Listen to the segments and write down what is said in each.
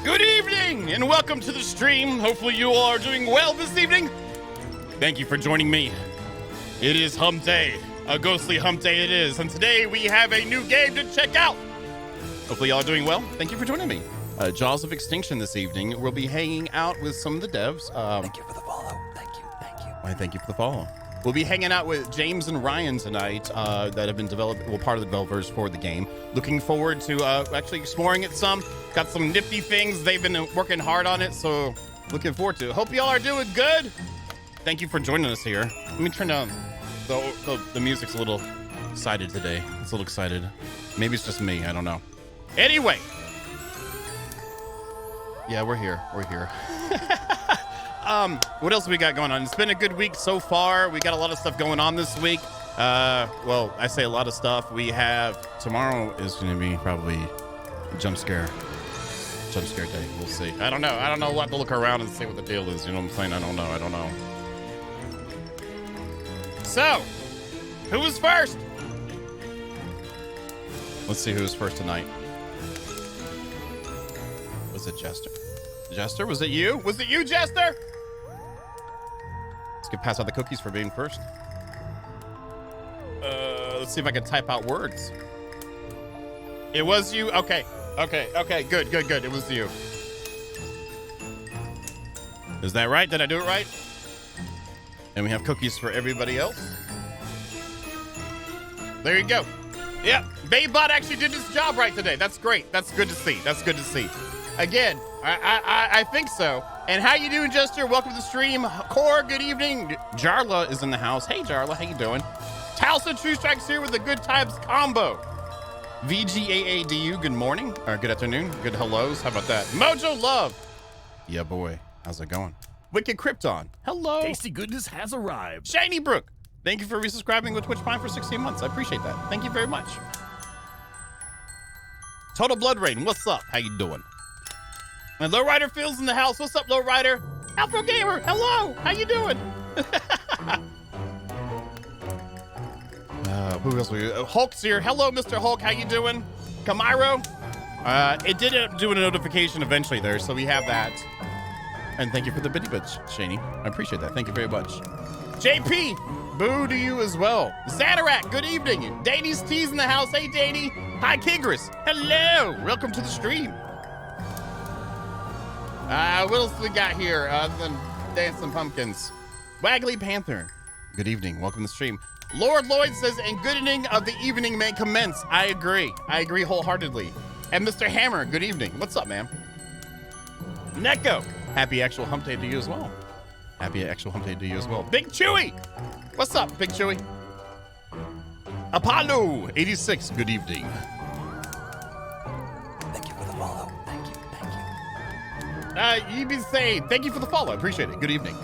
Good evening, and welcome to the stream. Hopefully you all are doing well this evening. Thank you for joining me. It is Hump Day, a ghostly Hump Day it is, and today we have a new game to check out. Hopefully y'all are doing well. Thank you for joining me. Jaws of Extinction this evening. We'll be hanging out with some of the devs. Thank you for the follow. Thank you. Why, thank you for the follow. We'll be hanging out with James and Ryan tonight that have been part of the developers for the game. Looking forward to actually exploring it some. Got some nifty things. They've been working hard on it, so looking forward to it. Hope y'all are doing good. Thank you for joining us here. Let me turn down the music's a little excited today. It's a little excited. Maybe it's just me. I don't know. Anyway. Yeah, we're here. What else we got going on? It's been a good week so far. We got a lot of stuff going on this week. Well, I say a lot of stuff. We have tomorrow is going to be probably a jump scare day. We'll see. I don't know. We'll have to look around and see what the deal is. You know what I'm saying? I don't know. So, who was first? Let's see who's first tonight. Was it Jester? Jester, was it you? Was it you, Jester? Let's get pass out the cookies for being first. Let's see if I can type out words. It was you. Okay. Okay, good. It was you. Is that right? Did I do it right? And we have cookies for everybody else. There you go. Yep, Babebot actually did his job right today. That's great. That's good to see. Again, I think so. And how you doing, Jester? Welcome to the stream. Core, good evening. Jarla is in the house. Hey, Jarla, how you doing? Talsa True Strikes here with the Good Times combo. VGAADU, good morning, or good afternoon, good hellos. How about that? Mojo Love. Yeah, boy. How's it going? Wicked Krypton. Hello. Tasty goodness has arrived. Shiny Brook. Thank you for resubscribing with Twitch Prime for 16 months. I appreciate that. Thank you very much. Total Blood Rain. What's up? How you doing? And Lowrider Phil's in the house. What's up, Lowrider? Alpha Gamer. Hello. How you doing? Who else? Hulk's here. Hello, Mr. Hulk. How you doing? Camiro. It did do a notification eventually there, so we have that. And thank you for the bitty bitch, Shani. I appreciate that. Thank you very much. JP, boo to you as well. Zadarak, good evening. Danny's T's in the house. Hey, Danny. Hi, Kigris. Hello. Welcome to the stream. What else we got here other than Dancing Pumpkins? Waggly Panther. Good evening. Welcome to the stream. Lord Lloyd says, and good evening of the evening may commence. I agree wholeheartedly. And Mr. Hammer, good evening. What's up, man? Neko, happy actual hump day to you as well. Happy actual hump day to you as well. Big Chewy, what's up, Big Chewy? Apollo 86, good evening. Thank you for the follow. Thank you. You be saying, thank you for the follow. Appreciate it. Good evening.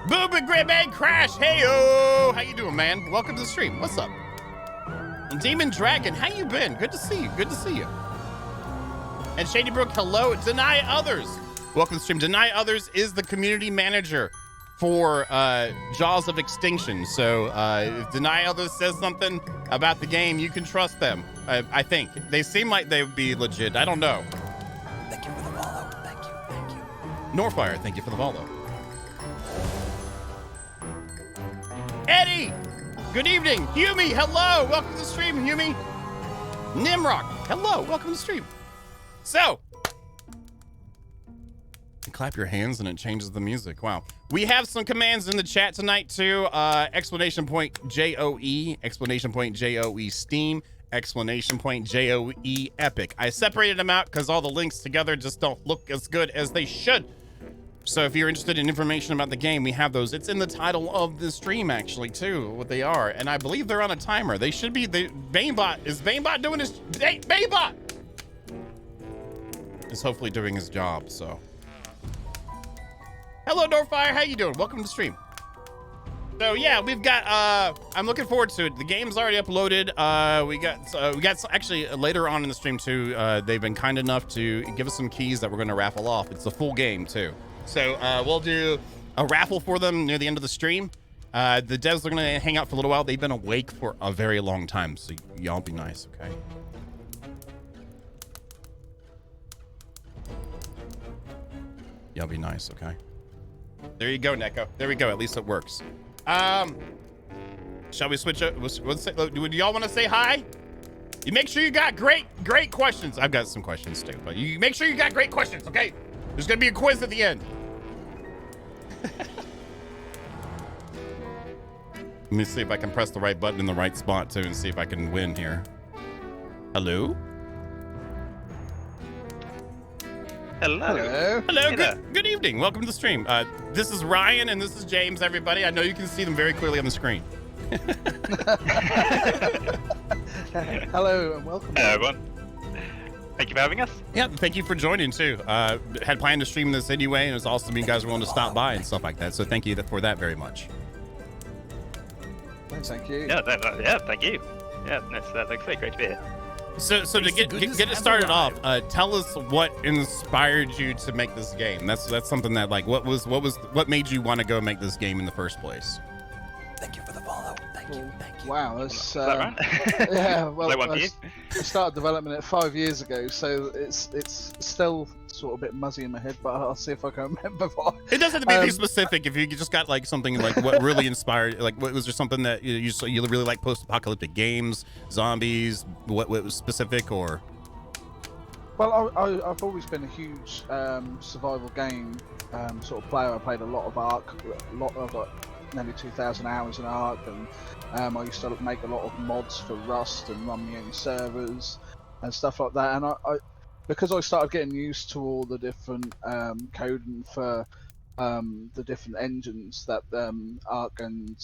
Boob and Great Man Crash. Hey-o. How you doing, man? Welcome to the stream. What's up? Demon Dragon, how you been? Good to see you. And Shady Brook, hello. Deny Others. Welcome to the stream. Deny Others is the community manager for Jaws of Extinction. So if Deny Others says something about the game, you can trust them. I think. They seem like they would be legit. I don't know. Thank you for the follow. Thank you. Norfire, thank you for the follow. Eddie, good evening. Humi, hello. Welcome to the stream, Humi. Nimrock, hello. Welcome to the stream. So, clap your hands and it changes the music. Wow. We have some commands in the chat tonight too. Exclamation point JOE, exclamation point JOE Steam, exclamation point JOE Epic. I separated them out because all the links together just don't look as good as they should. So if you're interested in information about the game, we have those. It's in the title of the stream, actually, too, what they are. And I believe they're on a timer. They should be. Banebot, is Banebot doing his... Banebot is hopefully doing his job, so. Hello, Norfire. How you doing? Welcome to the stream. So, yeah, we've got... I'm looking forward to it. The game's already uploaded. We got actually, later on in the stream, too, they've been kind enough to give us some keys that we're going to raffle off. It's a full game, too. So we'll do a raffle for them near the end of the stream. The devs are going to hang out for a little while. They've been awake for a very long time, so y'all be nice, okay? Y'all be nice, okay? There you go, Neko. There we go. At least it works. Shall we switch up? Do y'all want to say hi? You make sure you got great questions. I've got some questions too, but you make sure you got great questions, okay? There's gonna be a quiz at the end. Let me see if I can press the right button in the right spot too and see if I can win here. Hello? Hello. Good evening. Welcome to the stream. This is Ryan and this is James, everybody. I know you can see them very clearly on the screen. Hello and welcome. Hello, everyone. Thank you for having us. Yeah, thank you for joining too. Had planned to stream this anyway, and it was awesome you guys were willing to stop by and stuff like that. So thank you for that very much. Thank you. Yeah, thank you. Yeah, that's actually great to be here. So to get it started off, tell us what inspired you to make this game. That's something that like what made you want to go make this game in the first place? Thank you for the follow. Thank you. Wow, that's Is that right? yeah. Well, I started developing it 5 years ago, so it's still sort of a bit muzzy in my head. But I'll see if I can remember. It doesn't have to be anything specific. If you just got like something like what really inspired, like what was there something that you really like post-apocalyptic games, zombies? What was specific or? Well, I've always been a huge survival game sort of player. I played a lot of Ark, I've got nearly 2,000 hours in Ark, and I used to make a lot of mods for Rust and run my own servers and stuff like that. And I because I started getting used to all the different coding for the different engines that Ark and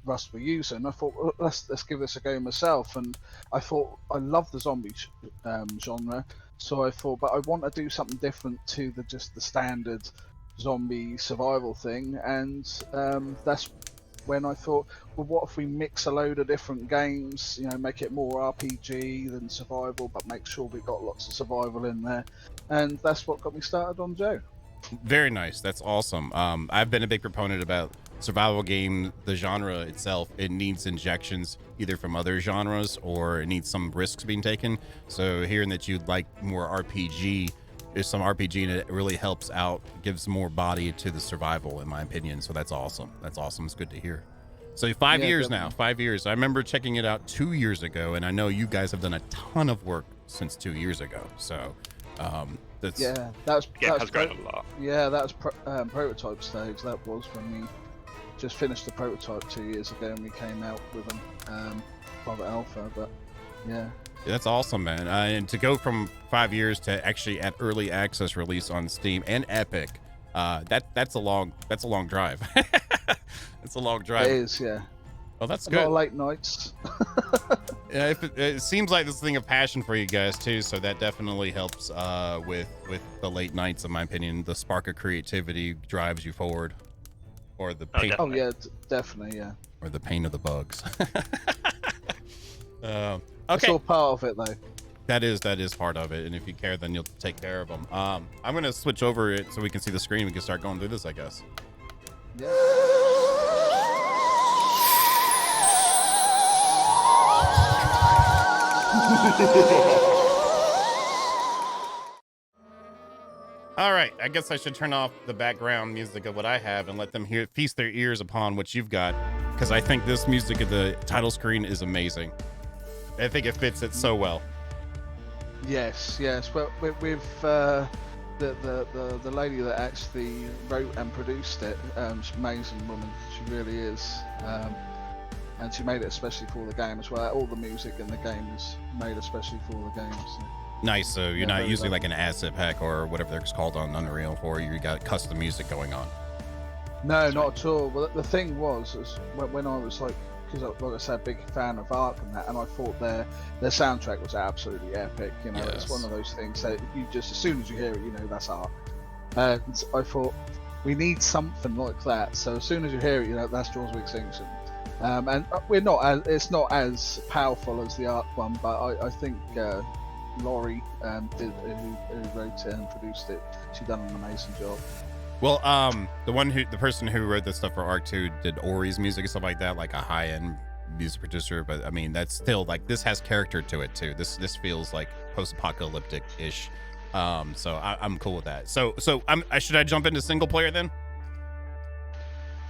Rust were using, I thought, well, let's give this a go myself. And I thought I love the zombie genre, so I thought, but I want to do something different to just the standard zombie survival thing. And that's when I thought, well, what if we mix a load of different games? You know, make it more RPG than survival, but make sure we got lots of survival in there. And that's what got me started on Joe. Very nice. That's awesome. I've been a big proponent about survival game, the genre itself. It needs injections either from other genres or it needs some risks being taken. So hearing that you'd like more RPG, there's some RPG and it really helps out, gives more body to the survival, in my opinion. So that's awesome. That's awesome. It's good to hear. So 5 years definitely. now, 5 years. I remember checking it out 2 years ago, and I know you guys have done a ton of work since 2 years ago. So that's that's Game has grown a lot. Yeah, that was prototype stage. That was when we just finished the prototype 2 years ago, and we came out with them private alpha. But yeah, that's awesome, man. And to go from 5 years to actually at early access release on Steam and Epic, that's a long drive. It's a long drive. it is. Yeah, Oh, that's a lot good. of late nights. Yeah, it seems like this thing of passion for you guys too, so that definitely helps with the late nights. In my opinion, the spark of creativity drives you forward, or the pain, Oh yeah, definitely. Yeah, or the pain of the bugs. it's Okay, all part of it though. that is part of it, and if you care, then you'll take care of them. I'm gonna switch over it so we can see the screen. We can start going through this, I guess. Yeah. All right, I guess I should turn off the background music of what I have and let them feast their ears upon what you've got, because I think this music of the title screen is amazing. I think it fits it so well. Yes. Well, with the lady that actually wrote and produced it, she's an amazing woman. She really is. And she made it especially for the game as well. All the music in the game is made especially for the game. So. Nice. So you're Yeah, not very using well. like an asset pack or whatever it's called on Unreal, or you got custom music going on. No, not at all. Well, the thing was when I was like I said, big fan of Ark and that, and I thought their soundtrack was absolutely epic. You know, Yes. it's one of those things that you just, as soon as you hear it, you know that's Ark. And I thought we need something like that. So as soon as you hear it, you know that's Jaws of Extinction. And it's not as powerful as the Ark one, but I think Laurie who wrote it and produced it, she done an amazing job. Well, the person who wrote this stuff for Ark 2 did Ori's music and stuff like that, like a high-end music producer. But I mean, that's still like, this has character to it too. This feels like post-apocalyptic-ish. So I'm cool with that. So should I jump into single player then?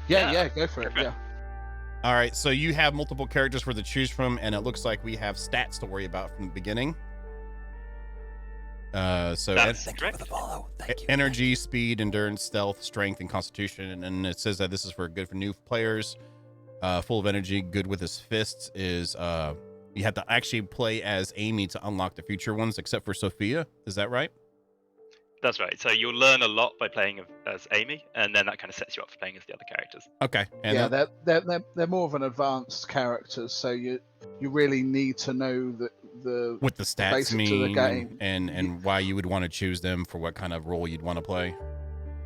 Yeah, go for it. Okay. Yeah. All right. So you have multiple characters for to choose from, and it looks like we have stats to worry about from the beginning. So That's Thank you for the follow. Thank you. energy, speed, endurance, stealth, strength, and constitution. And it says that this is good for new players. Full of energy, good with his fists is you have to actually play as Amy to unlock the future ones, except for Sophia. Is that right? That's right. So you'll learn a lot by playing as Amy, and then that kind of sets you up for playing as the other characters. Okay. And Yeah, then- they're more of an advanced characters, so you really need to know the what the stats basics of the mean game. and why you would want to choose them for what kind of role you'd want to play.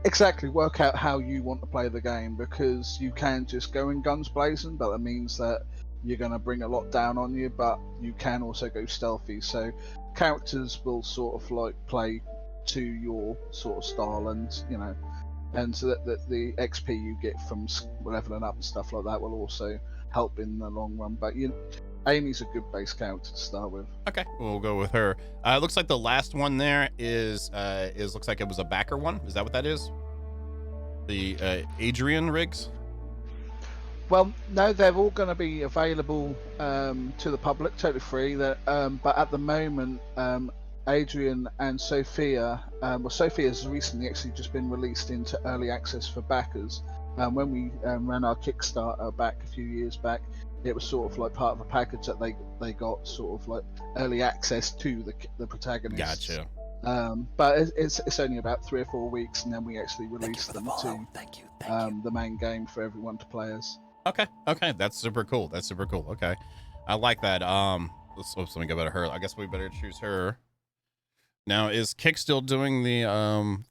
exactly work out how you want to play the game, because you can just go in guns blazing, but that means that you're going to bring a lot down on you, but you can also go stealthy. So characters will sort of like play to your sort of style, and you know, and so that the XP you get from leveling up and stuff like that will also help in the long run. But Amy's a good base character to start with. Okay, we'll go with her. It looks like the last one there is looks like it was a backer one. Is that what that is? The Adrian Riggs. Well, no, they're all going to be available to the public, totally free. But at the moment, Adrian and Sophia. Well, Sophia's recently actually just been released into early access for backers. When we ran our Kickstarter back a few years back, it was sort of like part of a package that they got sort of like early access to the protagonists. Gotcha. But it's only about 3 or 4 weeks, and then we actually Thank you release for the them follow. to Thank you. the main game for everyone to play as. Okay, that's super cool. Okay, I like that. Let me go back to her. I guess we better choose her. Now, is Kick still doing the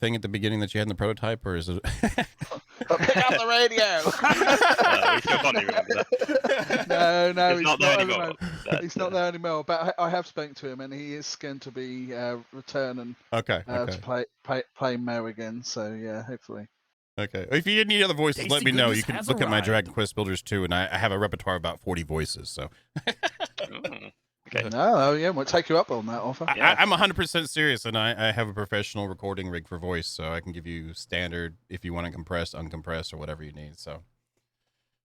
thing at the beginning that you had in the prototype, or is it? Pick up the radio. We still can't remember that. No, It's he's not there not anymore. anymore. He's not there anymore. But I have spoken to him, and he is going to be returning Okay. to play Mo again. So yeah, hopefully. Okay. If you need any other voices, Tasty let me know. goodness You can has look at my arrived. Dragon Quest Builders too, and I have a repertoire of about 40 voices. So Ooh, okay. No, yeah, we'll take you up on that offer. I'm 100% serious, and I have a professional recording rig for voice, so I can give you standard if you want to compress, uncompress, or whatever you need. So,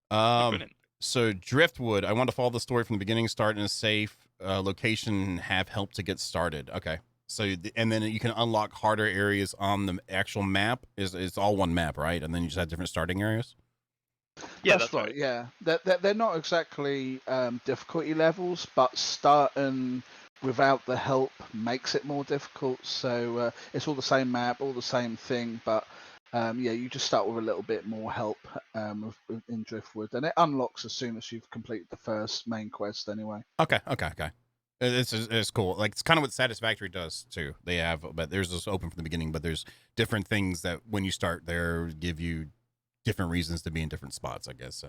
Brilliant. so Driftwood, I want to follow the story from the beginning, start in a safe location, and have help to get started. Okay. So, and then you can unlock harder areas on the actual map. It's all one map, right? And then you just have different starting areas. Yeah, that's right. Yeah, they're not exactly difficulty levels, but starting without the help makes it more difficult. So it's all the same map, all the same thing, but yeah, you just start with a little bit more help in Driftwood, and it unlocks as soon as you've completed the first main quest anyway. Okay. It's cool. Like, it's kind of what Satisfactory does too. They have, but there's this open from the beginning, but there's different things that when you start there give you different reasons to be in different spots, I guess.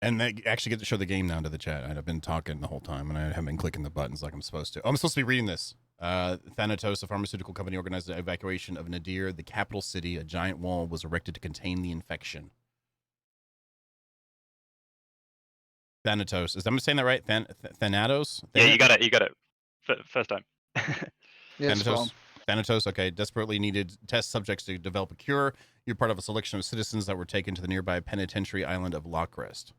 And they actually get to show the game now to the chat. I've been talking the whole time, and I haven't been clicking the buttons like I'm supposed to. Oh, I'm supposed to be reading this. Thanatos, a pharmaceutical company, organized the evacuation of Nadir, the capital city. A giant wall was erected to contain the infection. Thanatos. I'm saying that right? Thanatos? Yeah, you got it. First time. Yeah, Thanatos. Thanatos, okay. Desperately needed test subjects to develop a cure. You're part of a selection of citizens that were taken to the nearby penitentiary island of Lockrest.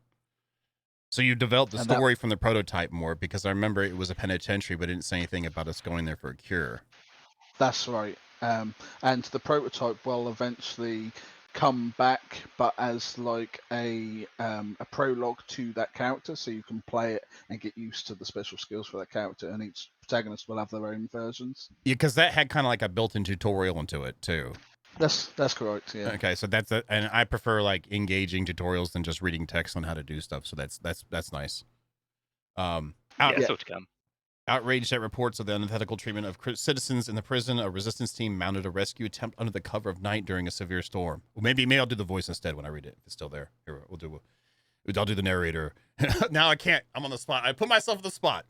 So you developed the story from the prototype more, because I remember it was a penitentiary, but it didn't say anything about us going there for a cure. That's right. And the prototype will eventually come back, but as like a prologue to that character, so you can play it and get used to the special skills for that character, and each protagonist will have their own versions. Yeah, because that had kind of like a built-in tutorial into it too. That's correct. Yeah. Okay, so that's it, and I prefer like engaging tutorials than just reading text on how to do stuff. So that's nice. Still to come. Outraged at reports of the unethical treatment of citizens in the prison, a resistance team mounted a rescue attempt under the cover of night during a severe storm. Well, maybe I'll do the voice instead when I read it. If it's still there. Here, I'll do the narrator. Now I can't. I'm on the spot. I put myself on the spot.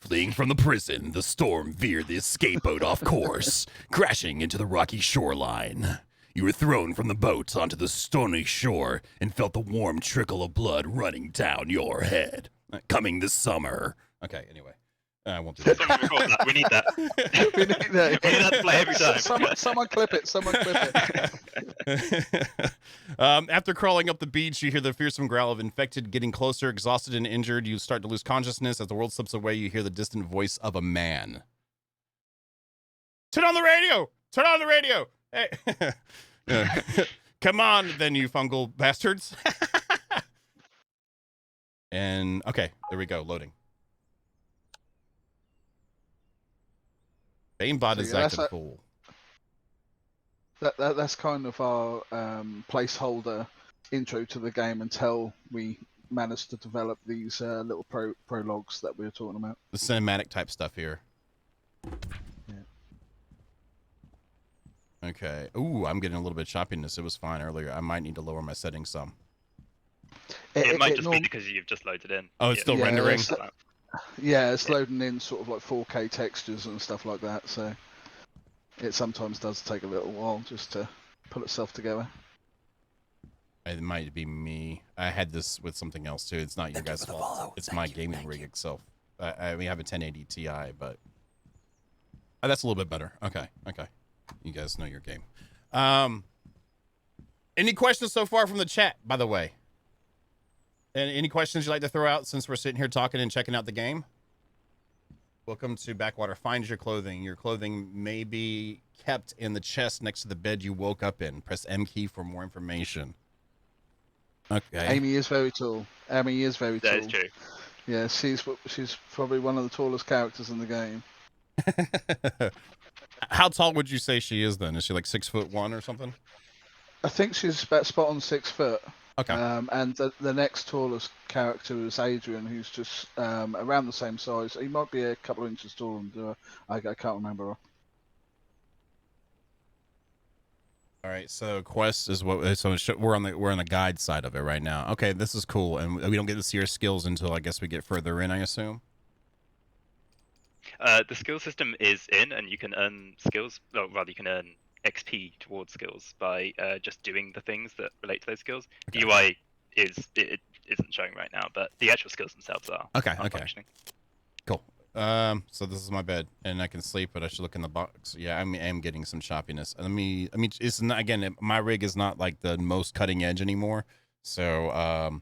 Fleeing from the prison, the storm veered the escape boat off course, crashing into the rocky shoreline. You were thrown from the boat onto the stony shore and felt the warm trickle of blood running down your head. Coming this summer. Okay, anyway. I won't do that. We need that. We need that. We need that to play every time. Someone clip it. After crawling up the beach, you hear the fearsome growl of infected getting closer. Exhausted and injured, you start to lose consciousness. As the world slips away, you hear the distant voice of a man. Turn on the radio! Turn on the radio! Hey. Come on, then, you fungal bastards. And, okay, there we go, loading. Aimbot is acting cool. That's kind of our placeholder intro to the game until we manage to develop these little prologues that we were talking about. The cinematic type stuff here. Yeah. Okay. Ooh, I'm getting a little bit of choppiness. It was fine earlier. I might need to lower my settings some. It might just be because you've just loaded in. Oh, it's still rendering? It's loading in sort of like 4K textures and stuff like that, so it sometimes does take a little while just to pull itself together. It might be me. I had this with something else too. It's not your guys' fault. It's my gaming rig itself. We have a 1080 Ti, but that's a little bit better. Okay. You guys know your game. Any questions so far from the chat, by the way? And any questions you'd like to throw out since we're sitting here talking and checking out the game? Welcome to Backwater. Find your clothing. Your clothing may be kept in the chest next to the bed you woke up in. Press M key for more information. Okay. Amy is very tall. Amy is very tall. That is true. Yeah, she's probably one of the tallest characters in the game. How tall would you say she is then? Is she like 6'1" or something? I think she's about spot on 6 foot. Okay. And the next tallest character is Adrian, who's just around the same size. He might be a couple of inches taller than her. I can't remember. All right, so quest is what. So we're on the guide side of it right now. Okay, this is cool, and we don't get to see our skills until I guess we get further in. I assume. The skill system is in, and you can earn skills. Or rather, you can earn XP towards skills by just doing the things that relate to those skills. Okay. The UI isn't showing right now, but the actual skills themselves are. Okay. are Okay. functioning. Cool. So this is my bed, and I can sleep, but I should look in the box. Yeah, I am getting some choppiness. I mean, it's not, again, my rig is not like the most cutting edge anymore. So,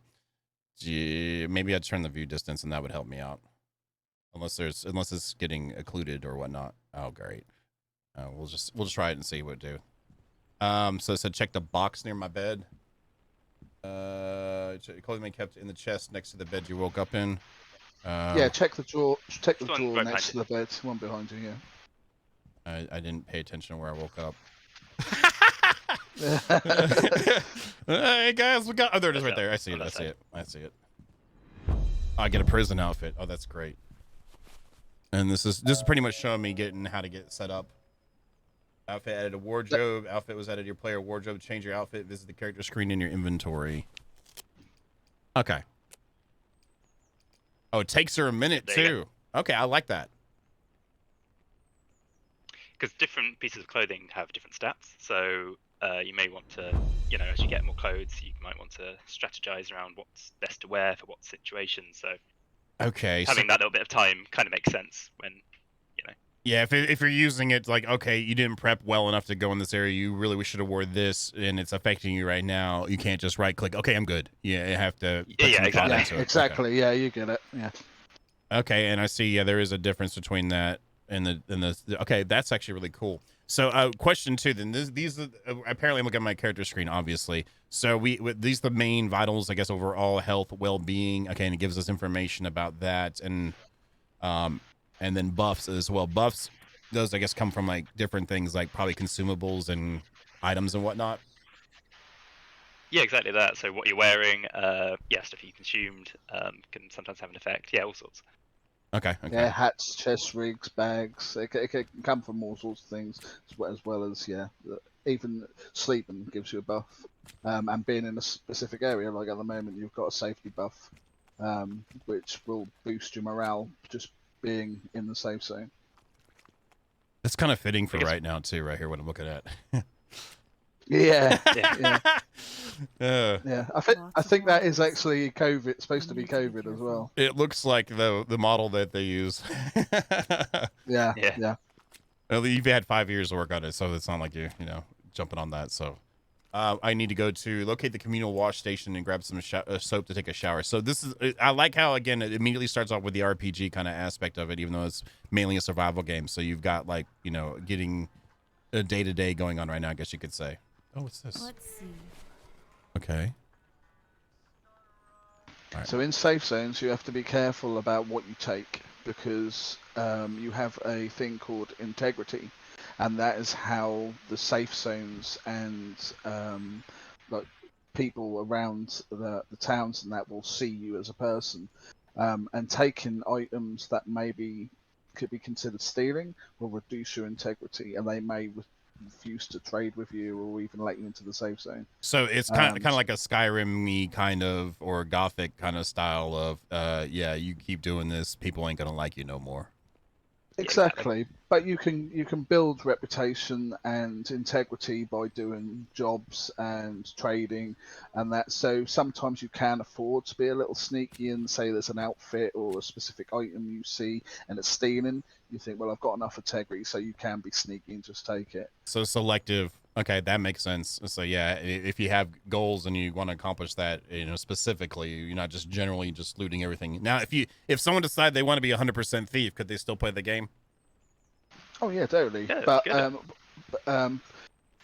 maybe I'd turn the view distance, and that would help me out. Unless it's getting occluded or whatnot. Oh, great. We'll just try it and see what it do. So it said check the box near my bed. Clothing may be kept in the chest next to the bed you woke up in. Yeah, check the drawer. Check the This one drawer right next to the bed. One behind you. Yeah. I didn't pay attention where I woke up. Yeah. Hey guys, we got. Oh, there it is, right there. I see it. I see it. I see it. Oh, I get a prison outfit. Oh, that's great. And this is pretty much showing me how to get set up. Outfit added a wardrobe. Outfit was added to your player wardrobe. Change your outfit. Visit the character screen in your inventory. Okay. Oh, it takes her a minute too. Okay, I like that. Because different pieces of clothing have different stats, so you may want to, as you get more clothes, you might want to strategize around what's best to wear for what situation. So okay, having that little bit of time kind of makes sense when, Yeah, if you're using it like, okay, you didn't prep well enough to go in this area, you really should have wore this, and it's affecting you right now. You can't just right click. Okay, I'm good. Yeah, you have to. Put some thought into it. Exactly. Okay. Yeah, you get it. Yeah. Okay, and I see. Yeah, there is a difference between that and the. Okay, that's actually really cool. So, question two. Then these are, apparently I'm looking at my character screen, obviously. So these are the main vitals, I guess, overall health, well-being. Okay, and it gives us information about that, and then buffs as well. Buffs, those I guess come from like different things, like probably consumables and items and whatnot. Yeah, exactly that. So what you're wearing, stuff you consumed can sometimes have an effect. Yeah, all sorts. Okay. Yeah, hats, chest rigs, bags. It can come from all sorts of things, as well as even sleeping gives you a buff. And being in a specific area, like at the moment, you've got a safety buff, which will boost your morale just being in the safe zone. That's kind of fitting for right now too, right here, what I'm looking at. Yeah. Yeah. I think that is actually COVID. It's supposed to be COVID as well. It looks like the model that they use. Yeah. Well, you've had 5 years to work on it, so it's not like you're jumping on that. So I need to go to locate the communal wash station and grab some soap to take a shower. So I like how, again, it immediately starts off with the RPG kind of aspect of it, even though it's mainly a survival game. So you've got like, getting a day-to-day going on right now, I guess you could say. Oh, what's this? Let's see. Okay. Right. So in safe zones, you have to be careful about what you take, because you have a thing called integrity, and that is how the safe zones and like people around the towns and that will see you as a person. And taking items that could be considered stealing will reduce your integrity, and they may refuse to trade with you or even let you into the safe zone. So it's kind of like a Skyrim-y kind of, or Gothic kind of style of, you keep doing this, people ain't gonna like you no more. Exactly. But you can build reputation and integrity by doing jobs and trading and that. So sometimes you can afford to be a little sneaky and say there's an outfit or a specific item you see and it's stealing. You think, well, I've got enough integrity, so you can be sneaky and just take it. So selective. Okay, that makes sense. So yeah, if you have goals and you want to accomplish that, specifically, you're not just generally just looting everything. Now, if someone decided they want to be 100% thief, could they still play the game? Oh yeah, totally. Yeah, But good.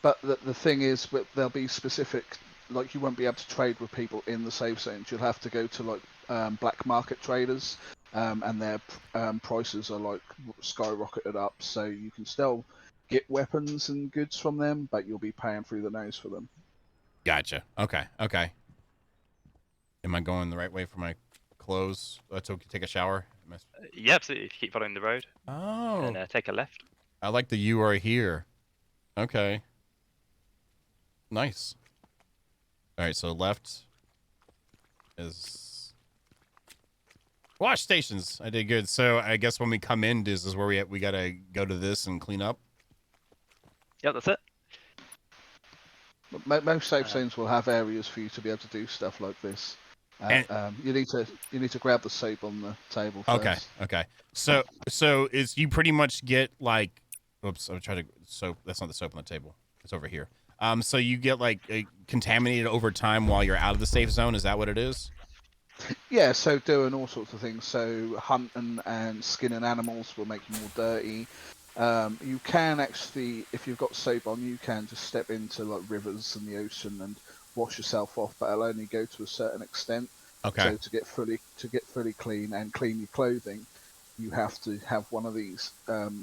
but the thing is, there'll be specific, like you won't be able to trade with people in the safe zones. You'll have to go to like black market traders, and their prices are like skyrocketed up. So you can still get weapons and goods from them, but you'll be paying through the nose for them. Gotcha. Okay. Am I going the right way for my clothes? To take a shower? Yeah, absolutely. If you keep following the road Oh, and take a left. I like the "you are here." Okay. Nice. All right, so left is wash stations. I did good. So I guess when we come in, this is where we gotta go to this and clean up. Yeah, that's it. Most safe zones will have areas for you to be able to do stuff like this. You need to grab the soap on the table first. Okay. So is you pretty much get like, oops, I'm trying to soap. That's not the soap on the table. It's over here. So you get like contaminated over time while you're out of the safe zone. Is that what it is? Yeah, so doing all sorts of things. So hunting and skinning animals will make you more dirty. You can actually, if you've got soap on, you can just step into like rivers and the ocean and wash yourself off, but it'll only go to a certain extent. Okay. So to get fully clean and clean your clothing, you have to have one of these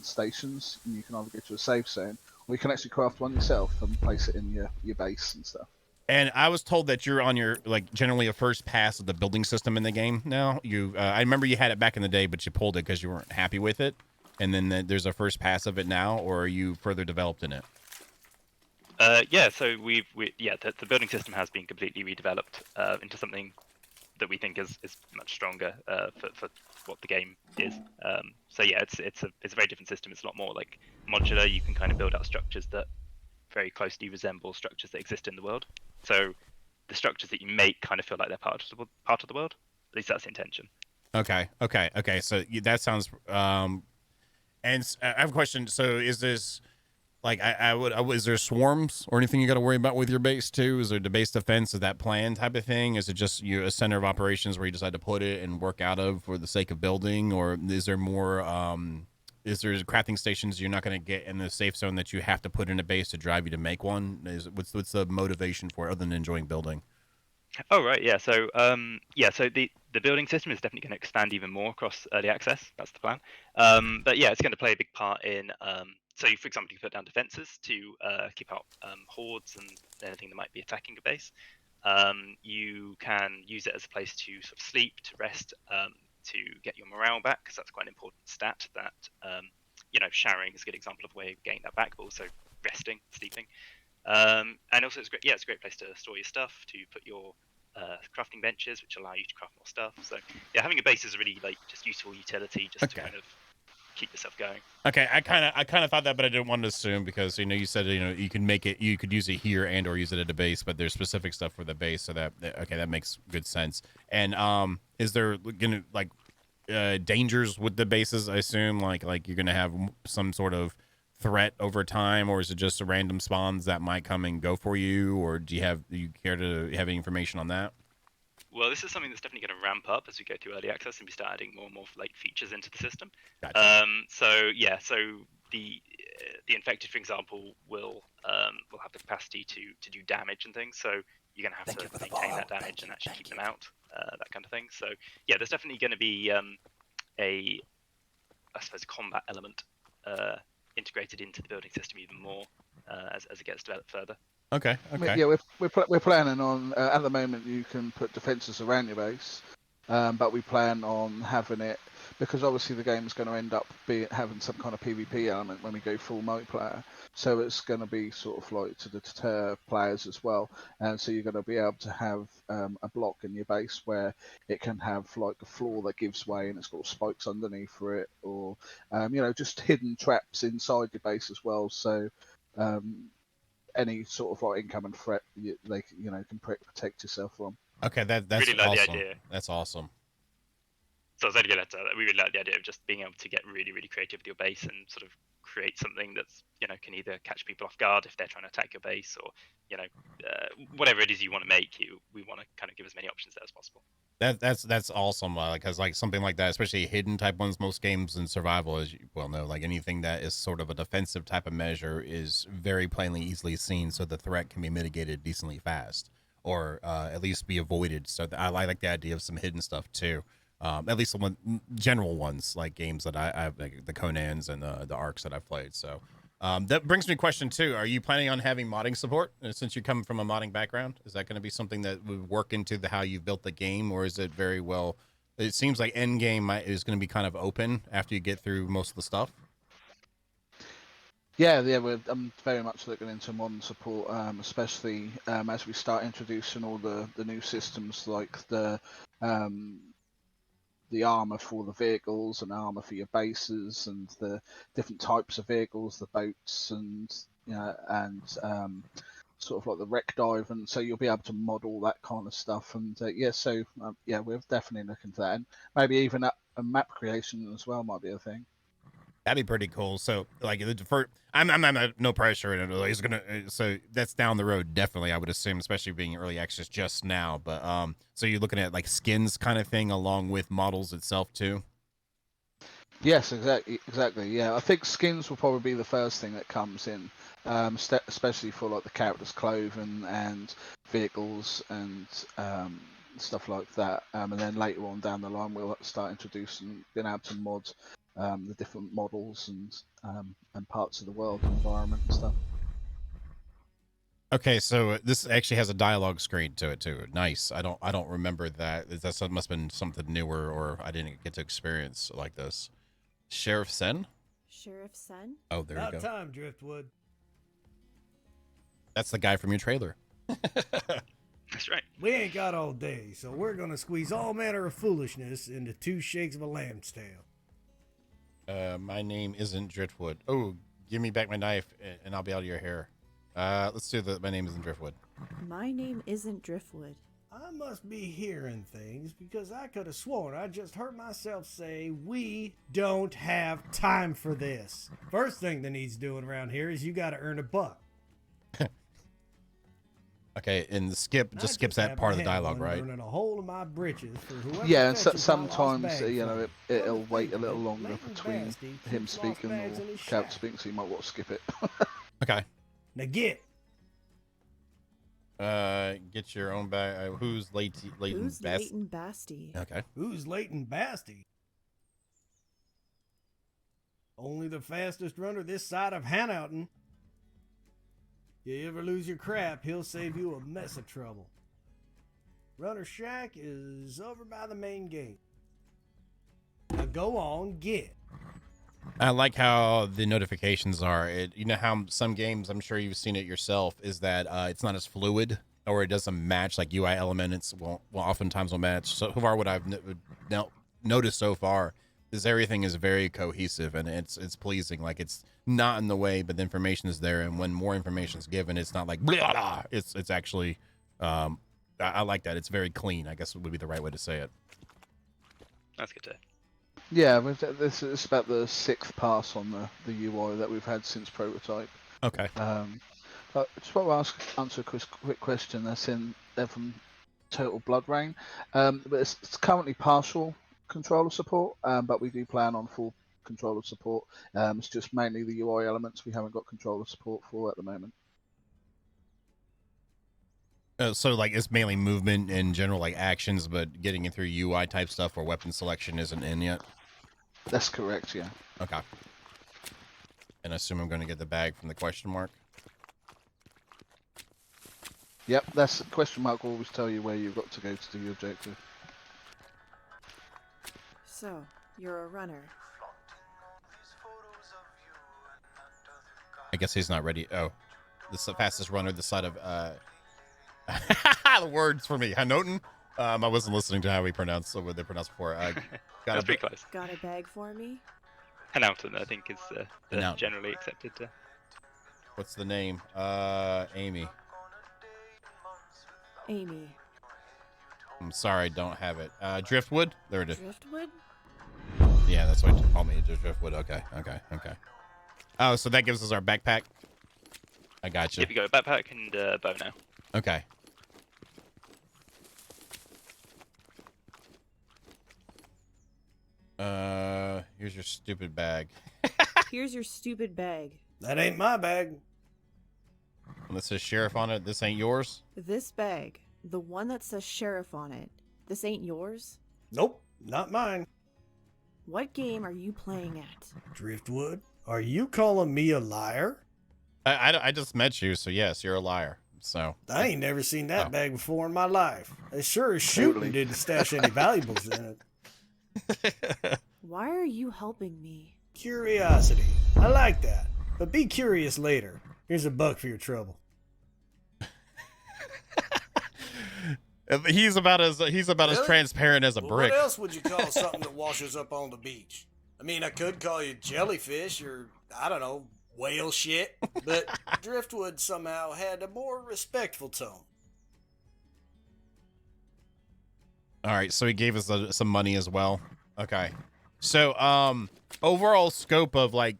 stations, and you can either go to a safe zone, or you can actually craft one yourself and place it in your base and stuff. And I was told that you're on your generally a first pass of the building system in the game now. I remember you had it back in the day, but you pulled it because you weren't happy with it. And then there's a first pass of it now, or are you further developed in it? Yeah, so the building system has been completely redeveloped into something that we think is much stronger for what the game is. So yeah, it's a very different system. It's a lot more like modular. You can kind of build out structures that very closely resemble structures that exist in the world. So the structures that you make kind of feel like they're part of the world. At least that's the intention. Okay. So that sounds. And I have a question. So is this like is there swarms or anything you got to worry about with your base too? Is there the base defense? Is that plan type of thing? Is it just a center of operations where you decide to put it and work out of for the sake of building, or is there more? Is there crafting stations you're not going to get in the safe zone that you have to put in a base to drive you to make one? What's the motivation for it other than enjoying building? Oh right, yeah. So so the building system is definitely going to expand even more across early access. That's the plan. But yeah, it's going to play a big part in. So, for example, you can put down defenses to keep out hordes and anything that might be attacking a base. You can use it as a place to sort of sleep, to rest, to get your morale back, because that's quite an important stat. That showering is a good example of a way of getting that back, but also resting, sleeping. And also, it's great. Yeah, it's a great place to store your stuff, to put your crafting benches, which allow you to craft more stuff. So, yeah, having a base is really just useful utility, just to kind of keep yourself going. Okay, I kind of thought that, but I didn't want to assume because you said you can make it, you could use it here and or use it at a base, but there's specific stuff for the base, so that makes good sense. And is there gonna dangers with the bases? I assume like you're gonna have some sort of threat over time, or is it just random spawns that might come and go for you, or do you care to have any information on that? Well, this is something that's definitely going to ramp up as we go through early access and we start adding more and more features into the system. Gotcha. So the infected, for example, will have the capacity to do damage and things. So you're going to have to maintain that damage and actually keep them out, that kind of thing. So yeah, there's definitely going to be a combat element integrated into the building system even more as it gets developed further. Okay. Yeah, we're planning on at the moment you can put defenses around your base, but we plan on having it, because obviously the game's going to end up having some kind of PvP element when we go full multiplayer. So it's going to be sort of like to deter players as well. And so you're going to be able to have a block in your base where it can have like a floor that gives way and it's got spikes underneath for it, or just hidden traps inside your base as well. So any sort of like incoming threat they can protect yourself from. Okay, that's Really like the awesome. idea. That's awesome. So I was going to get we really like the idea of just being able to get really, really creative with your base and sort of create something that's, can either catch people off guard if they're trying to attack your base, or, whatever it is you want to make, we want to kind of give as many options there as possible. That's awesome. Because like something like that, especially hidden type ones, most games in survival, as you well know, like anything that is sort of a defensive type of measure is very plainly easily seen, so the threat can be mitigated decently fast, or at least be avoided. So I like the idea of some hidden stuff too. At least the general ones, like games that I've like the Conans and the Arcs that I've played. So that brings me to question two. Are you planning on having modding support? Since you come from a modding background, is that going to be something that would work into how you built the game, or is it very well? It seems like end game is going to be kind of open after you get through most of the stuff. Yeah, I'm very much looking into modern support, especially as we start introducing all the new systems like the armor for the vehicles and armor for your bases and the different types of vehicles, the boats and sort of like the wreck dive, and so you'll be able to mod all that kind of stuff. And we're definitely looking for that, and maybe even a map creation as well might be a thing. That'd be pretty cool. So, like, I'm no pressure in it. He's gonna. So that's down the road, definitely. I would assume, especially being early access just now. But so you're looking at like skins kind of thing along with models itself too. Yes, exactly. Yeah, I think skins will probably be the first thing that comes in, especially for like the characters' clothing and vehicles and stuff like that. And then later on down the line, we'll start introducing, being able to mod the different models and parts of the world, environment and stuff. Okay, so this actually has a dialogue screen to it too. Nice. I don't remember that. That must have been something newer, or I didn't get to experience like this. Sheriff Sen? Sheriff Sen? Oh, there you go. About time, Driftwood. That's the guy from your trailer. That's right. We ain't got all day, so we're gonna squeeze all manner of foolishness into 2 shakes of a lamb's tail. My name isn't Driftwood. Oh, give me back my knife and I'll be out of your hair. Let's do my name isn't Driftwood. My name isn't Driftwood. I must be hearing things because I could have sworn I just heard myself say we don't have time for this. First thing that needs doing around here is you gotta earn a buck. Okay, and just skips that part of the dialogue, right? Burning a hole in my britches for whoever. Yeah, and fetches my lost sometimes bag it'll from. wait a little Thank you. longer Leighton between Basti him keeps lost speaking bags or in his Cal shack. speaking, so you might want to skip it. Okay. Now get. Get your own bag. Who's Leighton Who's Basti? Leighton Basti? Okay. Who's Leighton Basti? Only the fastest runner this side of Hanoughton. You ever lose your crap, he'll save you a mess of trouble. Runner Shack is over by the main gate. Now go on, get. I like how the notifications are. You know how some games, I'm sure you've seen it yourself, is that it's not as fluid, or it doesn't match, like UI elements oftentimes will match. So far, what I've noticed so far is everything is very cohesive and it's pleasing. Like it's not in the way, but the information is there, and when more information is given, it's not like blah, blah. It's actually I like that. It's very clean, I guess would be the right way to say it. That's good to hear. Yeah, this is about the 6th pass on the UI that we've had since prototype. Okay. I just want to answer a quick question that's in there from Total Blood Rain. But it's currently partial controller support, but we do plan on full controller support. It's just mainly the UI elements we haven't got controller support for at the moment. So like it's mainly movement in general, like actions, but getting it through UI type stuff or weapon selection isn't in yet. That's correct, yeah. Okay. And I assume I'm going to get the bag from the question mark. Yep, that's question mark will always tell you where you've got to go to do your objective. So, you're a runner. I guess he's not ready. Oh, this is the fastest runner this side of the words for me. Hanoten. I wasn't listening to how we pronounced what they pronounced before. That's pretty close. Got a bag for me? Hanouten, I think, is Hanouten. generally accepted. What's the name? Amy. Amy. I'm sorry, I don't have it. Driftwood? There it is. Driftwood? Yeah, that's what you call me. Driftwood. Okay. Oh, so that gives us our backpack. I got you. Yep, you got a backpack and bow now. Okay. Here's your stupid bag. Here's your stupid bag. That ain't my bag. And this says sheriff on it. This ain't yours? This bag, the one that says sheriff on it, this ain't yours? Nope, not mine. What game are you playing at? Driftwood, are you calling me a liar? I just met you, so yes, you're a liar. So I ain't never seen that Oh. bag before in my life. As sure as shooting Totally. didn't stash any valuables in it. Why are you helping me? Curiosity. I like that. But be curious later. Here's a buck for your trouble. he's about as Really? transparent as a Well, brick. what else would you call something that washes up on the beach? I mean, I could call you jellyfish or, I don't know, whale shit. But Driftwood somehow had a more respectful tone. All right, so he gave us some money as well. Okay. So, overall scope of like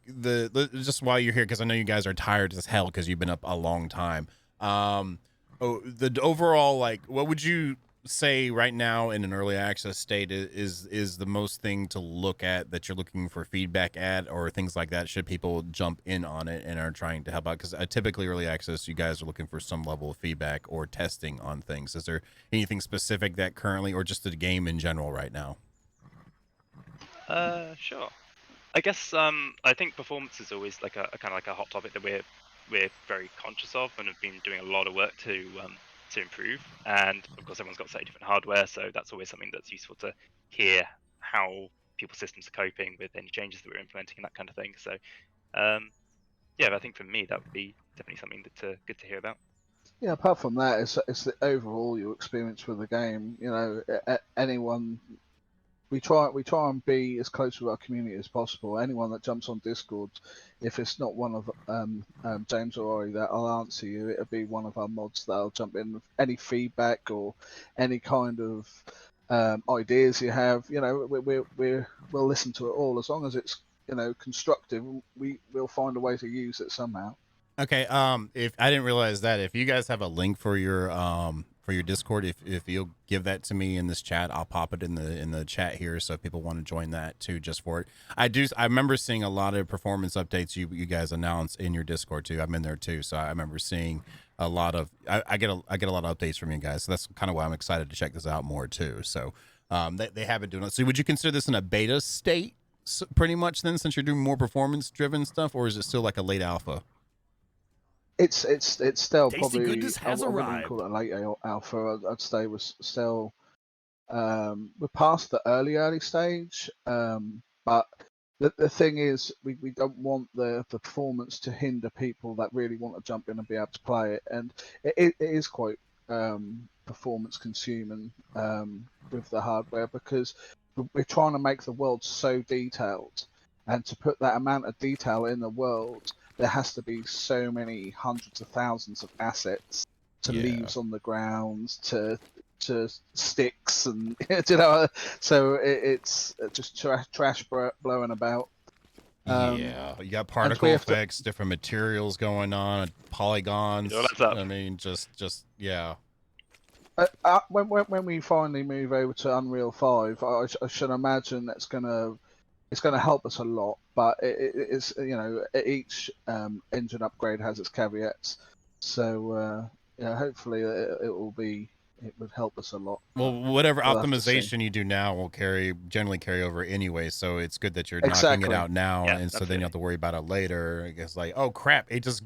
just while you're here, because I know you guys are tired as hell because you've been up a long time. The overall, like, what would you say right now in an early access state is the most thing to look at that you're looking for feedback at, or things like that? Should people jump in on it and are trying to help out? Because typically early access, you guys are looking for some level of feedback or testing on things. Is there anything specific that currently, or just the game in general right now? Sure. I guess I think performance is always like a kind of like a hot topic that we're very conscious of and have been doing a lot of work to improve. And of course, everyone's got slightly different hardware, so that's always something that's useful to hear how people's systems are coping with any changes that we're implementing and that kind of thing. So, yeah, I think for me that would be definitely something that's good to hear about. Yeah, apart from that, it's the overall your experience with the game. You know, anyone. We try and be as close with our community as possible. Anyone that jumps on Discord, if it's not one of James or Ori that'll answer you, it'll be one of our mods that'll jump in with any feedback or any kind of ideas you have. You know, we'll listen to it all as long as it's constructive. We'll find a way to use it somehow. Okay. If I didn't realize that, if you guys have a link for your Discord, if you'll give that to me in this chat, I'll pop it in the chat here, so if people want to join that too, just for it. I remember seeing a lot of performance updates you guys announce in your Discord too. I'm in there too, so I remember seeing a lot of I get a lot of updates from you guys, so that's kind of why I'm excited to check this out more too. So they have been doing it. So would you consider this in a beta state pretty much then, since you're doing more performance driven stuff, or is it still like a late alpha? It's still Tasty probably, Goodness has I wouldn't arrived. call it a late alpha. I'd say we're still we're past the early stage. But the thing is, we don't want the performance to hinder people that really want to jump in and be able to play it, and it is quite performance consuming with the hardware, because we're trying to make the world so detailed, and to put that amount of detail in the world, there has to be so many hundreds of thousands of assets, to leaves on the ground, to sticks, and so it's just trash blowing about. You got particle effects, different materials going on, polygons. All that's up. I mean, just yeah. When we finally move over to Unreal 5, I should imagine it's gonna help us a lot, but it's each engine upgrade has its caveats, so hopefully it would help us a lot. Well, whatever We'll have to optimization you do now will generally carry over anyway, so it's good that you're knocking Exactly. it out now, Yeah, and so then you absolutely. have to worry about it later. It's like, oh crap, it just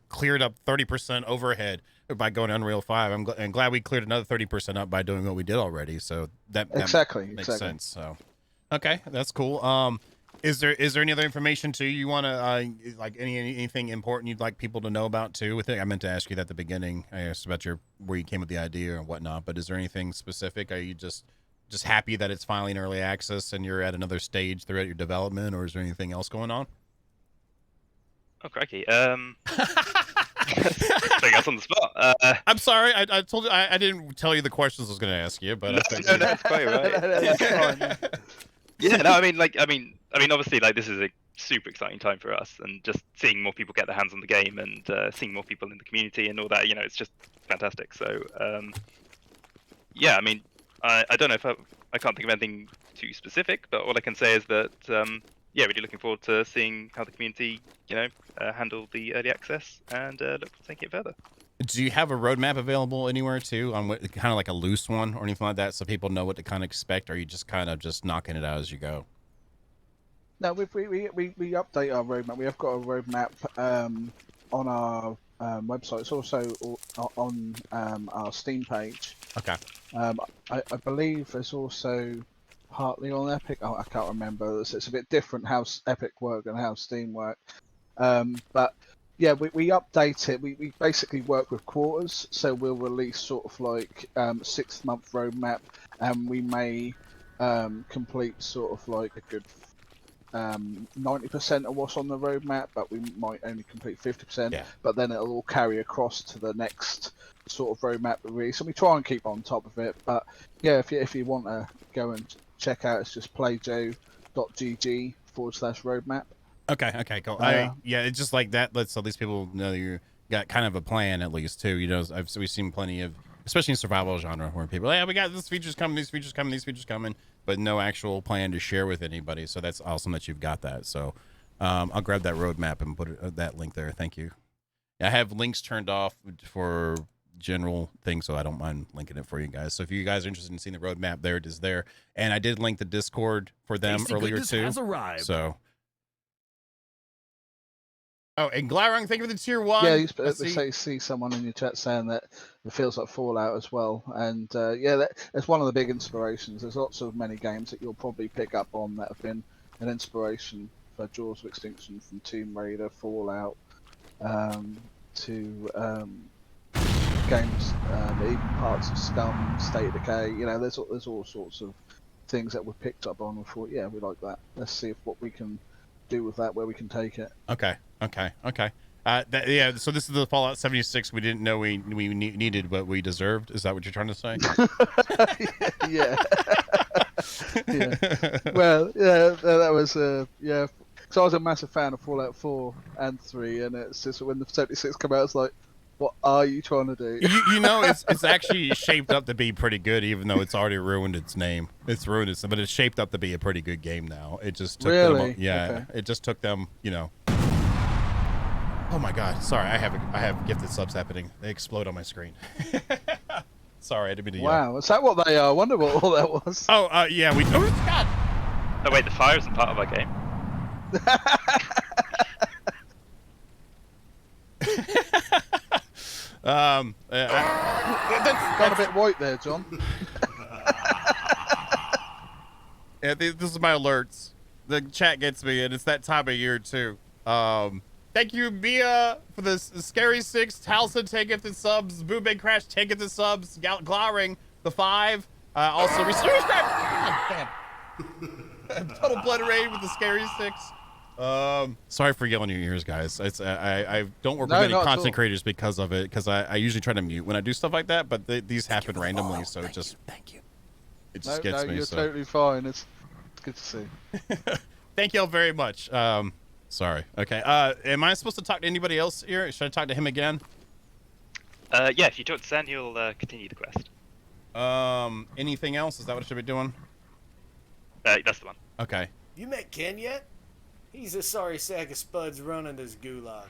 cleared up 30% overhead by going to Unreal 5. I'm glad we cleared another 30% up by doing what we did already, so that Exactly. makes sense. So Okay, that's cool. Is there any other information too you want to like anything important you'd like people to know about too? With it, I meant to ask you that at the beginning. I asked about where you came with the idea and whatnot. But is there anything specific? Are you just happy that it's finally in early access and you're at another stage throughout your development, or is there anything else going on? Oh, crikey. Putting us on the spot. I'm sorry. I told you I didn't tell you the questions I was going to ask you, but No, I think no, that's quite right. That's fine. Yeah, no, I mean, obviously, like this is a super exciting time for us, and just seeing more people get their hands on the game and seeing more people in the community and all that, it's just fantastic. So, yeah, I mean, I don't know if I can't think of anything too specific, but all I can say is that, yeah, really looking forward to seeing how the community, handle the early access and look to take it further. Do you have a roadmap available anywhere too, on what kind of like a loose one or anything like that, so people know what to kind of expect? Or are you just kind of just knocking it out as you go? No, we update our roadmap. We have got a roadmap on our website. It's also on our Steam page. Okay. I believe there's also partly on Epic. Oh, I can't remember. It's a bit different how Epic work and how Steam work. But yeah, we update it. We basically work with quarters, so we'll release sort of like 6-month roadmap, and we may complete sort of like a good 90% of what's on the roadmap, but we might only complete 50%. Yeah. But then it'll all carry across to the next sort of roadmap release, and we try and keep on top of it. But yeah, if you want to go and check out, it's just playjoe.gg/roadmap. Okay, cool. Yeah, it's just like that lets all these people know you got kind of a plan at least too. We've seen plenty of, especially in survival genre, where people, yeah, we got this features coming, these features coming, these features coming, but no actual plan to share with anybody. So that's awesome that you've got that. So I'll grab that roadmap and put that link there. Thank you. I have links turned off for general things, so I don't mind linking it for you guys. So if you guys are interested in seeing the roadmap, there it is there. And I did link the Discord for them earlier too. Has arrived. So. Oh, and Glyrung, thank you for the tier 1. Yeah, you see someone in your chat saying that it feels like Fallout as well, and yeah, that's one of the big inspirations. There's lots of many games that you'll probably pick up on that have been an inspiration for Jaws of Extinction, from Tomb Raider, Fallout, to games, even parts of Scum, State of Decay. There's all sorts of things that were picked up on and thought, yeah, we like that. Let's see what we can do with that, where we can take it. Okay. Yeah, so this is the Fallout 76 we didn't know we needed, but we deserved. Is that what you're trying to say? Yeah. Yeah. Well, yeah, that was yeah. So I was a massive fan of Fallout 4 and 3, and it's just when the 76 came out, it's like, what are you trying to do? It's actually shaped up to be pretty good, even though it's already ruined its name. It's ruined it, but it's shaped up to be a pretty good game now. It just took really? them. Yeah, okay. It just took them. Oh my God! Sorry, I have gifted subs happening. They explode on my screen. Sorry, I didn't mean to yell. Wow, is that what they are? I wonder what all that was. Oh, yeah, we. Oh God! Oh wait, the fire isn't part of our game. That's got a bit white there, John. Yeah, this is my alerts. The chat gets me, and it's that time of year too. Thank you, Mia, for the Scary 6, Talsa, 10 gifted subs, Boobay Crash, 10 gifted subs, Glowering, the 5, also Research God damn. Total Blood Raid with the Scary 6. Sorry for yelling in your ears, guys. It's I don't work with any content creators because of it, because I usually try to mute when I do stuff like that, but these happen randomly, so it just it just gets me. You're so. totally fine. It's good to see. Thank y'all very much. Sorry. Okay. Am I supposed to talk to anybody else here? Should I talk to him again? Yeah, if you talk to Sen, he'll continue the quest. Anything else? Is that what I should be doing? That's the one. Okay. You met Ken yet? He's a sorry sack of spuds running this gulag.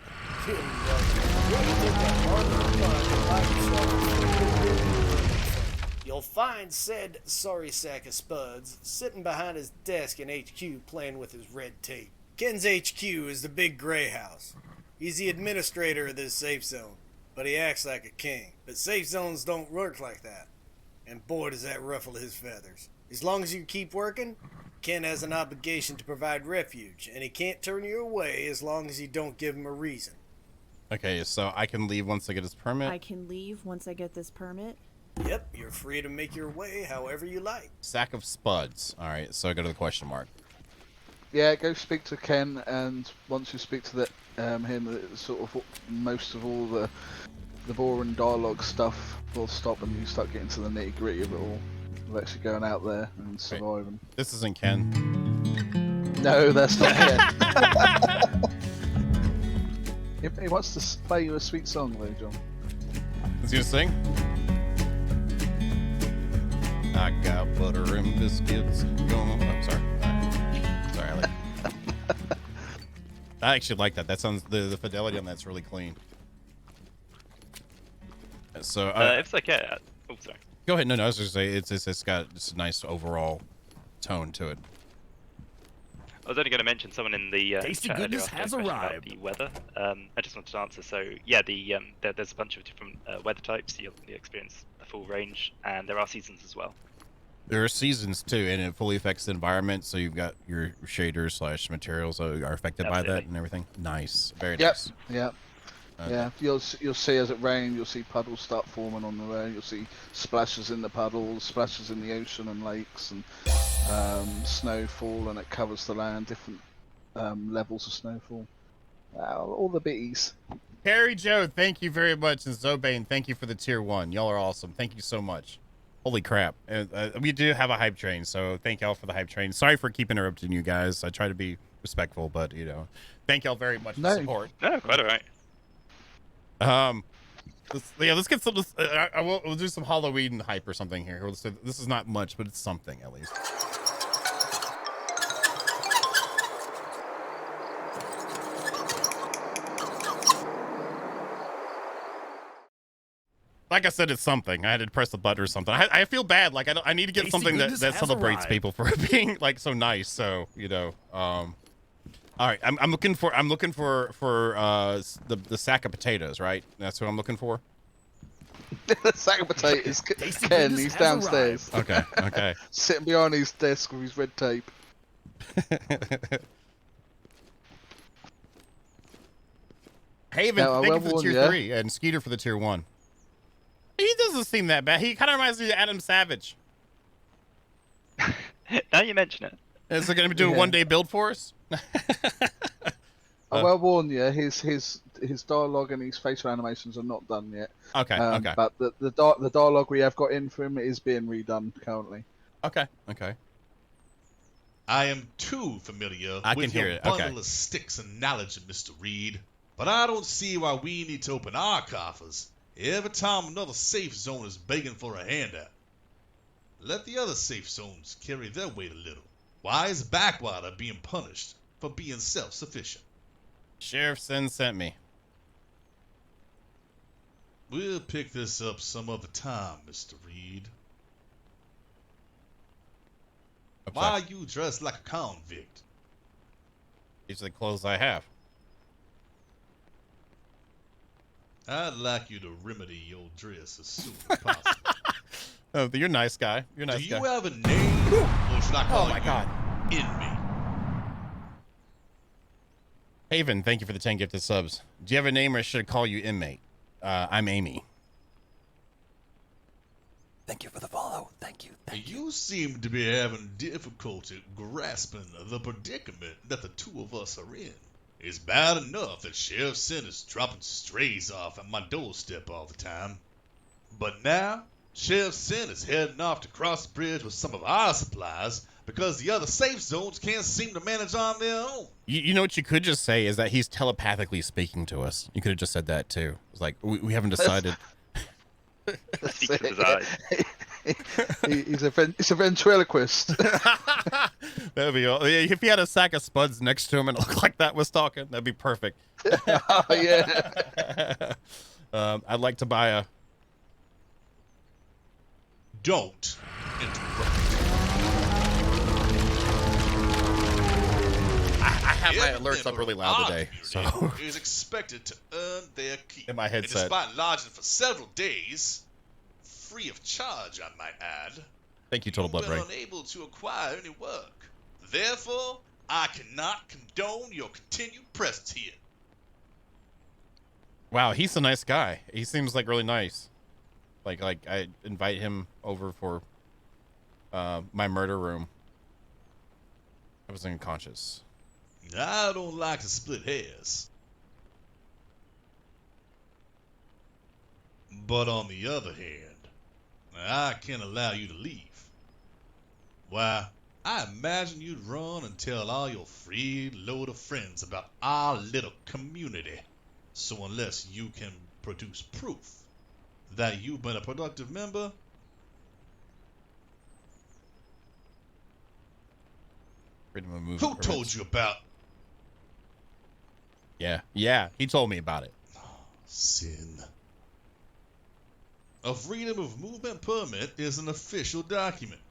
You'll find said sorry sack of spuds sitting behind his desk in HQ playing with his red tape. Ken's HQ is the big gray house. He's the administrator of this safe zone, but he acts like a king. But safe zones don't work like that. And boy, does that ruffle his feathers. As long as you keep working, Ken has an obligation to provide refuge, and he can't turn you away as long as you don't give him a reason. Okay, so I can leave once I get his permit. I can leave once I get this permit. Yep, you're free to make your way however you like. Sack of spuds. All right, so I go to the question mark. Yeah, go speak to Ken, and once you speak to him, sort of most of all the boring dialogue stuff will stop, and you start getting to the nitty gritty of it all, of actually going out there and surviving. This isn't Ken. No, that's not Ken. He wants to play you a sweet song, though, John. Is he gonna sing? I got butter and biscuits going on. I'm sorry. Sorry, I like I actually like that. That sounds the fidelity on that's really clean. So if it's okay, oh sorry. go ahead. No, I was just say it's got just a nice overall tone to it. I was only going to mention someone in the Tasty chat goodness earlier asked has a question about arrived. the weather. I just wanted to answer. So yeah, there's a bunch of different weather types. You'll experience a full range, and there are seasons as well. There are seasons too, and it fully affects the environment. So you've got your shaders / materials are affected by that Absolutely. and everything. Nice, very Yep. nice. Yeah. Okay. Yeah, you'll see as it rains, you'll see puddles start forming on the road. You'll see splashes in the puddles, splashes in the ocean and lakes, and snowfall, and it covers the land. Different levels of snowfall. All the bitties. Harry Joe, thank you very much, and Zobane, thank you for the tier 1. Y'all are awesome. Thank you so much. Holy crap. We do have a hype train, so thank y'all for the hype train. Sorry for keep interrupting you guys. I try to be respectful, but you know, thank y'all very much for the support. No, quite alright. Let's get some. We'll do some Halloween hype or something here. This is not much, but it's something at least. Like I said, it's something. I had to press the button or something. I feel bad. Like I need to get Tasty something that goodness has celebrates arrived. people for being like so nice. So you know. All right, I'm looking for the sack of potatoes. Right, that's what I'm looking for. Sack of potatoes. Tasty Ken, goodness he's has downstairs, Okay, okay. sitting behind his desk with his red tape. Haven, Now, I thank you will for the warn tier ya. 3, and Skeeter for the tier 1. He doesn't seem that bad. He kind of reminds me of Adam Savage. Now you mention it. Is it going to do a Yeah. one-day build for us? I will warn you, his dialogue and his facial animations are not done yet. Okay, okay, But the dialogue we have got in for him is being redone currently. okay. I am too familiar I can with hear your it, okay. bundle of sticks and knowledge, Mr. Reed, but I don't see why we need to open our coffers every time another safe zone is begging for a handout. Let the other safe zones carry their weight a little. Why is Backwater being punished for being self-sufficient? Sheriff sent me. We'll pick this up some other time, Mr. Reed. Why are you dressed like a convict? These are the clothes I have. I'd like you to remedy your dress as soon as possible. Oh, you're a nice guy. You're a nice Do you guy. have a name, or should I call Oh my you God. Inmate? Haven, thank you for the 10 gifted subs. Do you have a name, or should I call you Inmate? I'm Amy. Thank you for the follow. Thank you. Thank you. You seem to be having difficulty grasping the predicament that the two of us are in. It's bad enough that Sheriff Sin is dropping strays off at my doorstep all the time. But now, Sheriff Sin is heading off to cross the bridge with some of our supplies because the other safe zones can't seem to manage on their own. You know what you could just say is that he's telepathically speaking to us. You could have just said that too. It's like, we haven't decided. Speaks with his eyes. He's a ventriloquist. That'd be all. Yeah, if he had a sack of spuds next to him and it looked like that was talking, that'd be perfect. Oh, yeah. I'd like to buy a. Don't interrupt. I have my Every alerts up member really of loud our today, so community is expected to earn their keep. in my And headset. despite lodging for several days, free of charge, I might add, Thank you, Total you've Blood been Ray. unable to acquire any work. Therefore, I cannot condone your continued presence here. Wow, he's a nice guy. He seems like really nice. Like I invite him over for my murder room. I was unconscious. I don't like to split hairs. But on the other hand, I can't allow you to leave. Why, I imagine you'd run and tell all your free load of friends about our little community. So unless you can produce proof that you've been a productive member, Freedom of movement who permits. told you about Yeah, he told me about it. sin? A freedom of movement permit is an official document.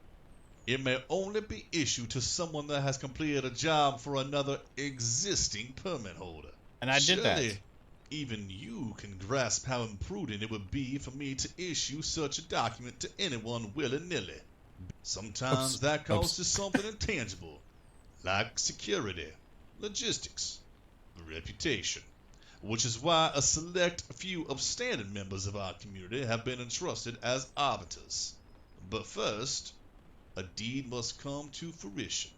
It may only be issued to someone that has completed a job for another existing permit holder. And I did that. Surely, even you can grasp how imprudent it would be for me to issue such a document to anyone willy-nilly. Sometimes that costs us something intangible, like security, logistics, reputation, which is why a select few upstanding members of our community have been entrusted as arbiters. But first, a deed must come to fruition,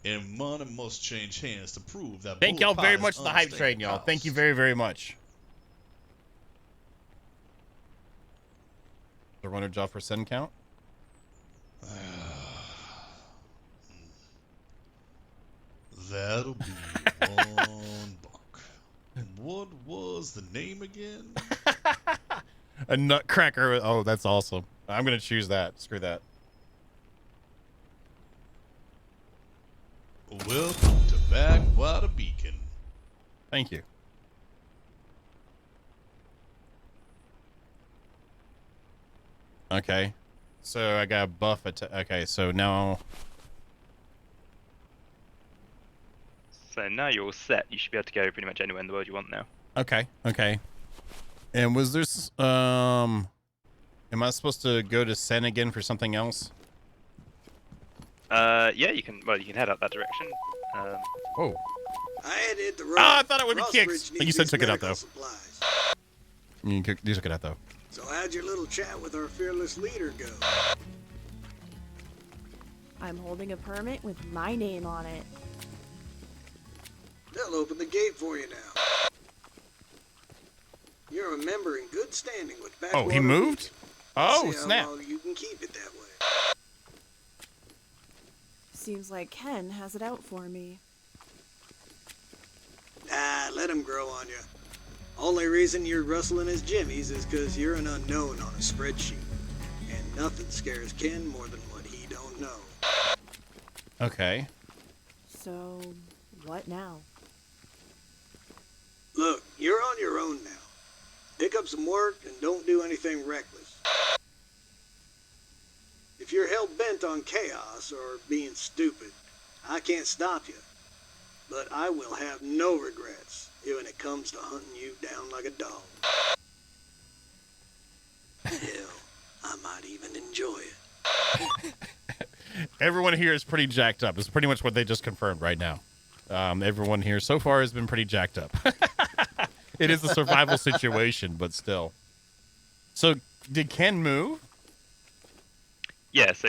and money must change hands to prove that Thank both y'all very parties much for the hype understand train, y'all. Thank you cost. very, very much. The runner job for send count? That'll be one buck. What was the name again? A nutcracker. Oh, that's awesome. I'm going to choose that. Screw that. Welcome to Backwater Beacon. Thank you. Okay. So I got a buff. Okay, so now... So now you're all set. You should be able to go pretty much anywhere in the world you want now. Okay, okay. And was this... Am I supposed to go to Sen again for something else? Yeah, you can. Well, you can head up that direction. Oh. I had hit the road. Ah, I thought it would be Crossbridge kicks. needs You said these took it out, medical though. supplies. You took it out, though. So how'd your little chat with our fearless leader go? I'm holding a permit with my name on it. They'll open the gate for you now. You're a member in good standing with Backwater Oh, he moved? Beacon. Oh, See how snap. long you can keep it that way. Seems like Ken has it out for me. Ah, let him grow on you. Only reason you're rustling his jimmies is because you're an unknown on a spreadsheet. And nothing scares Ken more than what he don't know. Okay. So, what now? Look, you're on your own now. Pick up some work and don't do anything reckless. If you're hell-bent on chaos or being stupid, I can't stop you. But I will have no regrets when it comes to hunting you down like a dog. Hell, I might even enjoy it. Everyone here is pretty jacked up. It's pretty much what they just confirmed right now. Everyone here so far has been pretty jacked up. It is a survival situation, but still. So, did Ken move? Yeah, so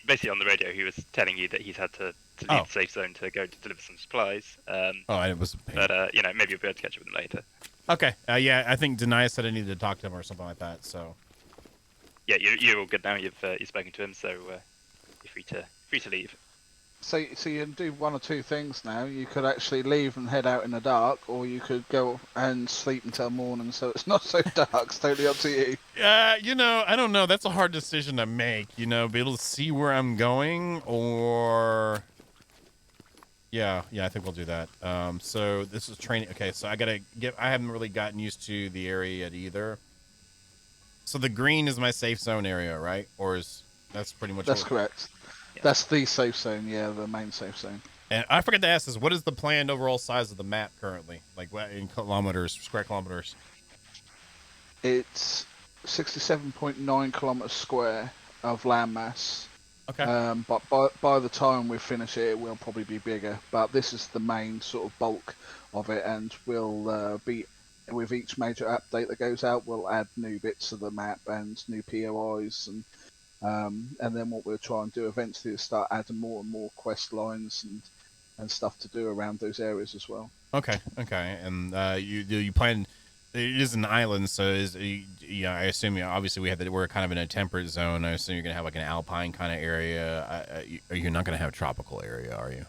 basically on the radio. He was telling you that he's had to leave the safe zone to go to deliver some supplies. And it was. But maybe you'll be able to catch up with him later. Okay. Yeah, I think Denia said I needed to talk to him or something like that. So. Yeah, you're all good now. You've spoken to him, so you're free to leave. So you can do one or two things now. You could actually leave and head out in the dark, or you could go and sleep until morning so it's not so dark. It's totally up to you. I don't know. That's a hard decision to make. Be able to see where I'm going, or... Yeah, I think we'll do that. So this is training. Okay, so I haven't really gotten used to the area yet either. So the green is my safe zone area, right? Or that's pretty much... That's correct. Yeah. That's the safe zone, yeah, the main safe zone. And I forgot to ask this, what is the planned overall size of the map currently? Like what in kilometers, square kilometers? It's 67.9 kilometers square of landmass. Okay. But by the time we finish it, it will probably be bigger. But this is the main sort of bulk of it, and we'll be with each major update that goes out, we'll add new bits of the map and new POIs, and then what we'll try and do eventually is start adding more and more quest lines and stuff to do around those areas as well. Okay. And you plan? It is an island, so I assume obviously we're kind of in a temperate zone. I assume you're gonna have like an alpine kind of area. You're not gonna have a tropical area, are you?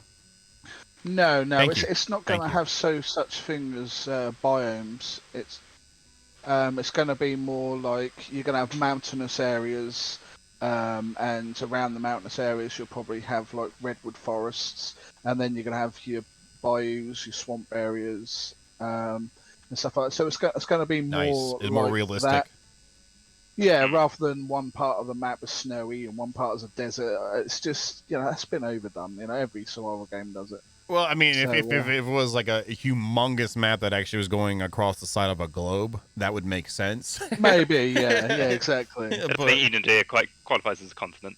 No, Thank you. it's not going to have such thing as biomes. It's going to be more like you're going to have mountainous areas, and around the mountainous areas you'll probably have like redwood forests, and then you're going to have your bayous, your swamp areas, and stuff like that. So it's going to be more It's more like realistic. that. Yeah, rather than one part of the map is snowy and one part is a desert. It's just, that's been overdone. Every survival game does it. Well, I mean, So, if it was like a humongous map that actually was going across the side of a globe, that would make sense. Maybe, yeah, exactly. The Eden-Nadir qualifies as a continent.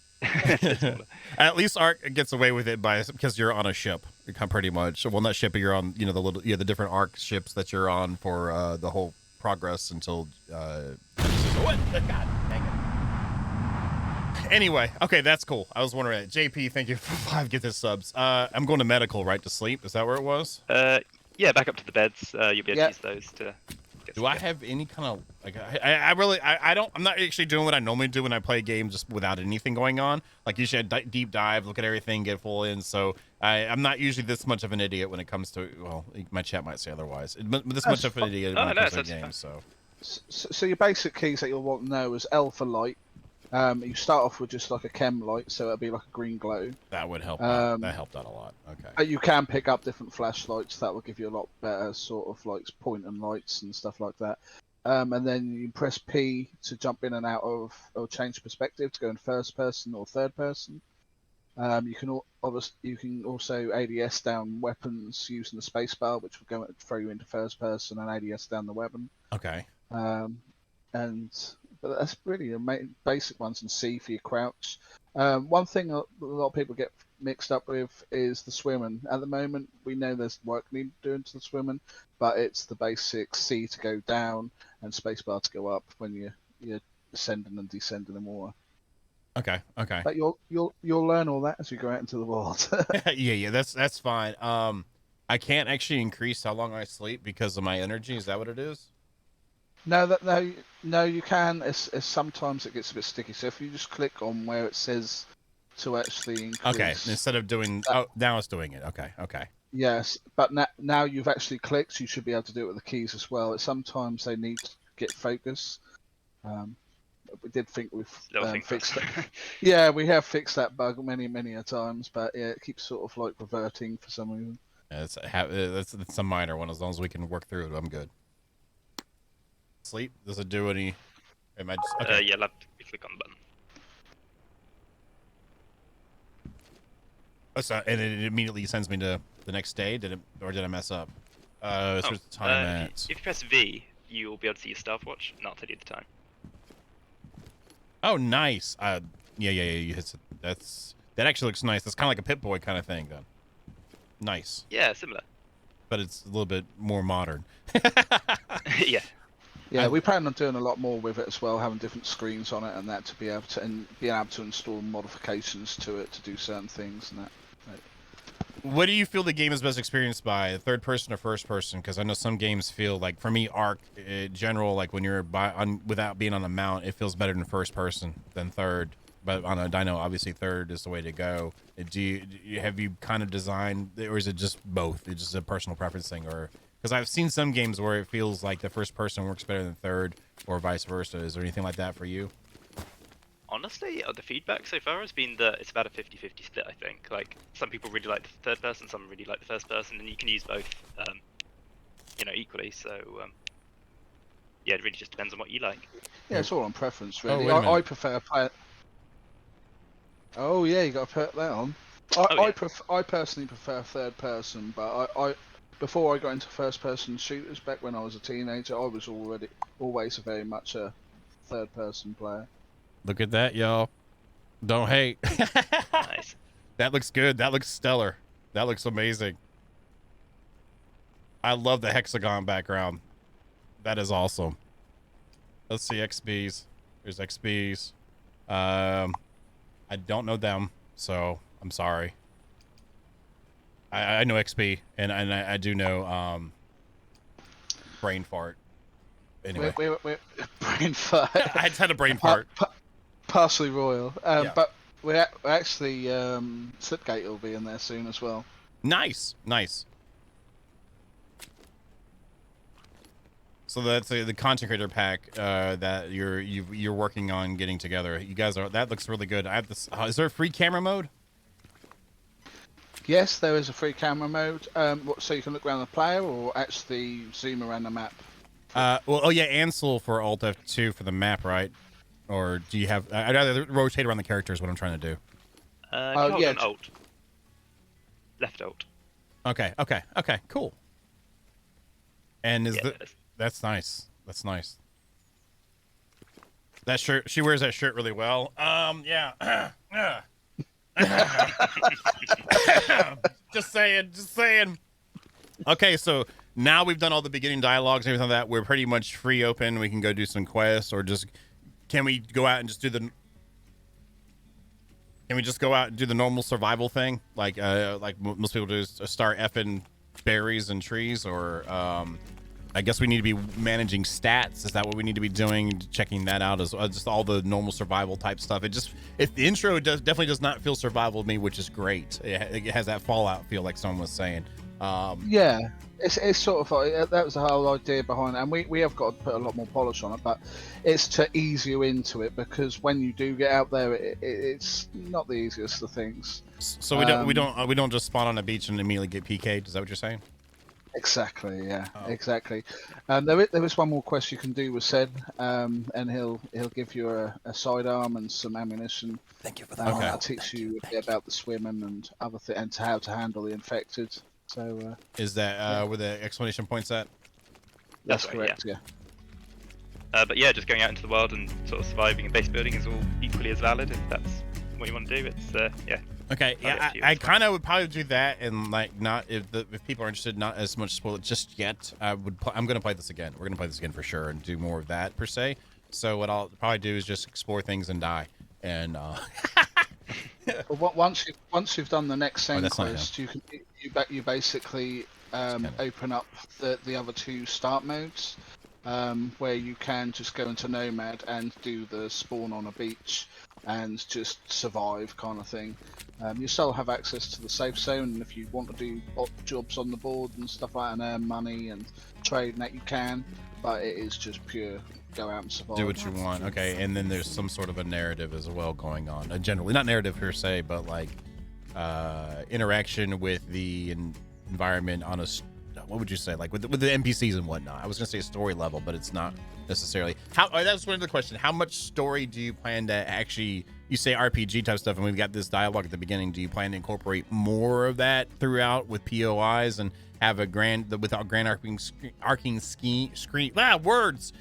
At least Ark gets away with it because you're on a ship, pretty much. Well, not ship, but you're on the different Ark ships that you're on for the whole progress until. What? God dang it. Anyway, okay, that's cool. I was wondering. JP, thank you for 5 Get This subs. I'm going to medical, right, to sleep. Is that where it was? Yeah, back up to the beds. You'll be able to use those to. Do I have any kind of like? I'm not actually doing what I normally do when I play games just without anything going on. Like usually I deep dive, look at everything, get full in. So I'm not usually this much of an idiot when it comes to. Well, my chat might say otherwise. But this much of an idiot when it comes to games. So your basic keys that you'll want to know is L for light. You start off with just like a chem light, so it'll be like a green glow. That would help. That helped out a lot. Okay. But you can pick up different flashlights that will give you a lot better sort of like point and lights and stuff like that. And then you press P to jump in and out of or change perspective to go in first person or third person. You can also ADS down weapons using the spacebar, which will go and throw you into first person, and ADS down the weapon. Okay. But that's really the basic ones, and C for your crouch. One thing a lot of people get mixed up with is the swimming. At the moment, we know there's work needed doing to the swimming, but it's the basic C to go down and spacebar to go up when you're ascending and descending in water. Okay. But you'll learn all that as you go out into the world. yeah, that's fine. I can't actually increase how long I sleep because of my energy. Is that what it is? No, you can. It's sometimes it gets a bit sticky. So if you just click on where it says to actually increase. Okay, instead of doing. Now it's doing it. Okay. Yes, but now you've actually clicked, you should be able to do it with the keys as well. Sometimes they need to get focus. We did think we've fixed it. Yeah, we have fixed that bug many a times, but yeah, it keeps sort of like reverting for some reason. Yeah, it's a minor one. As long as we can work through it, I'm good. Sleep? Does it do any? Am I just okay? Yeah, you click on the button. Oh, so, and it immediately sends me to the next day. Did I mess up? Where's the time at? If you press V, you'll be able to see your stopwatch, and I'll tell you the time. Oh, nice. Yeah. You hit that actually looks nice. That's kind of like a Pip-Boy kind of thing, then. Nice. Yeah, similar. But it's a little bit more modern. Yeah. Yeah, we plan on doing a lot more with it as well, having different screens on it and that to be able to install modifications to it to do certain things and that. What do you feel the game is best experienced by, third person or first person? Because I know some games feel like, for me, Ark in general, like when you're without being on a mount, it feels better than first person than third. But on a dyno, obviously third is the way to go. Have you kind of designed, or is it just both? It's just a personal preference thing, or? Because I've seen some games where it feels like the first person works better than third, or vice versa. Is there anything like that for you? Honestly, the feedback so far has been that it's about a 50-50 split, I think. Like, some people really like the third person, some really like the first person, and you can use both, equally. So, yeah, it really just depends on what you like. Yeah, it's all on preference, really. Oh, I prefer play. Oh yeah, you got to put that on. I personally prefer third person, but I before I got into first person shooters back when I was a teenager, I was always very much a third person player. Look at that, y'all. Don't hate. Nice. That looks good. That looks stellar. That looks amazing. I love the hexagon background. That is awesome. Let's see XBs. There's XBs. I don't know them, so I'm sorry. I know XP, and I do know brain fart. Anyway, We're brain fart. I just had a brain fart. Parsley Royal. Yeah. But we're actually Slipgate will be in there soon as well. Nice, nice. So that's the content creator pack that you're working on getting together. You guys are, that looks really good. I have this. Is there a free camera mode? Yes, there is a free camera mode. So you can look around the player or actually zoom around the map. Well, oh yeah, Ansel for Alt F2 for the map, right? Or do you have? I'd rather rotate around the characters. What I'm trying to do. Hold yeah. on Alt. Left Alt. Okay, cool. And is Yeah, that's nice. That's nice. That shirt, she wears that shirt really well. Yeah. Just saying. Okay, so now we've done all the beginning dialogues and everything like that. We're pretty much free open. We can go do some quests, or just can we go out and just do the? Can we just go out and do the normal survival thing, like most people do, is start effing berries and trees, or I guess we need to be managing stats. Is that what we need to be doing? Checking that out as just all the normal survival type stuff. If the intro definitely does not feel survival to me, which is great. It has that Fallout feel, like someone was saying. Yeah, it's sort of like, that was the whole idea behind it, and we have got to put a lot more polish on it, but it's to ease you into it, because when you do get out there, it's not the easiest of things. So we don't just spawn on a beach and immediately get PK'd. Is that what you're saying? Exactly, yeah, Oh. exactly. There is one more quest you can do with Sed, and he'll give you a sidearm and some ammunition. Thank you for the Okay. follow. That teaches you a bit about the swimming and other and how to handle the infected. So Is that where the exclamation point's at? that's right, correct, yeah. But yeah, just going out into the wild and sort of surviving and base building is all equally as valid if that's what you want to do. It's yeah. Okay, Oh, yeah, yeah, you I as well. kind of would probably do that, and like not if people are interested, not as much spoil it just yet. I'm gonna play this again. We're gonna play this again for sure and do more of that per se. So what I'll probably do is just explore things and die. And Well, once you've done the next send that's not quest, you basically open up the other two start modes, where you can just go into Nomad and do the spawn on a beach and just survive kind of thing. You still have access to the safe zone, and if you want to do jobs on the board and stuff like that and earn money and trade and that, you can, but it is just pure go out and survive. do what you want. Okay, and then there's some sort of a narrative as well going on. Generally, not narrative per se, but like interaction with the environment on a. What would you say? Like with the NPCs and whatnot. I was gonna say story level, but it's not necessarily. That's one of the question. How much story do you plan to actually? You say RPG type stuff, and we've got this dialogue at the beginning. Do you plan to incorporate more of that throughout with POIs and have a grand arcing screen words?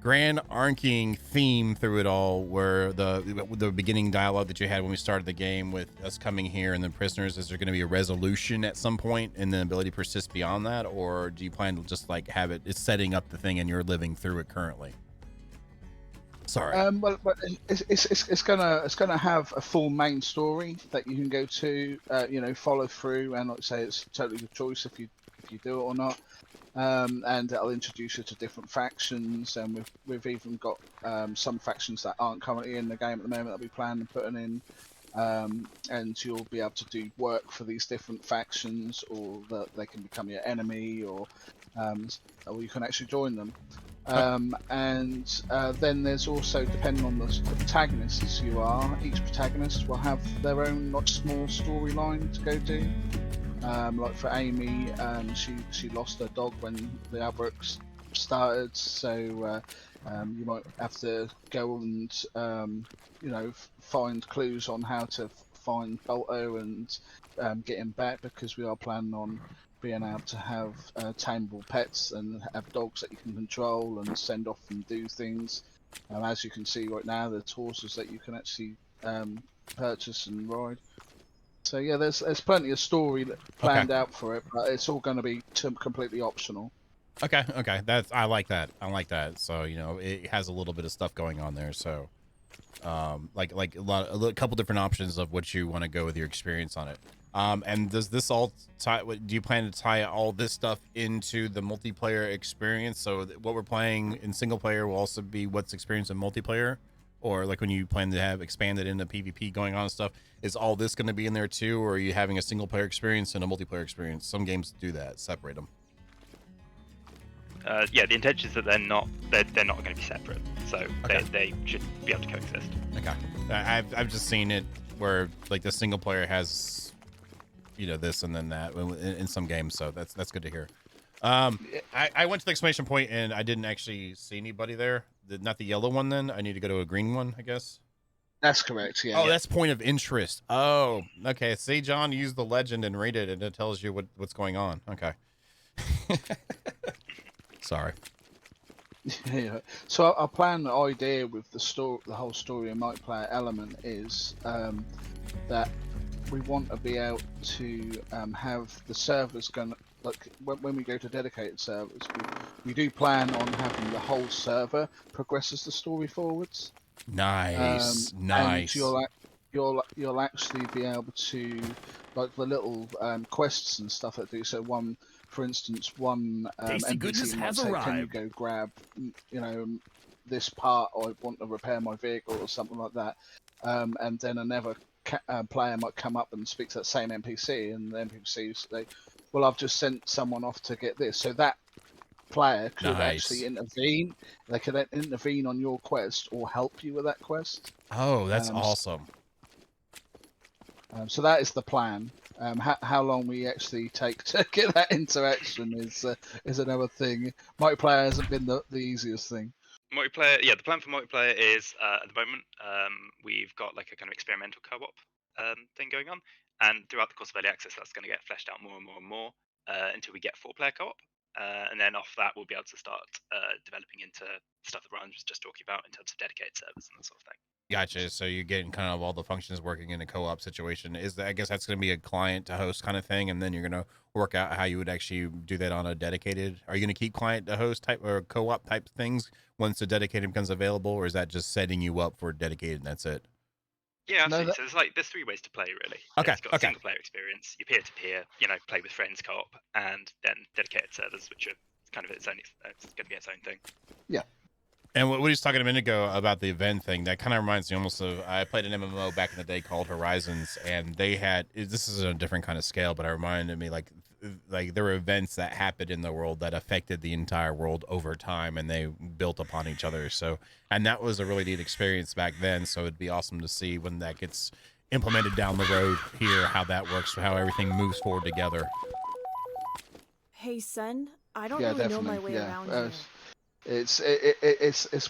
Grand arcing theme through it all, where the beginning dialogue that you had when we started the game with us coming here and then prisoners, is there going to be a resolution at some point and the ability to persist beyond that, or do you plan to just like have it's setting up the thing and you're living through it currently? Sorry. Well, it's gonna have a full main story that you can go to, follow through, and like I say, it's totally your choice if you do it or not. And it'll introduce you to different factions, and we've even got some factions that aren't currently in the game at the moment that we plan on putting in, and you'll be able to do work for these different factions, or that they can become your enemy, or you can actually join them. And then there's also, depending on the protagonists you are, each protagonist will have their own like small storyline to go do. Like for Amy, she lost her dog when the outbreaks started, so you might have to go and find clues on how to find Balto and get him back, because we are planning on being able to have tameable pets and have dogs that you can control and send off and do things. As you can see right now, there's horses that you can actually purchase and ride. So yeah, there's plenty of story planned out for it, but it's all going to be completely optional. Okay. I like that. So it has a little bit of stuff going on there. So, like a couple different options of what you want to go with your experience on it. And does this all tie? Do you plan to tie all this stuff into the multiplayer experience? So what we're playing in single player will also be what's experienced in multiplayer, or like when you plan to have expanded into PvP going on and stuff. Is all this going to be in there too, or are you having a single player experience and a multiplayer experience? Some games do that, separate them. Yeah, the intention is that they're not going to be separate, so they should be able to coexist. Okay, I've just seen it where like the single player has, this and then that in some games, so that's good to hear. I went to the exclamation point and I didn't actually see anybody there. Not the yellow one. Then I need to go to a green one, I guess. That's correct. Yeah. Oh, that's point of interest. Oh, okay. See, John, use the legend and read it, and it tells you what's going on. Okay. Sorry. Yeah. So our plan, the idea with the whole story and multiplayer element is that we want to be able to have the servers going. Like when we go to dedicated servers, we do plan on having the whole server progress as the story forwards. Nice. And you'll actually be able to, like the little quests and stuff that do. So for instance, Tasty goodness NPC might has say, arrived. "Can you go grab, this part? Or I want to repair my vehicle or something like that." And then another player might come up and speak to that same NPC, and the NPCs say, "Well, I've just sent someone off to get this." So that player could actually intervene. They could intervene on your quest or help you with that quest. Oh, that's awesome. So that is the plan. How long we actually take to get that interaction is another thing. Multiplayer hasn't been the easiest thing. Multiplayer, yeah. The plan for multiplayer is at the moment we've got like a kind of experimental co-op thing going on, and throughout the course of early access, that's going to get fleshed out more and more and more until we get 4-player co-op, and then off that we'll be able to start developing into stuff that Ryan was just talking about in terms of dedicated servers and that sort of thing. Gotcha. So you're getting kind of all the functions working in a co-op situation. I guess that's going to be a client to host kind of thing, and then you're going to work out how you would actually do that on a dedicated. Are you going to keep client to host type or co-op type things once the dedicated becomes available, or is that just setting you up for dedicated and that's it? Yeah, absolutely. So there's 3 ways to play really. Okay. It's got a single player experience, your peer-to-peer, play with friends co-op, and then dedicated servers, which are kind of its own. It's going to be its own thing. Yeah. And what he was talking a minute ago about the event thing, that kind of reminds me almost of, I played an MMO back in the day called Horizons, and they had, this is a different kind of scale, but it reminded me like there were events that happened in the world that affected the entire world over time, and they built upon each other. So, and that was a really neat experience back then. So it'd be awesome to see when that gets implemented down the road here, how that works, how everything moves forward together. Hey, son, I don't really know my way around here. It's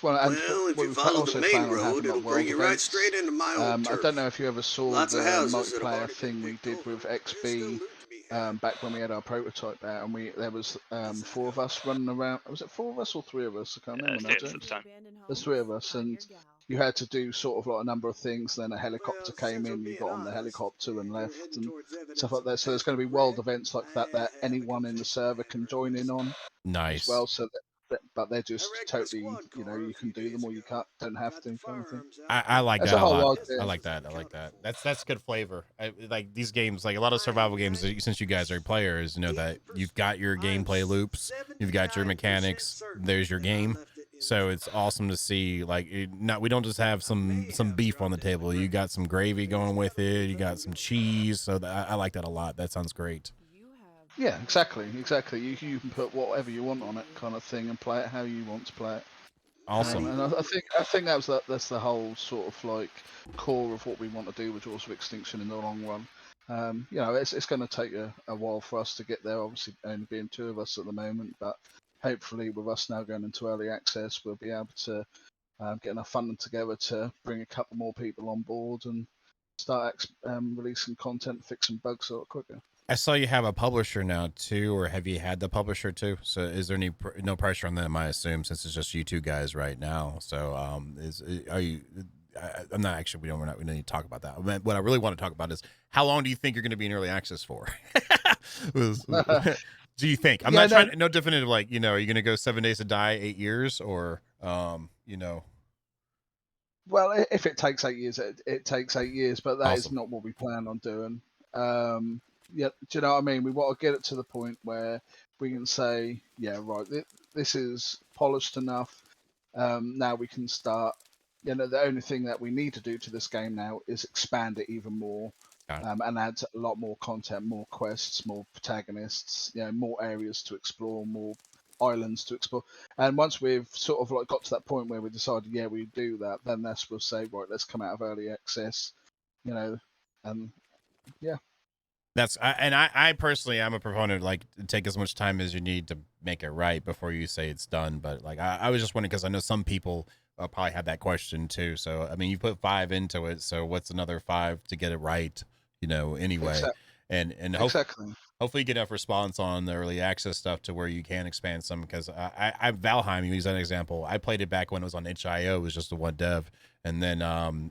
one. Well, if you follow the main road, it'll bring you right straight into my old turf. I don't know if you ever saw the multiplayer thing we did with XB back when we had our prototype out, and there was 4 of us running around. Was it 4 of us or 3 of us? I can't remember now, James. There's 3 of us, and you had to do sort of like a number of things. Then a helicopter came in, you got on the helicopter and left, and stuff like that. So there's going to be world events like that anyone in the server can join in on. Nice. As well, so but they're just totally, you can do them or you don't have to, kind of thing. I like that a lot. I like that. That's good flavor. Like these games, like a lot of survival games, since you guys are players, that you've got your gameplay loops, you've got your mechanics, there's your game. So it's awesome to see, like, we don't just have some beef on the table. You got some gravy going with it. You got some cheese. So I like that a lot. That sounds great. Yeah, exactly. You can put whatever you want on it, kind of thing, and play it how you want to play it. Awesome. And I think that's the whole sort of like core of what we want to do with Jaws of Extinction in the long run. It's going to take a while for us to get there. Obviously, only being 2 of us at the moment, but hopefully, with us now going into early access, we'll be able to get enough funding together to bring a couple more people on board and start releasing content, fixing bugs a lot quicker. I saw you have a publisher now too, or have you had the publisher too? So is there no pressure on them? I assume since it's just you 2 guys right now. So I'm not actually. We don't need to talk about that. I mean, what I really want to talk about is how long do you think you're going to be in early access for? Do you think? I'm not trying. No definitive. Like, you know, are you going to go 7 days to die, 8 years, or you know? Well, if it takes 8 years, it takes 8 years, but that is Awesome. not what we plan on doing. Yeah, do you know what I mean? We want to get it to the point where we can say, yeah, right, this is polished enough. Now we can start. You know, the only thing that we need to do to this game now is expand it even more, and add a lot more content, more quests, more protagonists. You know, more areas to explore, more islands to explore. And once we've sort of like got to that point where we decided, yeah, we do that, then that's we'll say, right, let's come out of early access. You know, and yeah. I personally, I'm a proponent, like, take as much time as you need to make it right before you say it's done. But like, I was just wondering because I know some people probably have that question too. So I mean, you put 5 into it, so what's another 5 to get it right? You know, anyway, and exactly. Hopefully you get enough response on the early access stuff to where you can expand some. Because I Valheim, you use that example. I played it back when it was on itch.io. It was just the one dev. And then,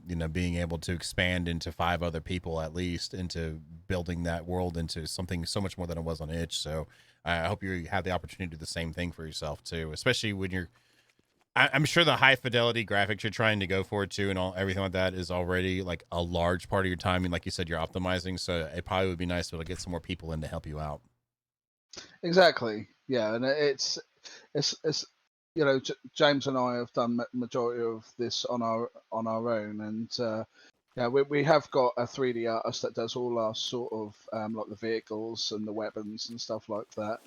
you know, being able to expand into 5 other people at least into building that world into something so much more than it was on itch. So I hope you have the opportunity to do the same thing for yourself too, especially when you're, I'm sure the high fidelity graphics you're trying to go for too, and everything like that is already like a large part of your time. And like you said, you're optimizing, so it probably would be nice to be able to get some more people in to help you out. Exactly. Yeah, and it's you know, James and I have done majority of this on our own, and yeah, we have got a 3D artist that does all our sort of like the vehicles and the weapons and stuff like that.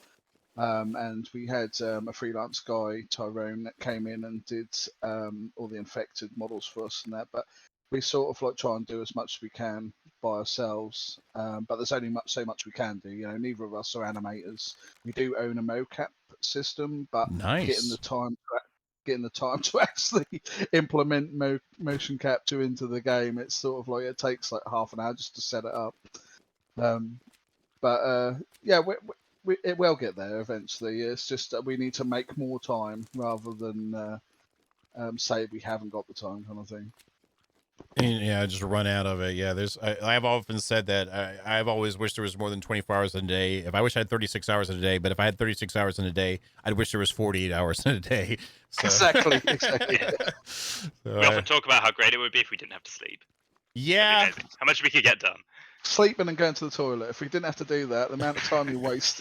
And we had a freelance guy, Tyrone, that came in and did all the infected models for us and that. But we sort of like try and do as much as we can by ourselves. But there's only so much we can do. You know, neither of us are animators. We do own a mocap system, but getting the time to actually implement motion capture into the game, it's sort of like it takes like half an hour just to set it up. But yeah, it will get there eventually. It's just that we need to make more time rather than say we haven't got the time, kind of thing. And yeah, just run out of it. Yeah, I've often said that I've always wished there was more than 24 hours in a day. If I wish I had 36 hours in a day, but if I had 36 hours in a day, I'd wish there was 48 hours in a day. So. Exactly. Yeah. We often talk about how great it would be if we didn't have to sleep. Yeah. How much we could get done. Sleeping and going to the toilet. If we didn't have to do that, the amount of time you waste.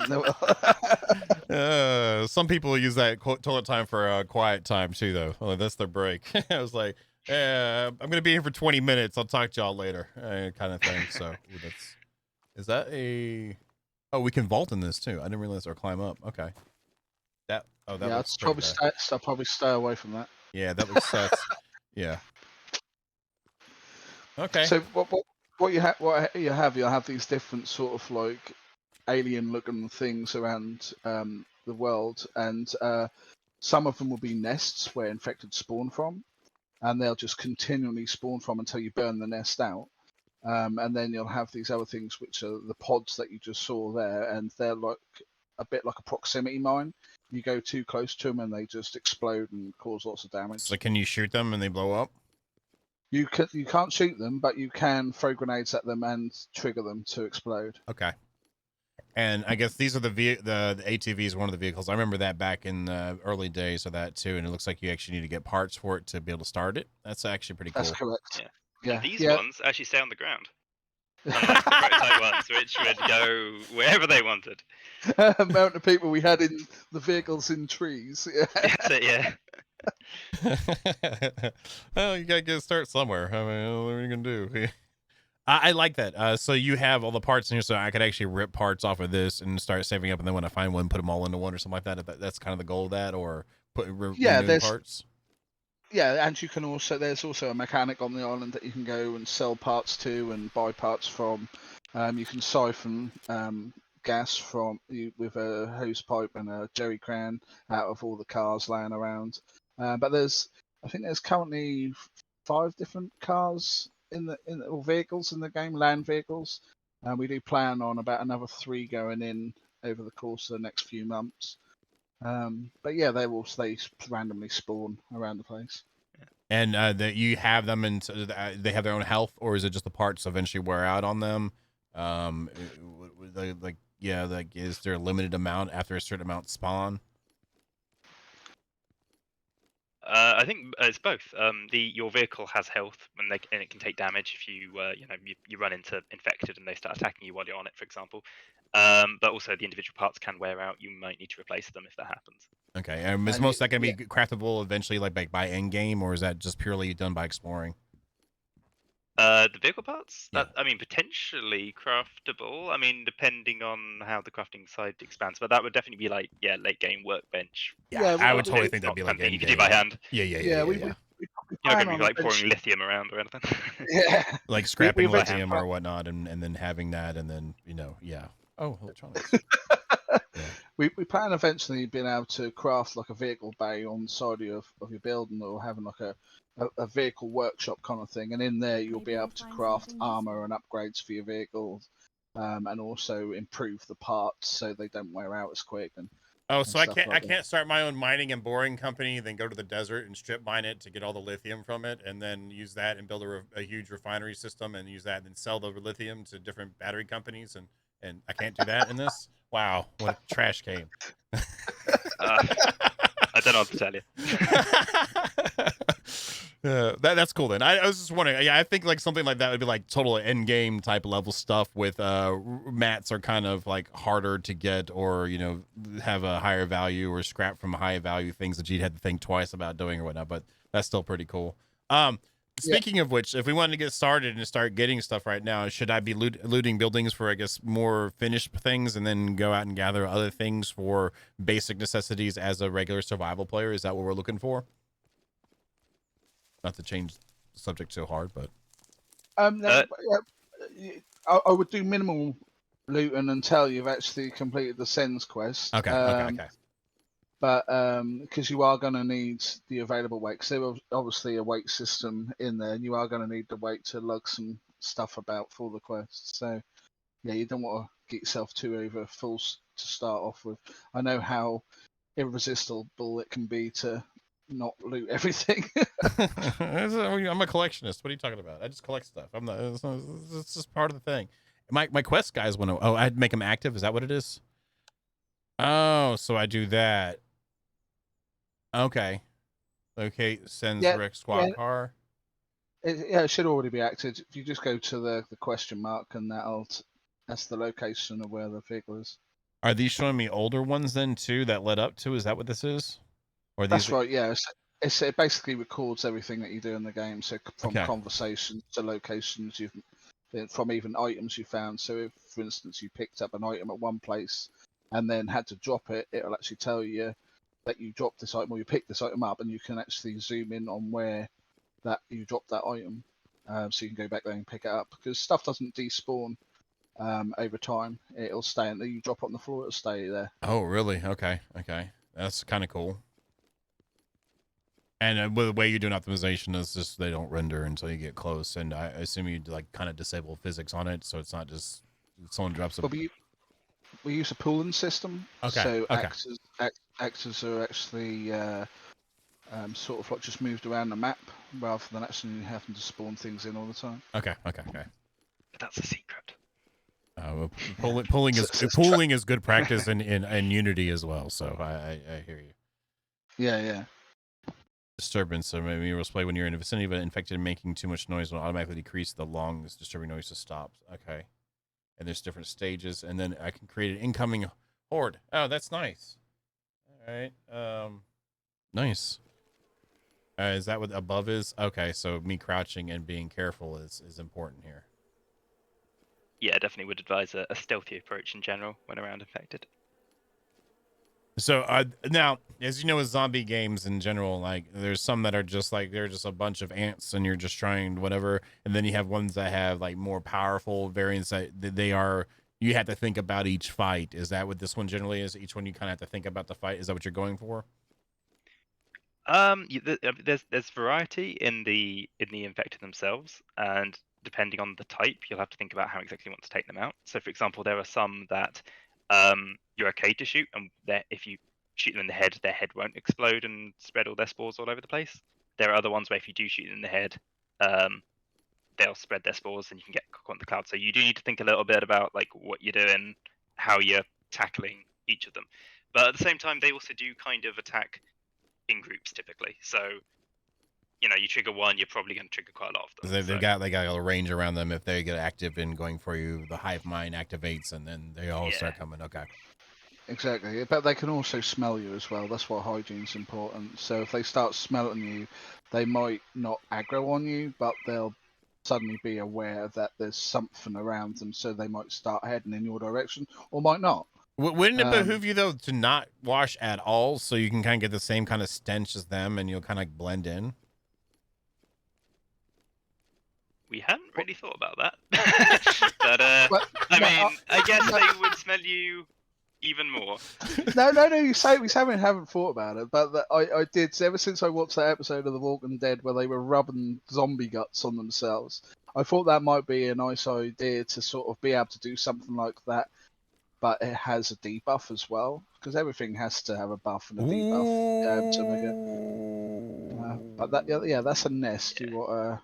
Some people use that toilet time for quiet time too, though. Well, that's their break. I was like, I'm gonna be here for 20 minutes. I'll talk to y'all later, kind of thing. So is that a? Oh, we can vault in this too. I didn't realize or climb up. Okay. Yeah, I'll probably stay away from that. Yeah, that looks yeah. Okay. So what you have these different sort of like alien looking things around the world, and some of them will be nests where infected spawn from, and they'll just continually spawn from until you burn the nest out. And then you'll have these other things which are the pods that you just saw there, and they're like a bit like a proximity mine. You go too close to them and they just explode and cause lots of damage. So can you shoot them and they blow up? You can't shoot them, but you can throw grenades at them and trigger them to explode. Okay. And I guess these are the ATV is one of the vehicles. I remember that back in the early days of that too, and it looks like you actually need to get parts for it to be able to start it. That's actually pretty cool. That's correct. Yeah. These ones actually stay on the ground. Unlike the prototype ones, which would go wherever they wanted. Amount of people we had in the vehicles in trees. Yeah. That's it, yeah. Well, you gotta start somewhere. I mean, what are you gonna do? I like that. So you have all the parts in here, so I could actually rip parts off of this and start saving up, and then when I find one, put them all into one or something like that. That's kind of the goal of that, or there's parts. Yeah, and you can there's also a mechanic on the island that you can go and sell parts to and buy parts from. You can siphon gas from with a hose pipe and a jerry can out of all the cars laying around. But I think there's currently 5 different cars or vehicles in the game, land vehicles. We do plan on about another 3 going in over the course of the next few months. But yeah, they randomly spawn around the place. And that you have them and they have their own health, or is it just the parts eventually wear out on them? Is there a limited amount after a certain amount spawn? I think it's both. Your vehicle has health, and it can take damage if you you run into infected and they start attacking you while you're on it, for example. But also the individual parts can wear out. You might need to replace them if that happens. Okay, is And most of that going to be craftable eventually, like by end game, or is that just purely done by exploring? The vehicle parts? Yeah. I mean, potentially craftable. I mean, depending on how the crafting side expands, but that would definitely be like, late game workbench. Yeah, I would But totally it's think that'd not be like something end you could do game. by hand. Yeah. we You're not plan going to on be like pouring eventually- lithium around or anything. Yeah, Like scrapping we lithium or whatnot, and then having that, and then Oh, electronics. we plan eventually being able to craft like a vehicle bay on the side of your building, or having like a vehicle workshop kind of thing, and in there you'll be Maybe able we'll to find craft something armor useful. and upgrades for your vehicles, and also improve the parts so they don't wear out as quick and Oh, so stuff I like that. can't start my own mining and boring company, then go to the desert and strip mine it to get all the lithium from it, and then use that and build a huge refinery system and use that and then sell the lithium to different battery companies, and I can't do that in this. Wow, what a trash game. I don't know what to tell you. That's cool then. I was just wondering. Yeah, I think like something like that would be like total end game type level stuff with mats are kind of like harder to get, or have a higher value, or scrap from high value things that you'd have to think twice about doing or whatnot. But that's still pretty cool. Speaking of which, if we wanted to get started and start getting stuff right now, should I be looting buildings for, I guess, more finished things, and then go out and gather other things for basic necessities as a regular survival player? Is that what we're looking for? Not to change the subject so hard, but I would do minimal looting until you've actually completed the Sens quest. Okay. But because you are going to need the available weight, because there's obviously a weight system in there, and you are going to need the weight to lug some stuff about for the quest. So yeah, you don't want to get yourself too over full to start off with. I know how irresistible it can be to not loot everything. I'm a collectionist. What are you talking about? I just collect stuff. I'm not. It's just part of the thing. My quest guys want to. Oh, I'd make them active. Is that what it is? Oh, so I do that. Okay. Sends Rick squad car. It should already be active. If you just go to the question mark, and that's the location of where the vehicle is. Are these showing me older ones then too that led up to? Is that what this is? Or That's right. Yeah, it basically records everything that you do in the game. So from conversations to locations from even items you found. So if, for instance, you picked up an item at one place and then had to drop it, it'll actually tell you that you dropped this item, or you picked this item up, and you can actually zoom in on where that you dropped that item, so you can go back there and pick it up, because stuff doesn't despawn over time. It'll stay, and you drop it on the floor, it'll stay there. Oh, really? Okay, that's kind of cool. And the way you're doing optimization is just they don't render until you get close, and I assume you like kind of disable physics on it, so it's not just someone drops a. Well, we use a pooling system, so actors are actually sort of like just moved around the map rather than actually having to spawn things in all the time. Okay. But that's a secret. Pooling is good practice in Unity as well. So I hear you. Yeah. Disturbance. So maybe you'll play when you're in the vicinity of an infected, making too much noise will automatically decrease the long this disturbing noise to stop. Okay. And there's different stages, and then I can create an incoming horde. Oh, that's nice. All right. Nice. Is that what above is? Okay, so me crouching and being careful is important here. Yeah, I definitely would advise a stealthy approach in general when around infected. So now, as you know, with zombie games in general, like there's some that are just like they're just a bunch of ants, and you're just trying whatever, and then you have ones that have like more powerful variants that they are. You have to think about each fight. Is that what this one generally is? Each one you kind of have to think about the fight. Is that what you're going for? There's variety in the infected themselves, and depending on the type, you'll have to think about how exactly you want to take them out. So, for example, there are some that you're okay to shoot, and if you shoot them in the head, their head won't explode and spread all their spores all over the place. there are other ones where if you do shoot them in the head, they'll spread their spores and you can get caught in the cloud. So you do need to think a little bit about like what you're doing, how you're tackling each of them. But at the same time, they also do kind of attack in groups typically. So you trigger one, you're probably going to trigger quite a lot of them. They got a range around them. If they get active in going for you, the hive mind activates, and then they all start coming. Okay. Exactly, but they can also smell you as well. That's why hygiene's important. So if they start smelling you, they might not aggro on you, but they'll suddenly be aware that there's something around them, so they might start heading in your direction, or might not. Wouldn't it behoove you though to not wash at all, so you can kind of get the same kind of stench as them, and you'll kind of blend in? We hadn't really thought about that, but I guess they would smell you even more. No. You say we haven't thought about it, but I did ever since I watched that episode of The Walking Dead where they were rubbing zombie guts on themselves. I thought that might be a nice idea to sort of be able to do something like that, but it has a debuff as well, because everything has to have a buff and a debuff to make it. But that's a nest. Yeah.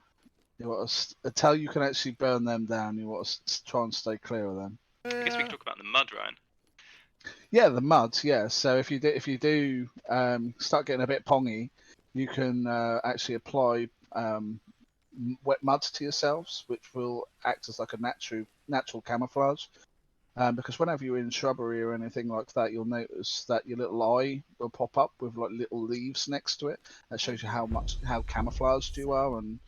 You want to until you can actually burn them down. You want to try and stay clear of them. I guess we can talk about the mud, Ryan. Yeah, the mud. Yeah, so if you do start getting a bit pongy, you can actually apply wet mud to yourselves, which will act as like a natural camouflage. Because whenever you're in shrubbery or anything like that, you'll notice that your little eye will pop up with like little leaves next to it. That shows you how camouflaged you are and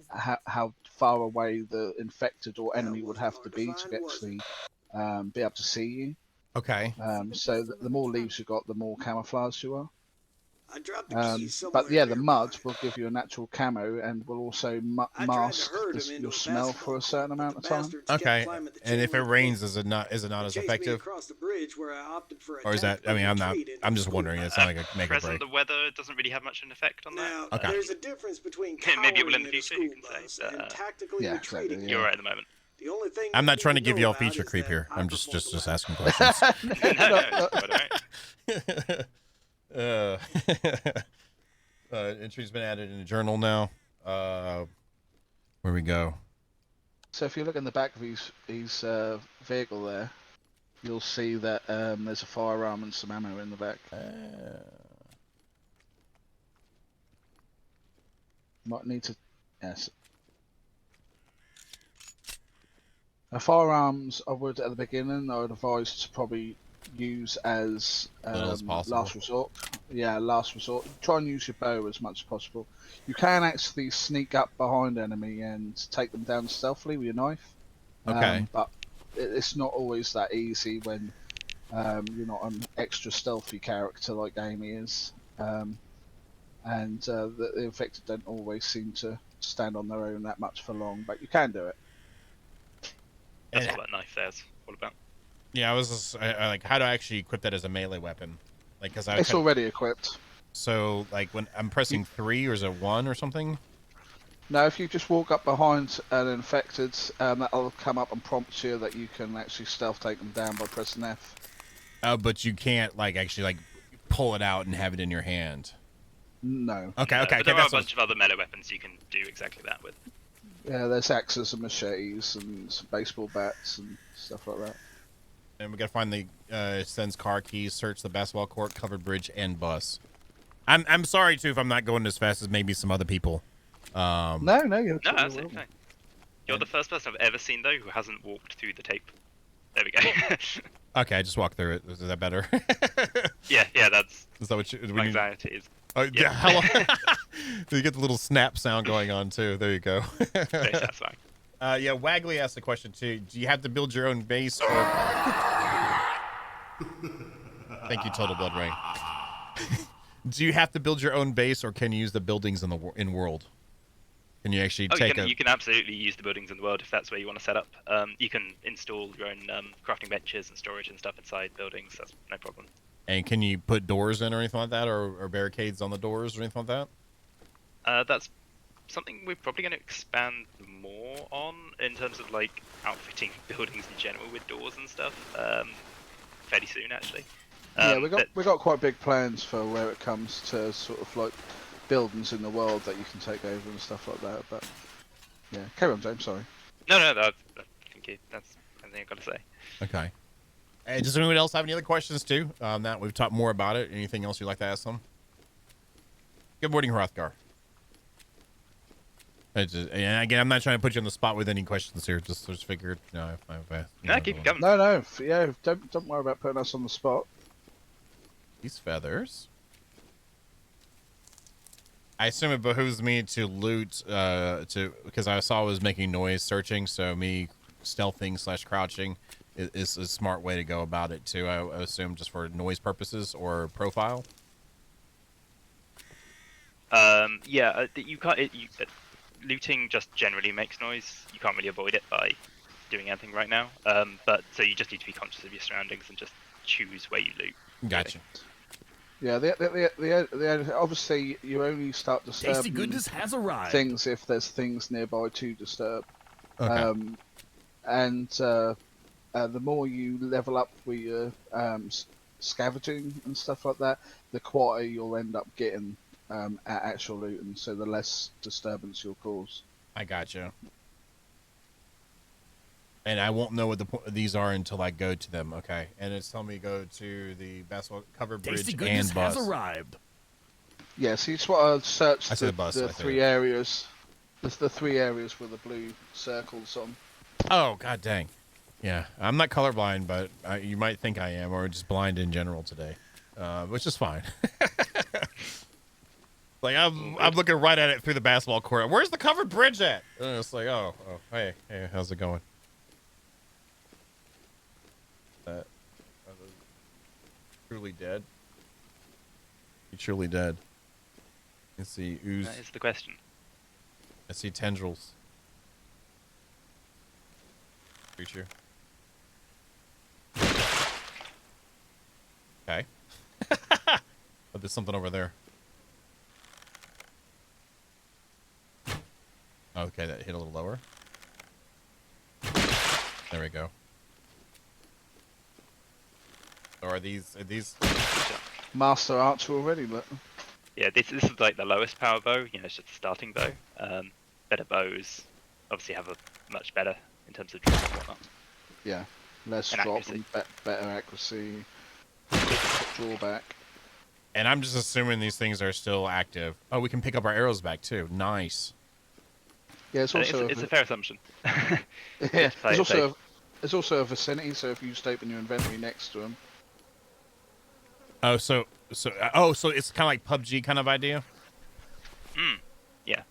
how far away the infected or enemy would have to be to actually be able to see you. Okay. So the more leaves you got, the more camouflaged you are. I dropped the keys somewhere But yeah, the nearby. mud will give you a natural camo and will also mask your smell for a certain amount of time. Okay. And if it rains, is it not as effective? Or is that? I mean, I'm just wondering. It's not like a make or Present, break. the weather doesn't really have much of an effect on that. Now, Okay. there's a difference between Maybe it will in cowering the in a future, you school can bus say, but, and tactically yeah, retreating. exactly, You're right at the moment. The only thing I'm you not need trying to to give know you all about feature is creep that here. I I'm just perform the asking questions. No, it's quite alright. Entry's been added in the journal now. Where we go? So if you look in the back of his vehicle there, you'll see that there's a firearm and some ammo in the back. Might need to, yes. Firearms, I would at the beginning, I would advise to probably use as Little as possible. last resort. Yeah, last resort. Try and use your bow as much as possible. You can actually sneak up behind enemy and take them down stealthily with your knife. Okay. But it's not always that easy when you're not an extra stealthy character like Amy is. And the infected don't always seem to stand on their own that much for long, but you can do it. That's what that knife there's all about. Yeah, I was just, like, how do I actually equip that as a melee weapon? Like, cause It's already equipped. So, like, when I'm pressing 3, or is it 1 or something? No, if you just walk up behind an infected, that'll come up and prompt you that you can actually stealth take them down by pressing F. Oh, but you can't, like, actually, like, pull it out and have it in your hand. No. Okay. But there are a bunch of other melee weapons you can do exactly that with. Yeah, there's axes and machetes and some baseball bats and stuff like that. And we gotta find the Sen's car keys, search the basketball court, covered bridge, and bus. I'm sorry too if I'm not going as fast as maybe some other people. No, you're No, totally absolutely welcome. fine. You're the first person I've ever seen though who hasn't walked through the tape. There we go. Okay, I just walked through it. Is that better? yeah, that's Is that what you? my anxiety is. Oh yeah. How long? You get the little snap sound going on too. There you go. That's fine. Yeah, Wagley asked the question too. Do you have to build your own base? Or... Thank you, Total Blood Rain. Do you have to build your own base, or can you use the buildings in world? Can you actually you can absolutely use the buildings in the world if that's where you want to set up. You can install your own crafting benches and storage and stuff inside buildings. That's no problem. And can you put doors in or anything like that, or barricades on the doors or anything like that? That's something we're probably going to expand more on in terms of like outfitting buildings in general with doors and stuff. Fairly soon, actually. Yeah, we got quite big plans for where it comes to sort of like buildings in the world that you can take over and stuff like that. But yeah, carry on, James. Sorry. No, I think that's everything I've got to say. Okay. Hey, does anyone else have any other questions too? That we've talked more about it. Anything else you'd like to ask them? Good morning, Hrothgar. And again, I'm not trying to put you on the spot with any questions here. Just figured, Keep it coming. No, yeah, don't worry about putting us on the spot. These feathers. I assume it behooves me to loot, because I saw I was making noise searching, so me stealthing / crouching is a smart way to go about it too. I assume just for noise purposes or profile. Yeah, you can't. Looting just generally makes noise. You can't really avoid it by doing anything right now. But so you just need to be conscious of your surroundings and just choose where you loot. Gotcha. Yeah, the obviously you only start disturbing Tasty goodness has arrived. things if there's things nearby to disturb. Okay. And the more you level up with your scavenging and stuff like that, the quieter you'll end up getting at actual looting, so the less disturbance you'll cause. I gotcha. And I won't know what these are until I go to them. Okay. And it's telling me to go to the basketball covered bridge Tasty goodness and bus. has arrived. Yeah, so you just want to search the bus, the three areas. There's the 3 areas with the blue circles on. Oh, god dang. Yeah, I'm not colorblind, but you might think I am, or just blind in general today, which is fine. Like I'm looking right at it through the basketball court. Where's the covered bridge at? And it's like, oh, hey, how's it going? Truly dead. You truly dead. Let's see, ooze. That is the question. I see tendrils. Creature. Okay. But there's something over there. Okay, that hit a little lower. There we go. So are these Master Archer already, but Yeah, this is like the lowest power bow. It's just a starting bow. Better bows obviously have a much better in terms of drop and whatnot. yeah, less And drop accuracy. and better accuracy, drawback. And I'm just assuming these things are still active. Oh, we can pick up our arrows back too. Nice. Yeah, it's also It's a fair assumption. yeah, play it safe. there's also a vicinity. So if you just open your inventory next to them, Oh, so it's kind of like PUBG kind of idea. Yeah.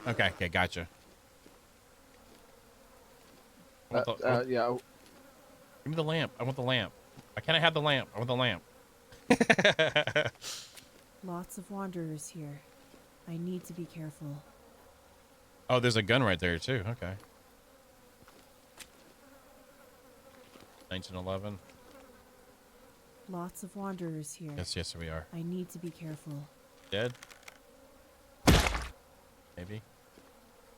Okay, gotcha. yeah, Give me the lamp. I want the lamp. I can't have the lamp. I want the lamp. Lots of wanderers here. I need to be careful. Oh, there's a gun right there too. Okay. 1911. Lots of wanderers here. Yes, we are. I need to be careful. Dead? Maybe.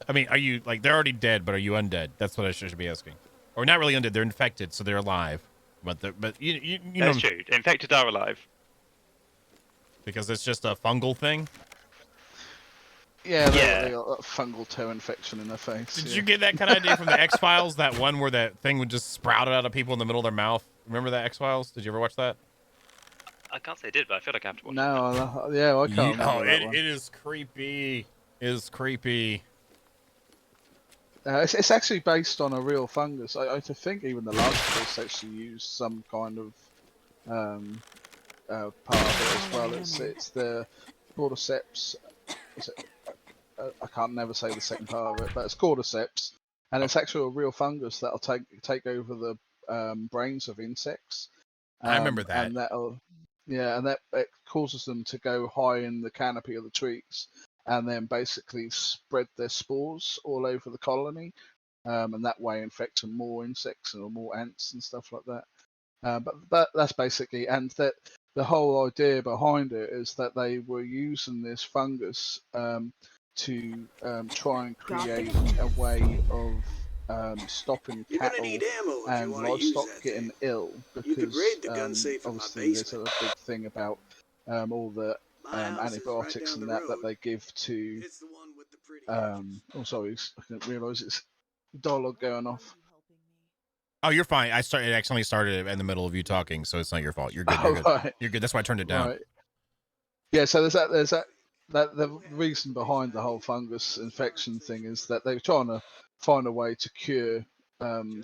I mean, are you like they're already dead, but are you undead? That's what I should be asking. Or not really undead. They're infected, so they're alive. But you know, That's true. Infected are alive. because it's just a fungal thing. yeah, Yeah. they got that fungal toe infection in their face. Did yeah. you get that kind of idea from the X-Files? That one where that thing would just sprout out of people in the middle of their mouth. Remember that X-Files? Did you ever watch that? I can't say I did, but I feel like I have to watch it. No, yeah, I can't remember that one. it is creepy. It is creepy. It's actually based on a real fungus. I think even the last of us actually used some kind of part of it as well. It's the cordyceps. I can't never say the second part of it, but it's cordyceps, and it's actually a real fungus that'll take over the brains of insects. I remember that. And that it causes them to go high in the canopy of the trees, and then basically spread their spores all over the colony, and that way infect more insects and more ants and stuff like that. But that's basically, and that the whole idea behind it is that they were using this fungus to try and create a way of stopping You're gonna cattle need ammo if you and want to use livestock that getting thing. ill You could because raid the gun safe in my obviously there's a basement. big thing about all the My house is right antibiotics down and the that road. they give to. It's the one with the pretty pictures. Oh, sorry, I didn't realise it's dialogue going off. Oh, you're fine. It accidentally started in the middle of you talking, so it's not your fault. You're good. You're Oh, good. right. You're good. That's why I turned it down. Right. Yeah, so that the reason behind the whole fungus infection thing is that they were trying to find a way to cure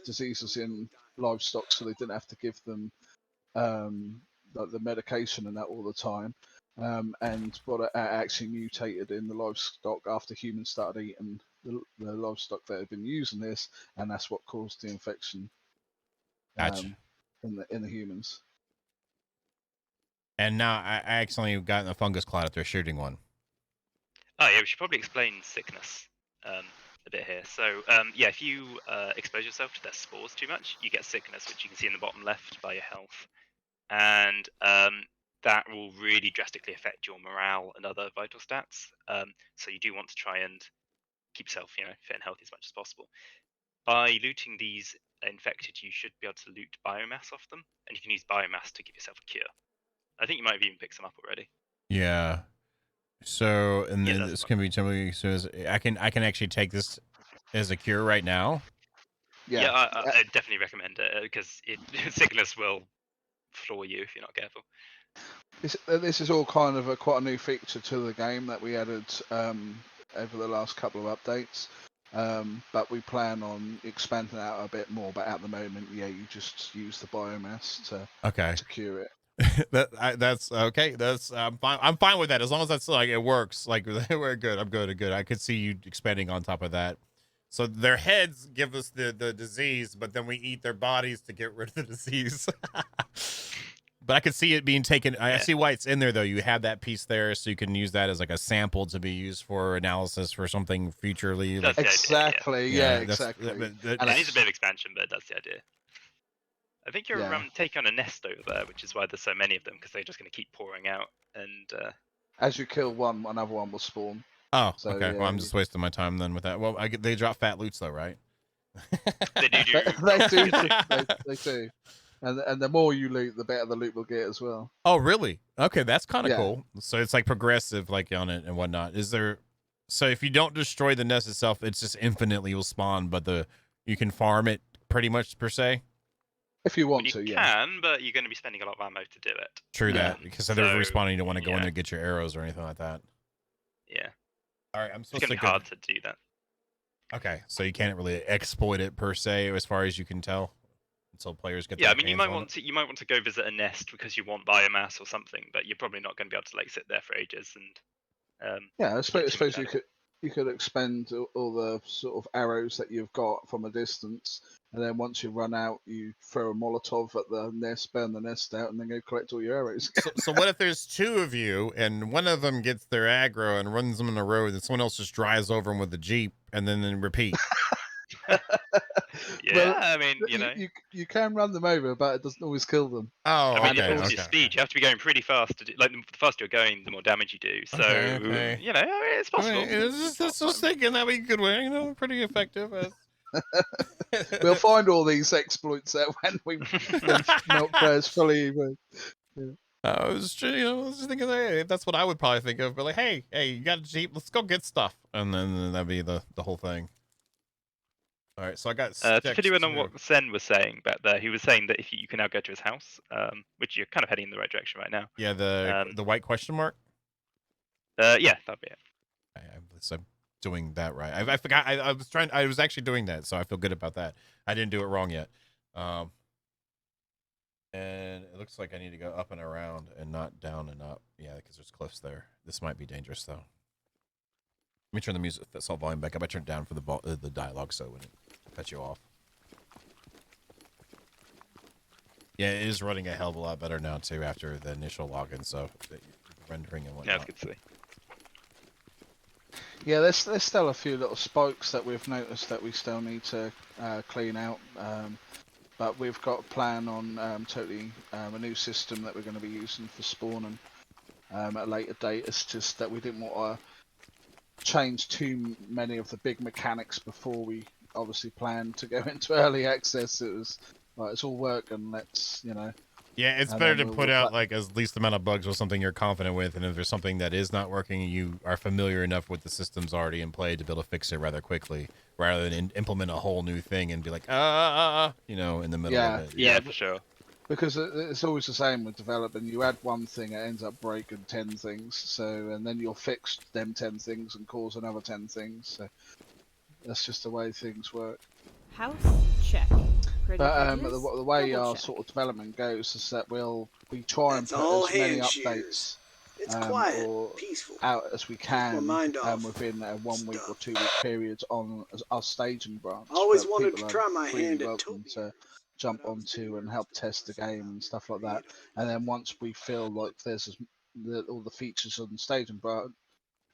diseases in livestock, so they didn't have to give them like the medication and that all the time. And what it actually mutated in the livestock after humans started eating the livestock that had been using this, and that's what caused the infection Gotcha. in the humans. And now I accidentally got in a fungus cloud after shooting one. Oh yeah, we should probably explain sickness a bit here. So yeah, if you expose yourself to their spores too much, you get sickness, which you can see in the bottom left by your health, and that will really drastically affect your morale and other vital stats. So you do want to try and keep yourself, fit and healthy as much as possible. By looting these infected, you should be able to loot biomass off them, and you can use biomass to give yourself a cure. I think you might have even picked some up already. Yeah. So, and Yeah, then that's this fine. can be somebody. So I can actually take this as a cure right now. Yeah, I definitely recommend it because sickness will floor you if you're not careful. This is all kind of quite a new feature to the game that we added over the last couple of updates. But we plan on expanding out a bit more. But at the moment, yeah, you just use the biomass to cure it. That's okay. That's I'm fine. I'm fine with that as long as that's like it works. Like we're good. I'm good. Good. I could see you expanding on top of that. So their heads give us the disease, but then we eat their bodies to get rid of the disease. But I could see it being taken. I see why it's in there though. You have that piece there, so you can use that as like a sample to be used for analysis for something futurely. Like, exactly. Yeah, exactly. And it needs a bit of expansion, but that's the idea. I think you're taking on a nest over there, which is why there's so many of them, because they're just going to keep pouring out. And as you kill one, another one will spawn. Oh, so, okay. Yeah, well, I'm just wasting my time then with that. Well, they drop fat loots though, right? They do. They do. And the more you loot, the better the loot will get as well. Oh, really? Okay, that's kind of cool. So it's like progressive, like on it and whatnot. Is there? So if you don't destroy the nest itself, it's just infinitely will spawn, but you can farm it pretty much per se. If you want to, yeah. You can, but you're going to be spending a lot of ammo to do it. True that, because they're respawning. You don't want to go in there and get your arrows or anything like that. Yeah. All right, I'm supposed it's going to be hard to do that. Okay, so you can't really exploit it per se, as far as you can tell, until players get. Yeah, I mean, you might want to go visit a nest because you want biomass or something, but you're probably not going to be able to like sit there for ages and. Yeah, I suppose you could expend all the sort of arrows that you've got from a distance, and then once you run out, you throw a Molotov at the nest, burn the nest out, and then go collect all your arrows. So what if there's two of you, and one of them gets their aggro and runs them in the road, and someone else just drives over them with the Jeep, and then repeat? I mean, you can run them over, but it doesn't always kill them. Oh, I mean, it's speed. You have to be going pretty fast. The faster you're going, the more damage you do. So, it's possible. I mean, just thinking that we could win. Pretty effective. We'll find all these exploits out when milk players fully. I was just thinking, hey, that's what I would probably think of. But like, hey, you got a Jeep? Let's go get stuff, and then that'd be the whole thing. All right, so I got to fill you in on what Sen was saying back there. He was saying that if you can now go to his house, which you're kind of heading in the right direction right now. Yeah, the white question mark. Yeah, that'd be it. I'm doing that right. I forgot. I was actually doing that, so I feel good about that. I didn't do it wrong yet. And it looks like I need to go up and around and not down and up. Yeah, because there's cliffs there. This might be dangerous though. Let me turn the music volume back up. I turned it down for the dialogue, so it wouldn't cut you off. Yeah, it is running a hell of a lot better now too after the initial login. So rendering and whatnot. Yeah, it's good to see. Yeah, there's still a few little spikes that we've noticed that we still need to clean out. But we've got a plan on totally a new system that we're going to be using for spawning at a later date. It's just that we didn't want to change too many of the big mechanics before we obviously planned to go into early access. It was like, it's all work and let's Yeah, it's And better then to we'll put out play- like as least amount of bugs with something you're confident with, and if there's something that is not working, you are familiar enough with the systems already in play to be able to fix it rather quickly, rather than implement a whole new thing and be like, in the middle of it. Yeah, for sure. Because it's always the same with development. You add one thing, it ends up breaking 10 things. So, and then you'll fix them 10 things and cause another 10 things. So that's just the way things work. House check. Creating But prejudice, the way double our check. sort of development goes is that we try and That's put all as many hand updates shears. It's quiet, or peaceful. out as we Keeps my can mind off within a 1 week or stuff. 2 week period on our staging branch. Always But wanted people to are try my freely hand at welcome Toby. to jump but I was too onto and nervous help to test the bust game out and stuff like read that. And then once we feel like there's all the features on the staging branch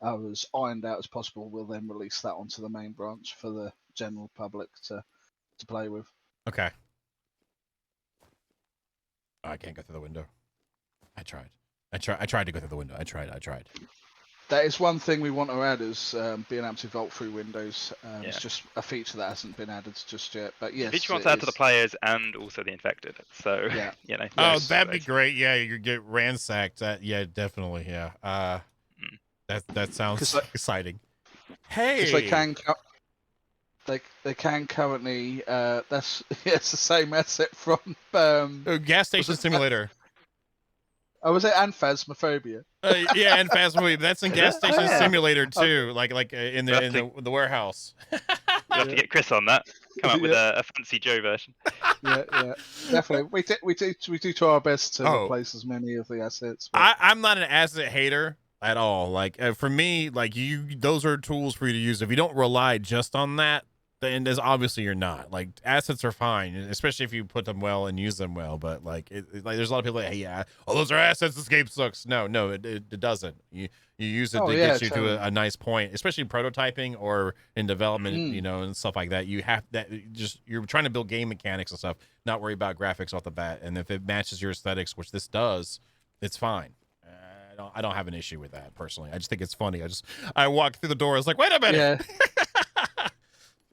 are as ironed out as possible, we'll then release that onto the main branch for the general public to play with. Okay. Oh, I can't go through the window. I tried. I tried to go through the window. I tried. That is one thing we want to add is being able to vault through windows. Yeah. It's just a feature that hasn't been added just yet. But yes, Which wants it to add to is- the players and also the infected. So Yeah. Oh, Yes. that'd be great. Yeah, you get ransacked. Yeah, definitely. Yeah. That sounds 'Cause like- exciting. Hey, Because they can currently that's it's the same asset from gas station was it- simulator. was it and Phasmophobia? Yeah, and Phasmophobia. That's in gas station yeah. simulator too. Like in the warehouse. We'll have to get Chris on that. Come up with a fancy Joe version. Yeah, definitely. We do try our best to Oh. replace as many of the assets. But I'm not an asset hater at all. Like for me, like those are tools for you to use. If you don't rely just on that, then there's obviously you're not. Like assets are fine, especially if you put them well and use them well. But like there's a lot of people like, hey, yeah, those are assets. This game sucks. No, it doesn't. You use it to get you totally. to a nice point, especially in prototyping or in development, and stuff like that. You have that. You're trying to build game mechanics and stuff. Not worry about graphics off the bat. And if it matches your aesthetics, which this does, it's fine. I don't have an issue with that personally. I just think it's funny. I walked through the door. I was like, wait a minute. Yeah.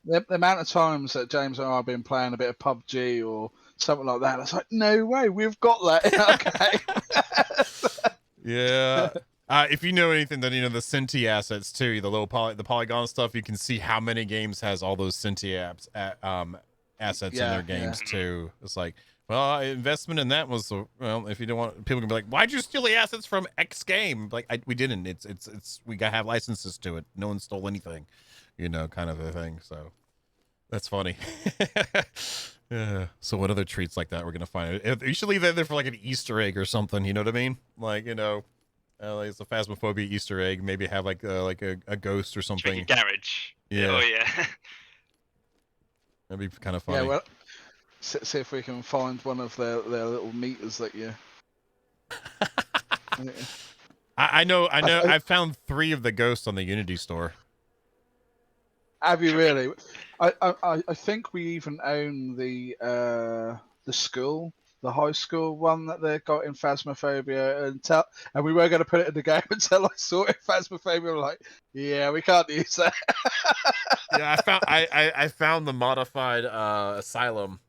The amount of times that James and I have been playing a bit of PUBG or something like that, it's like, no way, we've got that in our game. Yeah. If you know anything, then you know the Cinti assets too. The the polygon stuff. You can see how many games has all those Cinti assets in their games too. It's like, well, investment in that was if you don't want, people can be like, why'd you steal the assets from X game? Like we didn't. It's we gotta have licenses to it. No one stole anything, kind of a thing. So that's funny. Yeah. So what other treats like that we're gonna find? You should leave that there for like an Easter egg or something. You know what I mean? Like like it's a Phasmophobia Easter egg. Maybe have like a ghost or something. Make a garage. Yeah. Oh yeah. That'd be kind of funny. Yeah, well, see if we can find one of their little meters that you. Yeah. I know. I found 3 of the ghosts on the Unity store. Have you really? I think we even own the school, the high school one that they got in Phasmophobia, and we were going to put it in the game until I saw it in Phasmophobia. I'm like, yeah, we can't use that. Yeah, I found the modified asylum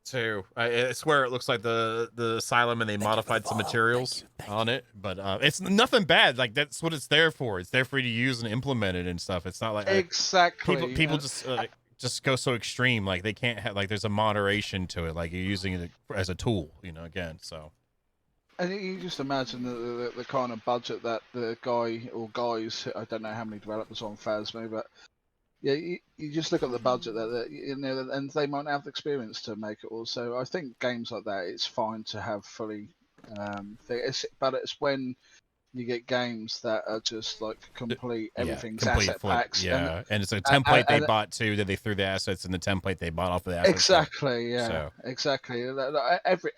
too. I swear it looks like the asylum, and they modified some materials on it, but it's nothing bad. Like that's what it's there for. It's there for you to use and implement it and stuff. It's not like Exactly. people just go so extreme. Like they can't have there's a moderation to it. Like you're using it as a tool, again. So. And you just imagine the kind of budget that the guy or guys, I don't know how many developers on Phasmo, but yeah, you just look at the budget that and they might have the experience to make it all. So I think games like that, it's fine to have fully. But it's when you get games that are just like complete everything's asset packs. Yeah, and it's a template they bought too. That they threw the assets in the template they bought off of the assets. Exactly. Yeah. So. Exactly.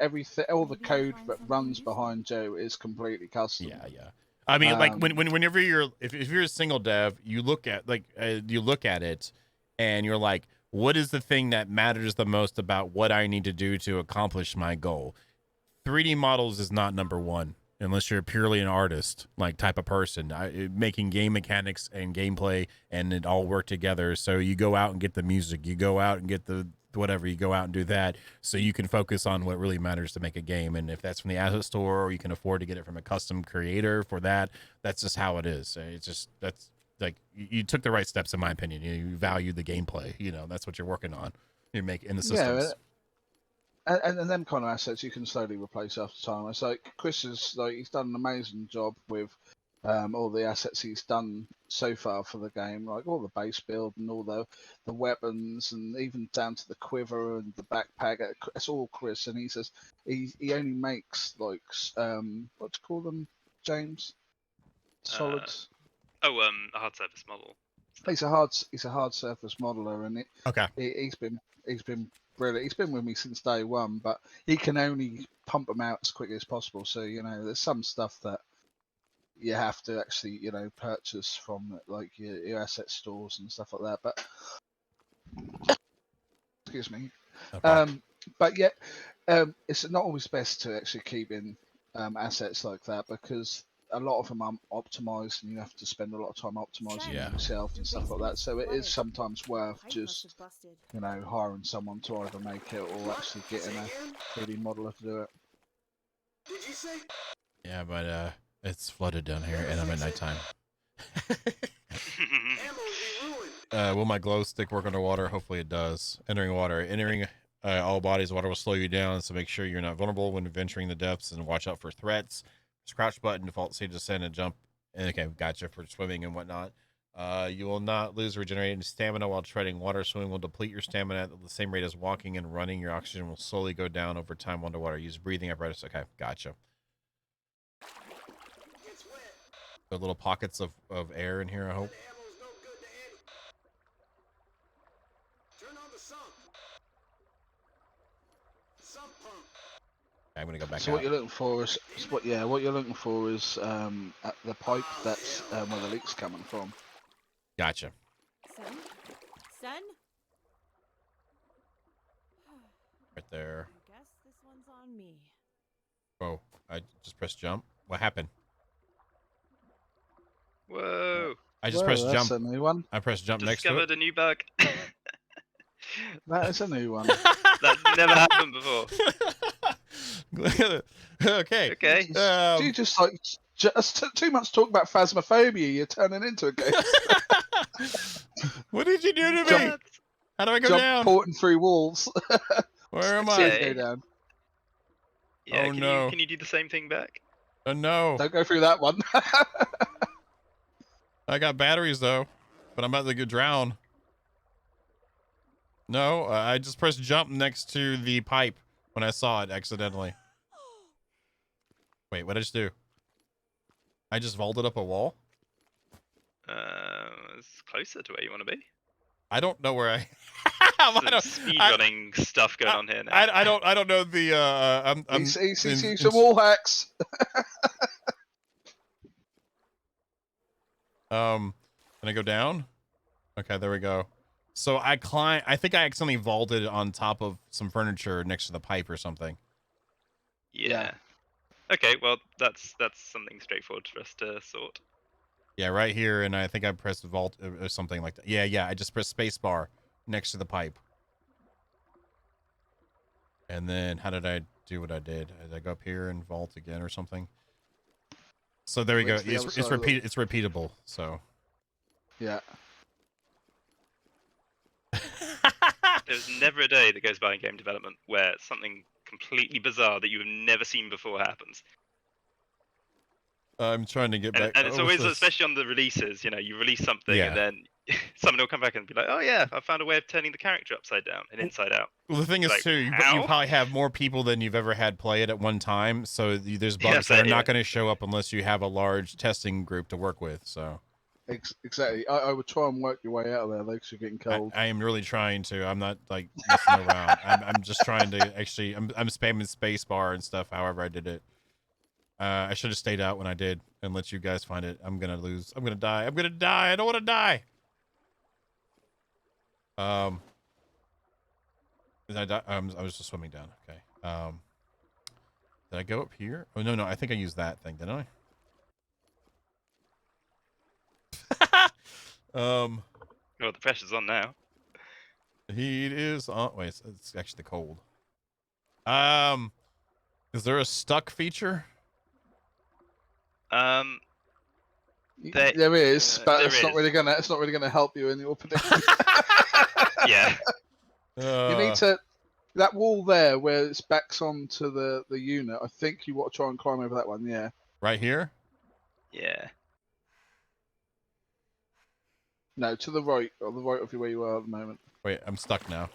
Everything, all the code that runs behind Joe is completely custom. Yeah. I mean, like whenever if you're a single dev, you look at it, and you're like, what is the thing that matters the most about what I need to do to accomplish my goal? 3D models is not number one. Unless you're purely an artist, like type of person, making game mechanics and gameplay and it all work together. So you go out and get the music, you go out and get the whatever, you go out and do that so you can focus on what really matters to make a game. And if that's from the asset store, or you can afford to get it from a custom creator for that, that's just how it is. It's just, that's like, you took the right steps in my opinion. You value the gameplay, that's what you're working on. You make in the systems. And them kind of assets you can slowly replace after time. It's like Chris he's done an amazing job with all the assets he's done so far for the game, like all the base build and all the weapons, and even down to the quiver and the backpack. It's all Chris, and he says he only makes like what to call them, James? Solids. A hard surface model. He's a hard surface modeler, and he's been brilliant. He's been with me since day one, but he can only pump them out as quickly as possible. So there's some stuff that you have to actually purchase from like your asset stores and stuff like that. But excuse me. But yet it's not always best to actually keep in assets like that, because a lot of them are optimized, and you have to spend a lot of time optimizing them yourself and stuff like that. So it is sometimes worth just hiring someone to either make it or actually getting a 3D modeler to do it. Did you say? Yeah, but it's flooded down here, and I'm at nighttime. Will my glow stick work underwater? Hopefully it does. Entering all bodies of water will slow you down, so make sure you're not vulnerable when venturing the depths, and watch out for threats. Crouch button, default state, descend and jump. Okay, gotcha, for swimming and whatnot. You will not lose regenerating stamina while treading water. Swimming will deplete your stamina at the same rate as walking and running. Your oxygen will slowly go down over time underwater. Use breathing apparatus. Okay, gotcha. The little pockets of air in here, I hope. I'm gonna go back So out. what you're looking for is at the pipe that's where the leak's coming from. Gotcha. Son? Right there. I guess this one's on me. Oh, I just pressed jump. What happened? Whoa! I just pressed that's jump. a new one. I pressed jump next to Discovered it. a new bug. That is a new one. That's never happened before. Okay. Okay. You just too much talk about phasmophobia. You're turning into a ghost. What did you do to me? How do I go Jump down? porting through walls. Where am I? Go down. Yeah, Oh, no. Can you do the same thing back? Oh no. Don't go through that one. I got batteries though, but I'm about to get drowned. No, I just pressed jump next to the pipe when I saw it accidentally. Wait, what did I just do? I just vaulted up a wall? It's closer to where you want to be. I don't know where I Some speedrunning stuff going on here now. I don't know the I'm see some wall hacks. Can I go down? Okay, there we go. So I think I accidentally vaulted on top of some furniture next to the pipe or something. Yeah. Okay, well that's something straightforward for us to sort. Yeah, right here, and I think I pressed vault or something like that. Yeah, I just pressed space bar next to the pipe. And then how did I do what I did? Did I go up here and vault again or something? So there we go. It's repeatable, so. Yeah. There's never a day that goes by in game development where something completely bizarre that you have never seen before happens. I'm trying to get back. And it's always, especially on the releases, you release something and then someone will come back and be like, oh yeah, I found a way of turning the character upside down and inside out. Well, the thing is, like, too, you probably have more people than you've ever had play it at one time, so there's bugs that are not going to show up unless you have a large testing group to work with, so. Exactly. I would try and work your way out of there, though, because you're getting cold. I am really trying to. I'm not, like, messing around. I'm just trying to actually, I'm spamming space bar and stuff, however I did it. I should have stayed out when I did and let you guys find it. I'm gonna lose. I'm gonna die. I'm gonna die. I don't want to die. Did I die? I was just swimming down. Okay. Did I go up here? Oh no, I think I used that thing, didn't I? Well, the pressure's on now. The heat is on. Wait, it's actually cold. Is there a stuck feature? There is, but there it's not is. really gonna help you in your predicament. Yeah. You need to that wall there where it's backs onto the unit. I think you want to try and climb over that one. Yeah. Right here. Yeah. No, to the right, or the right of you where you are at the moment. Wait, I'm stuck now.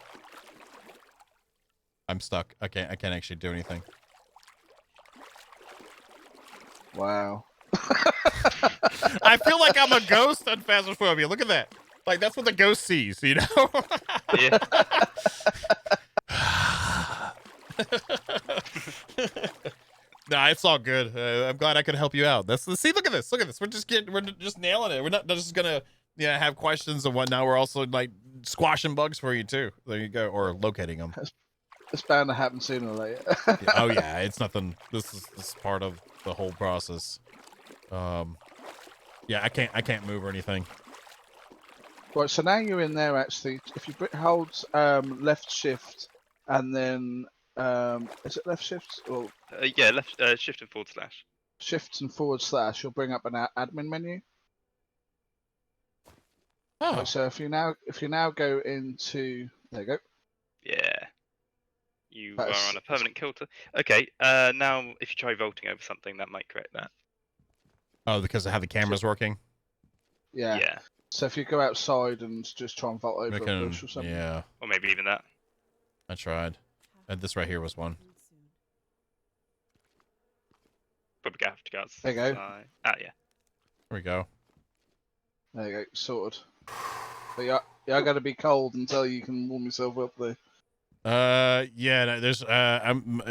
I'm stuck. I can't actually do anything. Wow. I feel like I'm a ghost on Phasmophobia. Look at that. Like, that's what the ghost sees, you know? Yeah. Nah, it's all good. I'm glad I could help you out. See, look at this. Look at this. We're just nailing it. We're not just gonna have questions and whatnot. We're also like squashing bugs for you too. There you go, or locating them. It's bound to happen sooner or later. Oh yeah, it's nothing. This is part of the whole process. Yeah, I can't move or anything. Right, so now you're in there. Actually, if you hold left shift and then is it left shift or Yeah, left shift and forward slash. shift and forward slash, you'll bring up an admin menu. Oh, Right, so if you now go into there you go. Yeah. You That's- are on a permanent kilter. Okay. Now if you try vaulting over something, that might correct that. oh, because of how the camera's working. Yeah. Yeah. So if you go outside and just try and vault over We a can- bush or something. yeah, Or maybe even that. I tried. And this right here was one. Probably have to go outside. There you go. Ah, yeah. Here we go. There you go, sorted. But yeah, I gotta be cold until you can warm yourself up there. Yeah, no, there's I'm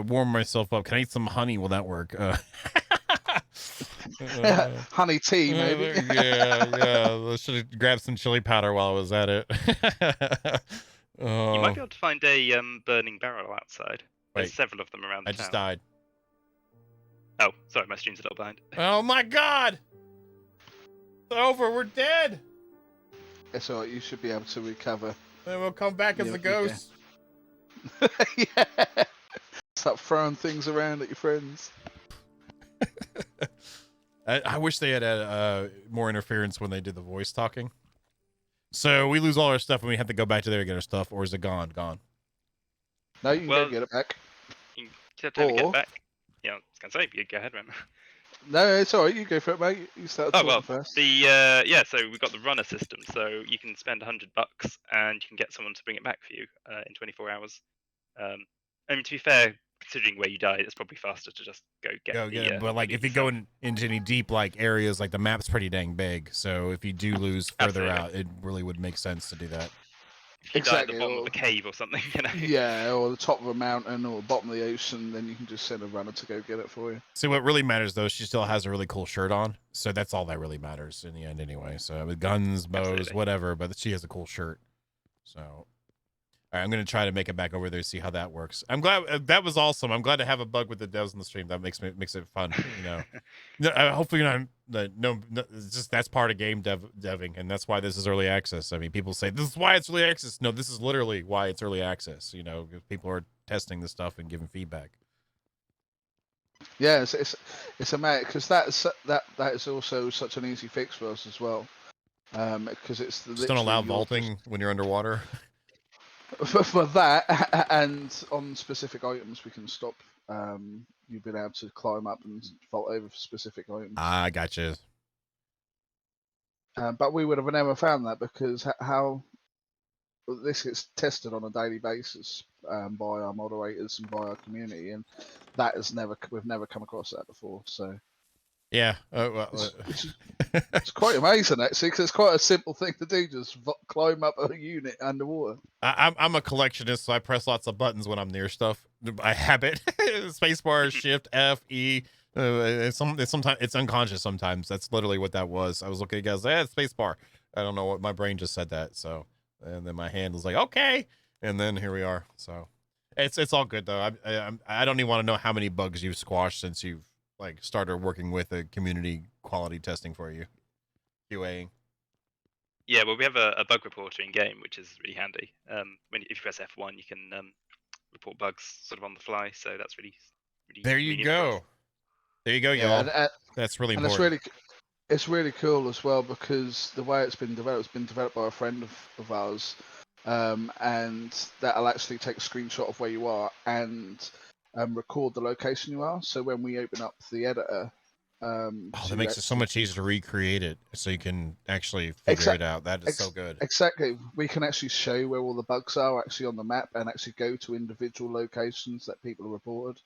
warm myself up. Can I eat some honey? Will that work? Honey tea, maybe. yeah. I should have grabbed some chili powder while I was at it. You Oh, might be able to find a burning barrel outside. There's Wait. several of them around the I just town. died. Oh, sorry, my stream's a little behind. Oh my god! It's over. We're dead. It's alright, you should be able to recover. Then we'll come back as Yeah, the okay. ghost. Yeah. Start throwing things around at your friends. I wish they had more interference when they did the voice talking. So we lose all our stuff and we have to go back to there to get our stuff, or is it gone? Gone. No, you can Well- go get it back. You have to Or- get back. Yeah, I was gonna say, you go ahead, man. No, it's alright, you go for it, mate. You start Oh talking well, first. so we've got the runner system, so you can spend $100 and you can get someone to bring it back for you in 24 hours. I mean, to be fair, considering where you died, it's probably faster to just go get. Go the, get it. But like, if you yourself. go into any deep like areas, like the map's pretty dang big. So if you do lose further Absolutely. out, it really would make sense to do that. If you die at the Exactly, bottom or- of a cave or something, you know. Yeah, or the top of a mountain or bottom of the ocean, then you can just send a runner to go get it for you. See, what really matters though, she still has a really cool shirt on, so that's all that really matters in the end, anyway. So with guns, bows, Absolutely. whatever, but she has a cool shirt. So, all right, I'm gonna try to make it back over there, see how that works. I'm glad that was awesome. I'm glad to have a bug with the devs in the stream. That makes it fun, you know. No, hopefully not. No, it's just that's part of game deving, and that's why this is early access. I mean, people say this is why it's early access. No, this is literally why it's early access. You know, 'cause people are testing this stuff and giving feedback. Yeah, it's a mate because that is also such an easy fix for us as well. Because it's Just don't allow literally vaulting when you're underwater. for that, and on specific items we can stop you being able to climb up and vault over for specific items. I gotcha. But we would have never found that because how this gets tested on a daily basis by our moderators and by our community, and we've never come across that before. So Yeah. Well, it's quite amazing actually, because it's quite a simple thing to do, just climb up a unit underwater. I'm a collectionist, so I press lots of buttons when I'm near stuff by habit. Spacebar, Shift, F, E. It's sometimes it's unconscious. Sometimes that's literally what that was. I was looking at guys, spacebar. I don't know what my brain just said that. So, and then my hand was like, okay, and then here we are. So, it's all good though. I don't even want to know how many bugs you've squashed since you've like started working with a community quality testing for you, QAing. Yeah, well, we have a bug reporter in game, which is really handy. If you press F1, you can report bugs sort of on the fly. So that's really There you convenient for us. go. There you go, Yeah, y'all. That's really and important. it's really cool as well because the way it's been developed by a friend of ours, and that'll actually take a screenshot of where you are and record the location you are. So when we open up the editor, That makes it so much easier to recreate it, so you can actually figure Exact- it out. That is so good. Exactly. We can actually show where all the bugs are actually on the map and actually go to individual locations that people have reported.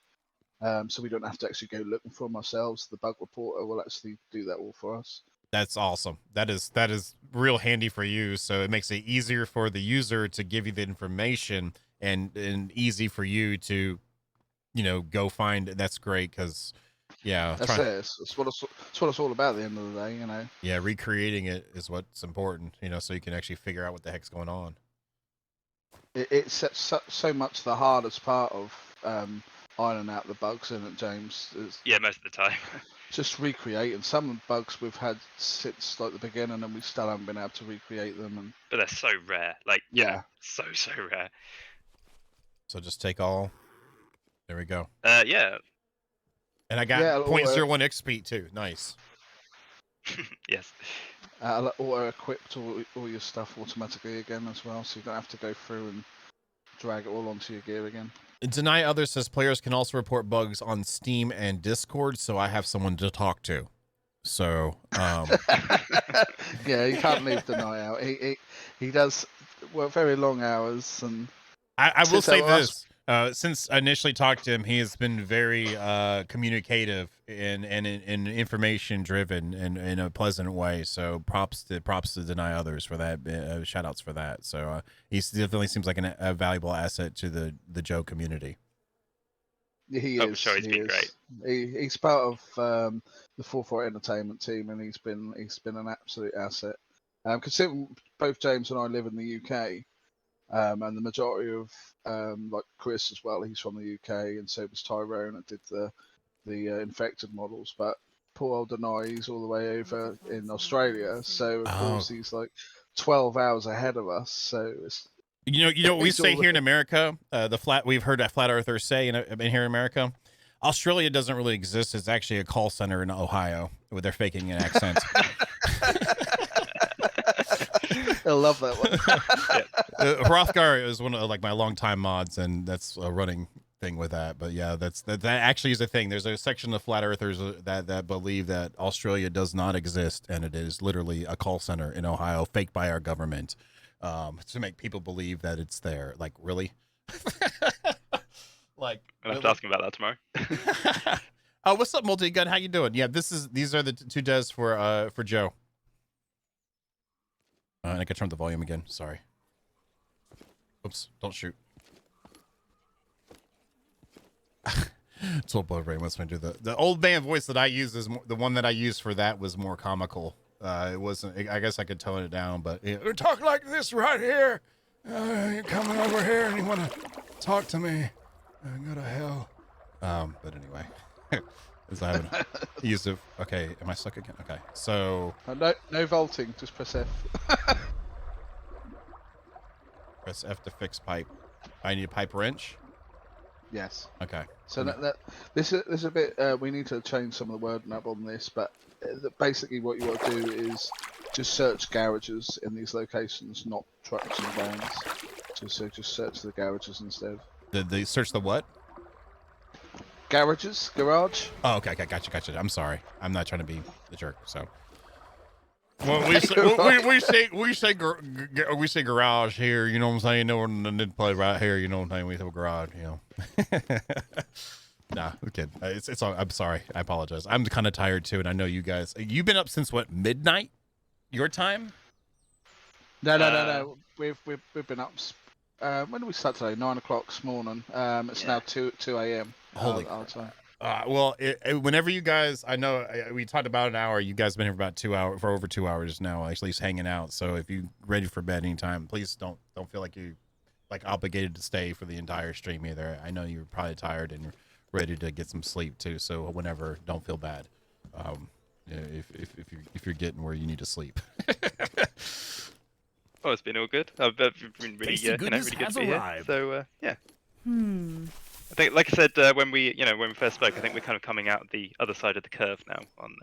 So we don't have to actually go looking for them ourselves. The bug reporter will actually do that all for us. That's awesome. That is real handy for you. So it makes it easier for the user to give you the information and easy for you to, go find. That's great because, yeah, That's it. It's what it's all about at the end of the day, you know. Yeah, recreating it is what's important, so you can actually figure out what the heck's going on. It's so much the hardest part of ironing out the bugs, isn't it, James? Yeah, most of the time. Just recreating some of the bugs we've had since like the beginning, and we still haven't been able to recreate them. But they're so rare. Like, yeah, so rare. So just take all. There we go. Yeah. And I got 0.01 XP too. Nice. Yes. Auto-equipped all your stuff automatically again as well, so you don't have to go through and drag it all onto your gear again. Deny Others says players can also report bugs on Steam and Discord, so I have someone to talk to. So, yeah, he can't leave Deny out. He does work very long hours, and I will say this. Since I initially talked to him, he has been very communicative and information driven and in a pleasant way. So props to Deny Others for that. Shout outs for that. So he definitely seems like a valuable asset to the Joe community. He is. Sure, he's been great. He's part of the 4-4 Entertainment team, and he's been an absolute asset. Considering both James and I live in the UK. And the majority of like Chris as well, he's from the UK, and so was Tyrone that did the infected models. But poor old Denai, he's all the way over in Australia, so of course he's like 12 hours ahead of us. So it's, you know what we say here in America, we've heard a flat earthers say in here in America, Australia doesn't really exist. It's actually a call center in Ohio where they're faking an accent. I love that one. Hrothgar is one of my longtime mods, and that's a running thing with that. But yeah, that actually is a thing. There's a section of flat earthers that believe that Australia does not exist, and it is literally a call center in Ohio, faked by our government, to make people believe that it's there. Like, really? I'll have to ask him about that tomorrow. Oh, what's up, Multi-Gun? How you doing? Yeah, these are the two devs for Joe. And I can turn up the volume again. Sorry. Oops, don't shoot. It's what Blood Rain wants me to do. The old man voice that I use is the one that I used for that was more comical. It wasn't. I guess I could tone it down, but talk like this right here. You're coming over here and you want to talk to me. Go to hell. But anyway. As I haven't used it. Okay, am I stuck again? Okay, so no vaulting, just press F. Press F to fix pipe. I need a pipe wrench. Yes. Okay. So this is a bit. We need to change some of the wording up on this, but basically what you want to do is just search garages in these locations, not trucks and vans. Just search the garages instead. They search the what? Garage. Oh, okay, gotcha. I'm sorry. I'm not trying to be the jerk. So, well, we say garage here. You know what I'm saying? No one did play right here. You know what I'm saying? We have a garage. You know. Nah, okay. It's all. I'm sorry. I apologize. I'm kind of tired too, and I know you guys. You've been up since what, midnight? Your time? No. We've been up. When did we start today? 9 o'clock this morning. It's now 2 a.m. Holy our time. Well, whenever you guys, I know we talked about an hour. You guys have been here for about 2 hours, for over 2 hours now, actually, hanging out. So if you're ready for bed anytime, please don't feel like you obligated to stay for the entire stream either. I know you're probably tired and ready to get some sleep too. So whenever, don't feel bad. if you're getting where you need to sleep. Oh, it's been all good. I've been really, Tasty goodness really good has to be here. arrived. So yeah. Hmm. I think, like I said, when we first spoke, I think we're kind of coming out the other side of the curve now on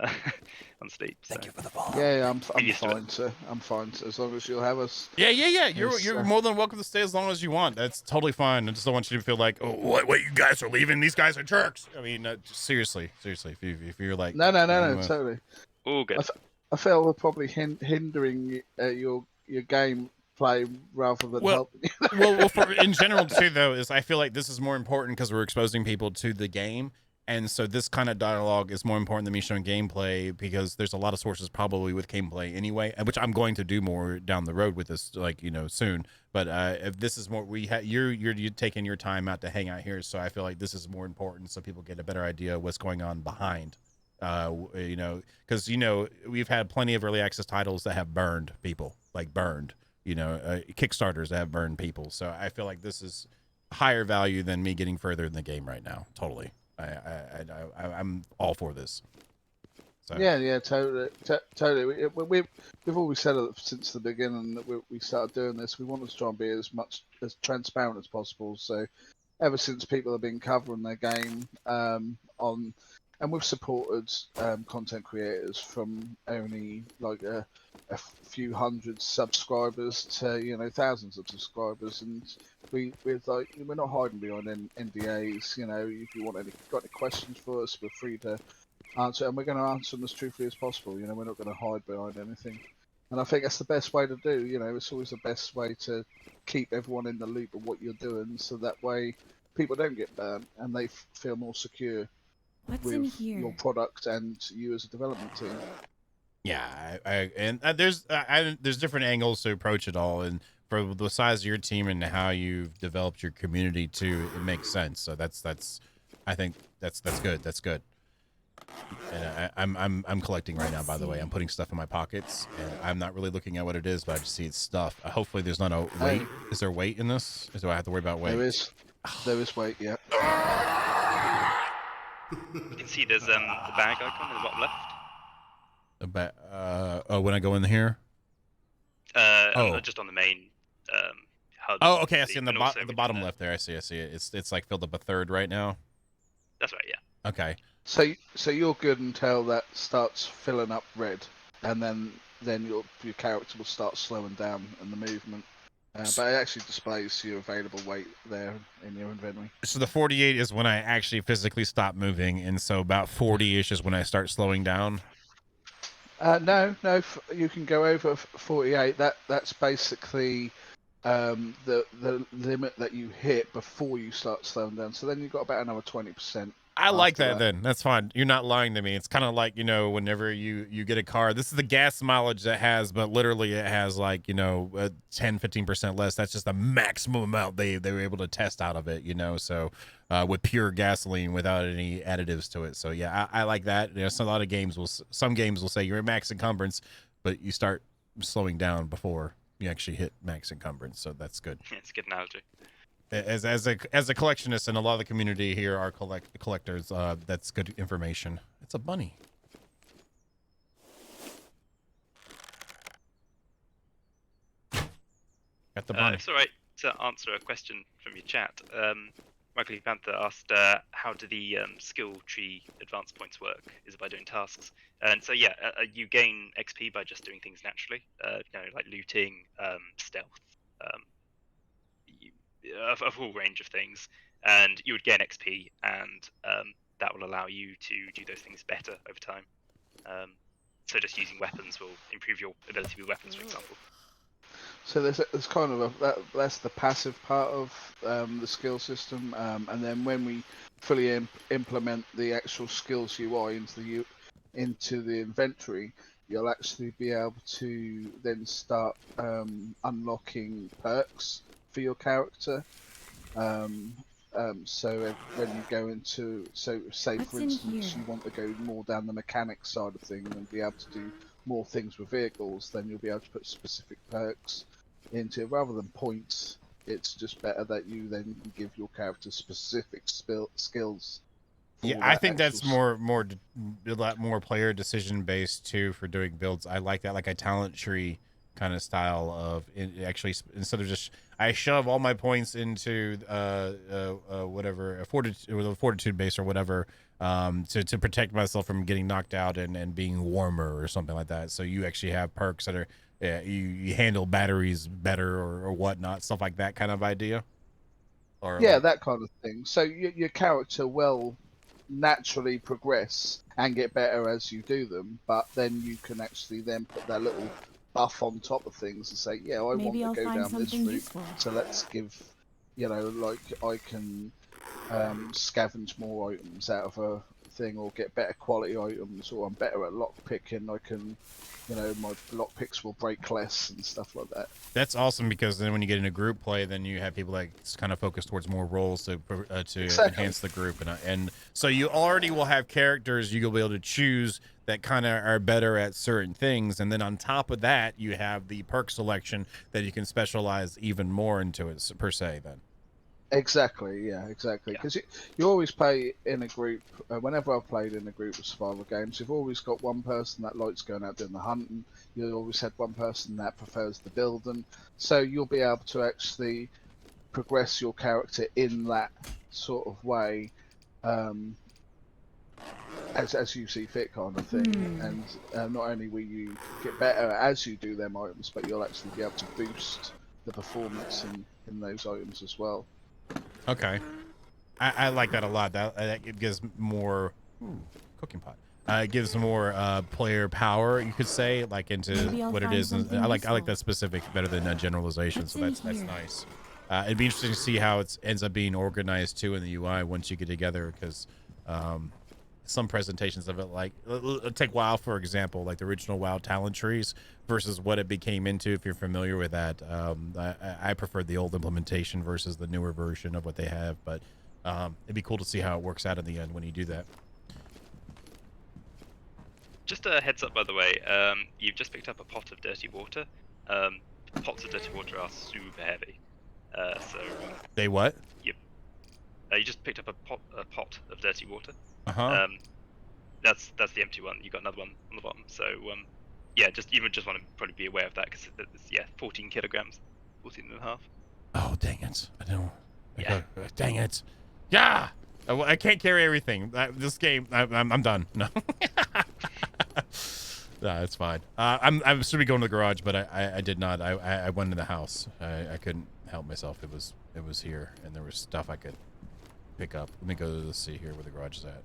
on sleep. So. Thank you for the follow. Yeah, I'm used to it. fine, sir. I'm fine, sir, as long as you'll have us. Yeah. Yes, You're more than welcome to stay as long as you want. That's totally fine. I just don't want you to feel like, oh, what? You guys are leaving? These guys are jerks. I mean, just seriously. If you're like, No, totally. All good. I feel we're probably hindering your game play rather than helping you. well, for in general too, though, is I feel like this is more important because we're exposing people to the game, and so this kind of dialogue is more important than me showing gameplay because there's a lot of sources probably with gameplay anyway, which I'm going to do more down the road with this, like soon. But if this is more, you're taking your time out to hang out here, so I feel like this is more important so people get a better idea of what's going on behind. Because we've had plenty of early access titles that have burned people, Kickstarters that have burned people. So I feel like this is higher value than me getting further in the game right now. Totally. I'm all for this. So. Yeah, totally. We've always said it since the beginning that we started doing this. We wanted to try and be as transparent as possible. So ever since people have been covering their game and we've supported content creators from only like a few hundred subscribers to thousands of subscribers, and we're not hiding behind NDAs. If you got any questions for us, we're free to answer, and we're going to answer them as truthfully as possible. We're not going to hide behind anything, and I think that's the best way to do. It's always the best way to keep everyone in the loop of what you're doing, so that way people don't get burnt and they feel more secure. What's with in here? your product and you as a development team. Yeah, there's different angles to approach it all, and for the size of your team and how you've developed your community too, it makes sense. So I think that's good. That's good. And I'm collecting right now. By the way, I'm putting stuff in my pockets, and I'm not really looking at what it is, but I just see it's stuff. Hopefully, there's not a weight. Is there weight in this? Do I have to worry about weight? There is weight. Yeah. You can see there's the bag icon in the bottom left. When I go in here. Just on the main HUD. Oh, okay. I see on the bottom there. left there. I see it. It's like filled up a third right now. That's right. Yeah. Okay. So you're good until that starts filling up red, and then your character will start slowing down in the movement. But it actually displays your available weight there in your inventory. So the 48 is when I actually physically stop moving, and so about 40-ish is when I start slowing down. No, you can go over 48. That's basically the limit that you hit before you start slowing down. So then you've got about another 20%. I like that then. That's fine. You're not lying to me. It's kind of like, whenever you get a car, this is the gas mileage that has, but literally it has like, 10-15% less. That's just the maximum amount they were able to test out of it, so with pure gasoline without any additives to it. So yeah, I like that. So a lot of games some games will say you're at max encumbrance, but you start slowing down before you actually hit max encumbrance. So that's good. Yeah, it's a good analogy. As a collectionist, and a lot of the community here are collectors, that's good information. It's a bunny. Got the bunny. It's all right to answer a question from your chat. Michael Panther asked, how do the skill tree advance points work? Is it by doing tasks? And so yeah, you gain XP by just doing things naturally, like looting, stealth, a full range of things, and you would gain XP, and that will allow you to do those things better over time. So just using weapons will improve your ability with weapons, for example. So there's kind of that's the passive part of the skill system, and then when we fully implement the actual skills UI into the inventory, you'll actually be able to then start unlocking perks for your character. So when you go into, say for instance, you want to go more down the mechanics side of things and be able to do more things with vehicles, then you'll be able to put specific perks into it rather than points. It's just better that you then give your character specific skills for Yeah, I that think that's actual a lot more player decision based too for doing builds. I like that, like a talent tree kind of style of actually instead of just I shove all my points into whatever a fortitude base or whatever to protect myself from getting knocked out and being warmer or something like that. So you actually have perks that are you handle batteries better or whatnot, stuff like that kind of idea. Or Yeah, like, that kind of thing. So your character will naturally progress and get better as you do them, but then you can actually then put that little buff on top of things and say, yeah, I Maybe want I'll to go find down this something route, useful. so let's give, like I can scavenge more items out of a thing or get better quality items, or I'm better at lock picking. I can, my lock picks will break less and stuff like that. that's awesome because then when you get into group play, then you have people that kind of focus towards more roles to Exactly. enhance the group, and so you already will have characters you'll be able to choose that kind of are better at certain things, and then on top of that, you have the perk selection that you can specialize even more into it per se. Then. Exactly, yeah, exactly. Yeah. Because you always play in a group. Whenever I've played in a group of survival games, you've always got one person that likes going out doing the hunting. You always had one person that prefers the building. So you'll be able to actually progress your character in that sort of way, as you see fit, kind of thing. And not only will you get better as you do them items, but you'll actually be able to boost the performance in those items as well. Okay, I like that a lot. That it gives more cooking pot. It gives more player power, you could say, like into Maybe I'll what it find is. And something I like useful. that specific better than generalization. What's So in that's here? nice. It'd be interesting to see how it ends up being organized too in the UI once you get together, because some presentations of it, like take WoW for example, like the original WoW talent trees versus what it became into. If you're familiar with that, I preferred the old implementation versus the newer version of what they have, but it'd be cool to see how it works out in the end when you do that. Just a heads up, by the way, you've just picked up a pot of dirty water. Pots of dirty water are super heavy. They what? You just picked up a pot of dirty water. Uh-huh. That's the empty one. You got another one on the bottom. So yeah, you would just want to probably be aware of that, because it's 14 kilograms, 14 and a half. Oh, dang it. I know. Yeah. Dang it. Yeah. I can't carry everything. This game, I'm done. No. No, it's fine. I should be going to the garage, but I did not. I went in the house. I couldn't help myself. It was here, and there was stuff I could pick up. Let me go to see here where the garage is at,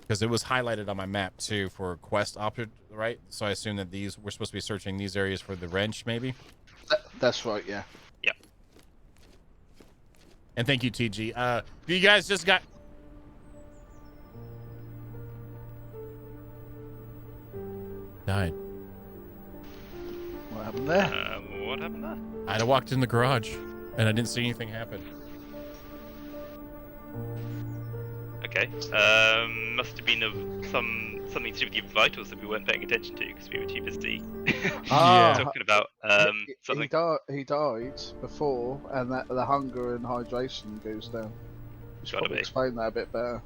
because it was highlighted on my map too for quest option, right? So I assume that we're supposed to be searching these areas for the wrench, maybe. That's right, yeah. Yep. And thank you, TG. You guys just got. Died. What happened there? What happened there? I'd have walked in the garage, and I didn't see anything happen. Okay. Must have been something to do with your vitals that we weren't paying attention to, because we were too busy talking about something. He died before, and that the hunger and hydration goes down. You should Gotta probably be. explain that a bit better.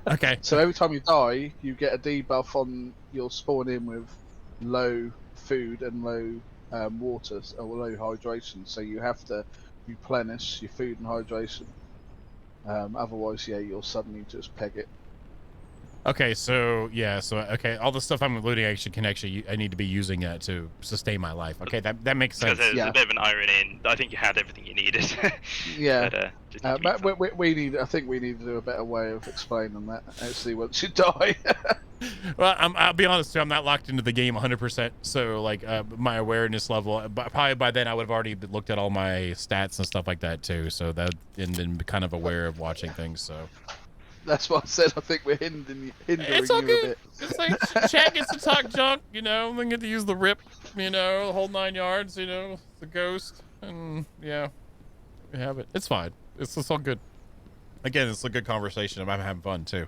Okay. So every time you die, you get a debuff on. You'll spawn in with low food and low water or low hydration, so you have to replenish your food and hydration. Otherwise, you'll suddenly just peg it. Okay, so okay, all the stuff I'm looting I need to be using that to sustain my life. Okay, that makes sense. Because there's Yeah. a bit of an irony in. I think you had everything you needed. Yeah. But, just need to eat some. I think we need to do a better way of explaining that. Actually, once you die. Well, I'll be honest too. I'm not locked into the game 100%. So like my awareness level, probably by then I would have already looked at all my stats and stuff like that too. So that and then kind of aware of watching things. So That's what I said. I think we're hindering it's you all a good. bit. It's like Chad gets to talk junk, then get to use the rip, the whole 9 yards, the ghost, and yeah, we have it. It's fine. It's all good. Again, it's a good conversation. I'm having fun too.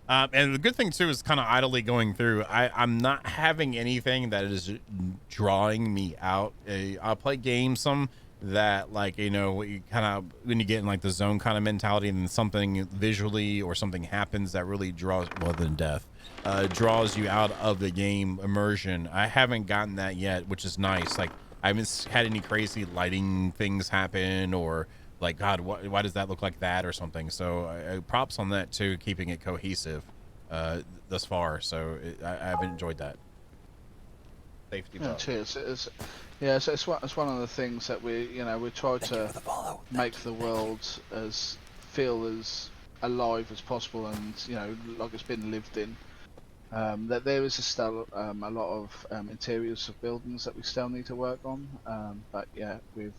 And the good thing too is kind of idly going through. I'm not having anything that is drawing me out. I'll play games some that, like, you know, you kind of, when you get in like the zone kind of mentality, and then something visually or something happens that really draws, well, than death, draws you out of the game immersion. I haven't gotten that yet, which is nice. Like, I haven't had any crazy lighting things happen, or like, God, why does that look like that or something? So props on that too, keeping it cohesive thus far. So I've enjoyed that. Safety Yeah, cheers. It's one of the things that we try to make the world as feel as alive as possible, and like it's been lived in. That there is still a lot of interiors of buildings that we still need to work on, but yeah, we've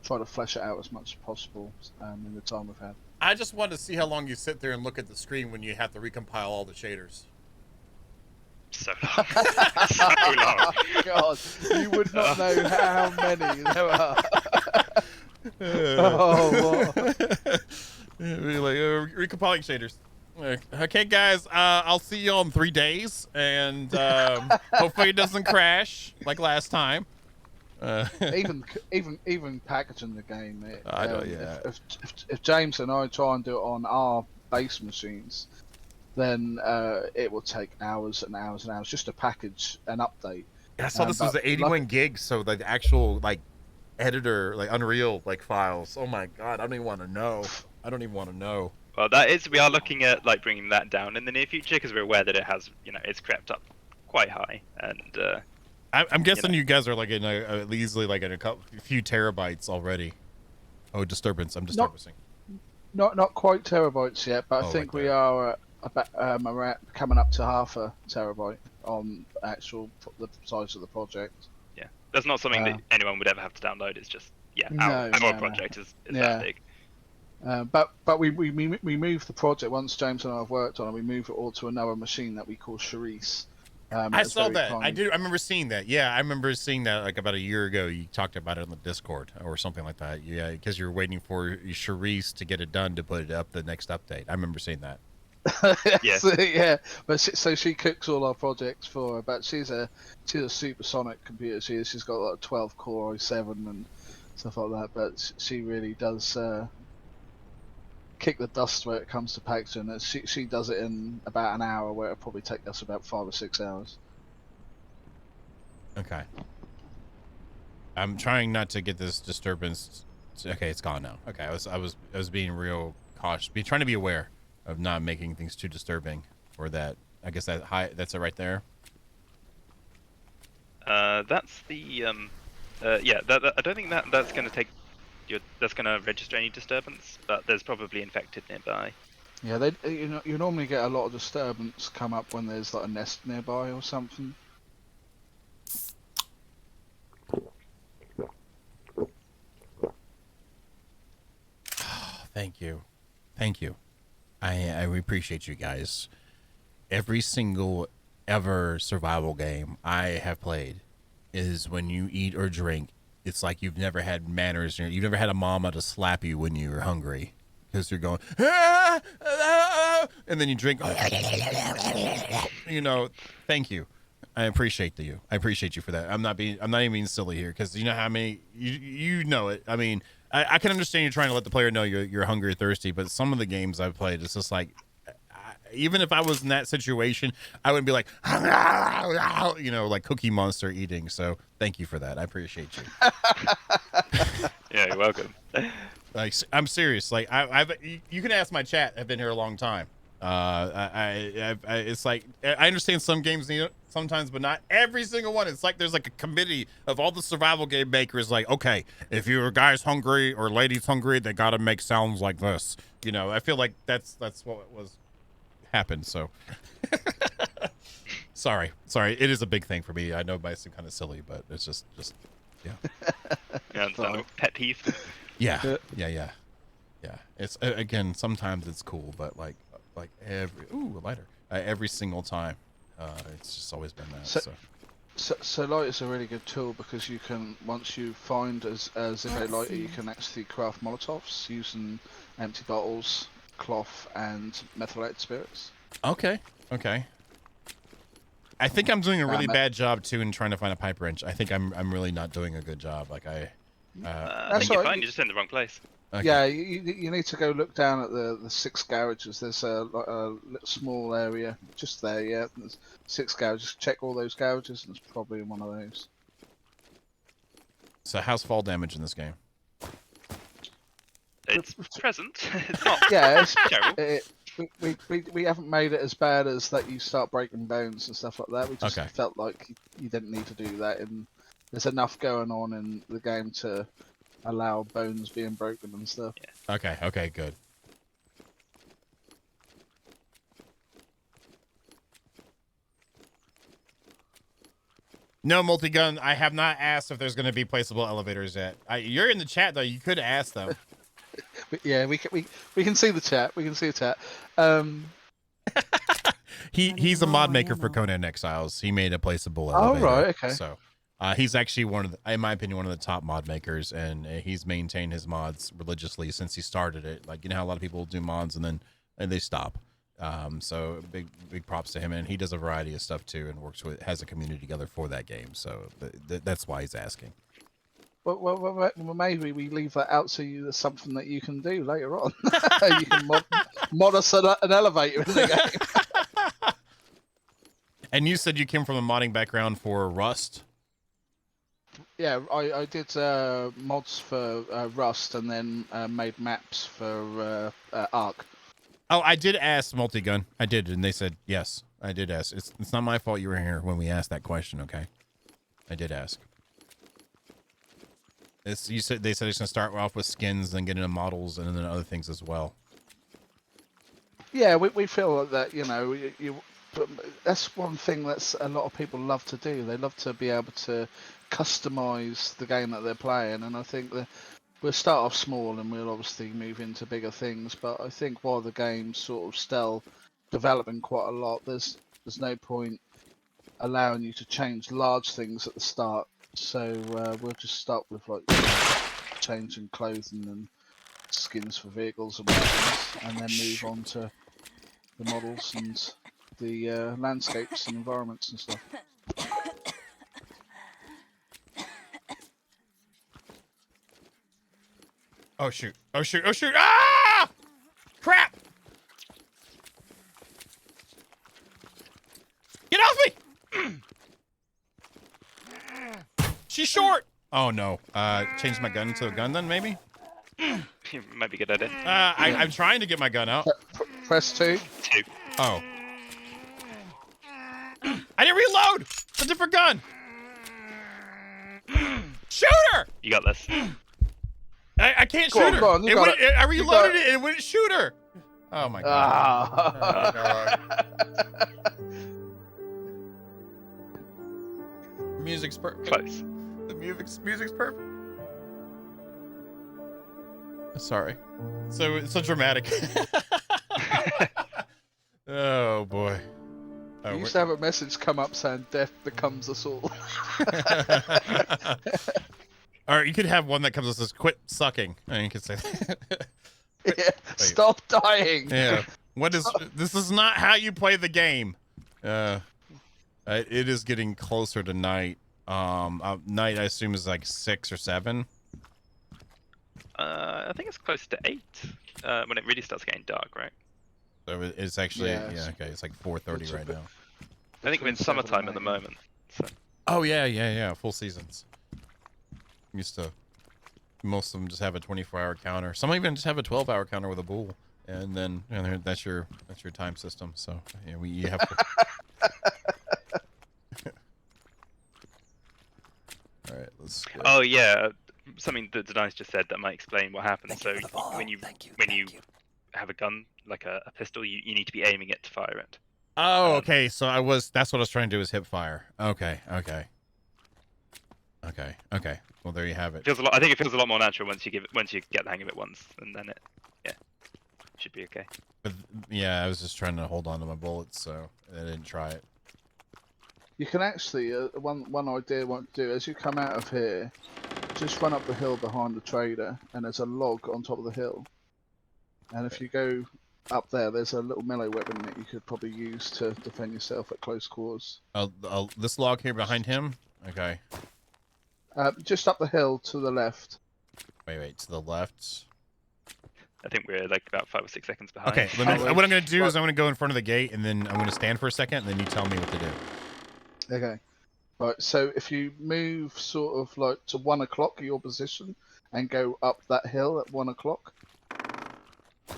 tried to flesh it out as much as possible in the time we've had. I just wanted to see how long you sit there and look at the screen when you have to recompile all the shaders. So long. So long. God, you would not know how many there are. Oh, like, recompiling shaders. Okay, guys, I'll see you all in 3 days, and hopefully it doesn't crash like last time. even packaging the game. I know, yeah. If James and I try and do it on our base machines, then it will take hours and hours and hours just to package an update. I saw this was the 81 gigs, so the actual like editor, like Unreal like files. Oh my God, I don't even want to know. Well, we are looking at like bringing that down in the near future, because we're aware that it has, it's crept up quite high, and I'm guessing you guys are like in easily like in a few terabytes already. Oh, disturbance! I'm disturbing. Not quite terabytes yet, but I think like we are about around coming up to half a terabyte on the size of the project. Yeah, that's not something that anyone would ever have to download. It's just our project is that big. But we move the project once James and I have worked on it. We move it all to another machine that we call Charisse. I saw that. I remember seeing that. Yeah, I remember seeing that like about a year ago. You talked about it on the Discord or something like that. Yeah, because you're waiting for Charisse to get it done to put it up the next update. I remember seeing that. Yeah. But she cooks all our projects for her. But she's a supersonic computer. She's got like 12 core i7 and stuff like that. But she really does kick the dust where it comes to packaging. She does it in about an hour, where it'll probably take us about 5 or 6 hours. Okay. I'm trying not to get this disturbance. Okay, it's gone now. Okay, I was being real cautious, trying to be aware of not making things too disturbing for that. I guess that's it right there. That's the I don't think that's going to take. That's going to register any disturbance, but there's probably infected nearby. Yeah, you normally get a lot of disturbance come up when there's like a nest nearby or something. Thank you. I appreciate you guys. Every single ever survival game I have played is when you eat or drink, it's like you've never had manners. You've never had a mama to slap you when you were hungry, because you're going, and then you drink. Thank you. I appreciate you. I appreciate you for that. I'm not even being silly here, because you know how many you know it. I mean, I can understand you're trying to let the player know you're hungry or thirsty, but some of the games I've played, it's just like, even if I was in that situation, I would be like, like Cookie Monster eating. So thank you for that. I appreciate you. Yeah, you're welcome. Like, I'm serious. Like, you can ask my chat. I've been here a long time. It's like, I understand some games need it sometimes, but not every single one. It's like there's like a committee of all the survival game makers. Like, okay, if your guy's hungry or lady's hungry, they got to make sounds like this. I feel like that's what was happened. So sorry, it is a big thing for me. I know it might seem kind of silly, but it's just yeah. Yeah, pet peeve. Yeah. It's again, sometimes it's cool, but like a lighter every single time. It's just always been that. So light is a really good tool, because you can, once you find as a lighter, you can actually craft Molotovs using empty bottles, cloth, and methylated spirits. Okay. I think I'm doing a really bad job too in trying to find a pipe wrench. I think I'm really not doing a good job. Like I think you're fine. You're just in the wrong place. Okay. Yeah, you need to go look down at the 6 garages. There's a little small area just there. Yeah, there's 6 garages. Check all those garages, and it's probably in one of those. So how's fall damage in this game? It's present. It's not. Yeah, it's terrible. we haven't made it as bad as that you start breaking bones and stuff like that. We just Okay. felt like you didn't need to do that, and there's enough going on in the game to allow bones being broken and stuff. Yeah. Okay. Okay. Good. No, multi-gun. I have not asked if there's going to be placeable elevators yet. You're in the chat though. You could ask though. Yeah, we can see the chat. We can see the chat. He's a mod maker for Conan Exiles. He made a placeable elevator. Oh right, okay. So he's actually one of the, in my opinion, one of the top mod makers, and he's maintained his mods religiously since he started it. Like, you know how a lot of people do mods and they stop. So big props to him, and he does a variety of stuff too, and has a community together for that game. So that's why he's asking. Well, maybe we leave that out so there's something that you can do later on. You can mod us an elevator in the game. And you said you came from a modding background for Rust? Yeah, I did mods for Rust, and then made maps for Ark. Oh, I did ask Multigun. I did, and they said yes. I did ask. It's not my fault you were here when we asked that question. Okay, I did ask. They said it's gonna start off with skins, then get into models, and then other things as well. Yeah, we feel that but that's one thing that's a lot of people love to do. They love to be able to customize the game that they're playing, and I think that we'll start off small and we'll obviously move into bigger things. But I think while the game's sort of still developing quite a lot, there's no point allowing you to change large things at the start. So we'll just start with like changing clothing and skins for vehicles and weapons, and then move on to the models and the landscapes and environments and stuff. Oh shoot! Oh shoot! Oh shoot! Ah! Crap! Get off me! She's short. Oh no. Change my gun to a gun then, maybe? Might be a good idea. I'm trying to get my gun out. Press 2. 2. Oh. I didn't reload! It's a different gun! Shoot her! You got this. I can't shoot her. I reloaded it and it wouldn't shoot her. Oh my god. Oh, god. Music's perfect. Close. The music's perfect. Sorry. So dramatic. Oh boy. You used to have a message come up saying death becomes us all. Or you could have one that comes that says quit sucking. And you could say Yeah, stop dying. Yeah. This is not how you play the game. It is getting closer to night. Night I assume is like 6 or 7. I think it's close to 8 when it really starts getting dark, right? So it's actually okay. It's like 4:30 right now. I think we're in summertime at the moment. So. Oh yeah. Full seasons. Most of them just have a 24-hour counter. Some even just have a 12-hour counter with a bull, and then that's your time system. So yeah, you have to. All right, let's go. Oh yeah, something that Denise just said that might explain what happens. So when you have a gun like a pistol, you need to be aiming it to fire it. Oh, okay. So that's what I was trying to do is hip fire. Okay. Well, there you have it. I think it feels a lot more natural once you get the hang of it once, and then it should be okay. But yeah, I was just trying to hold on to my bullets, so I didn't try it. You can actually one idea what to do as you come out of here, just run up the hill behind the trader, and there's a log on top of the hill. And if you go up there's a little melee weapon that you could probably use to defend yourself at close quarters. This log here behind him. Okay. Just up the hill to the left. Wait, to the left. I think we're like about 5 or 6 seconds behind. Okay, what I'm going to do is I'm going to go in front of the gate, and then I'm going to stand for a second, and then you tell me what to do. Okay. Right, so if you move sort of like to 1 o'clock your position and go up that hill at 1 o'clock.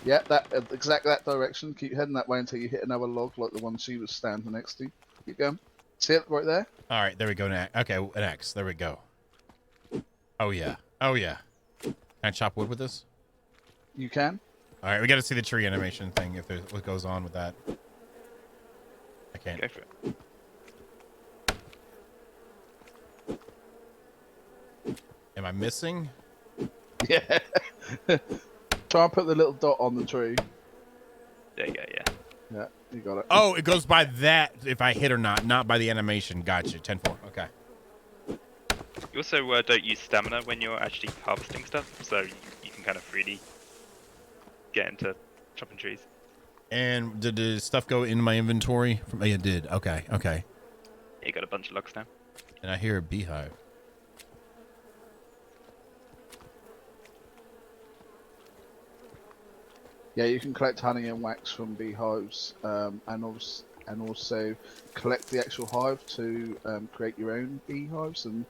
Yeah, exactly that direction. Keep heading that way until you hit another log like the one she was standing next to. Keep going. See it right there? All right, there we go. Okay, an X. There we go. Oh, yeah. Oh, yeah. Can I chop wood with this? You can. All right, we got to see the tree animation thing, if there's what goes on with that. I can't. Go for it. Am I missing? Yeah. Try and put the little dot on the tree. There you go, yeah. Yeah, you got it. Oh, it goes by that if I hit or not by the animation. Gotcha. 10-4. Okay. You also don't use stamina when you're actually harvesting stuff, so you can kind of freely get into chopping trees. And did the stuff go in my inventory? Yeah, it did. Okay. Yeah, you got a bunch of logs now. And I hear a beehive. Yeah, you can collect honey and wax from beehives, and also collect the actual hive to create your own beehives and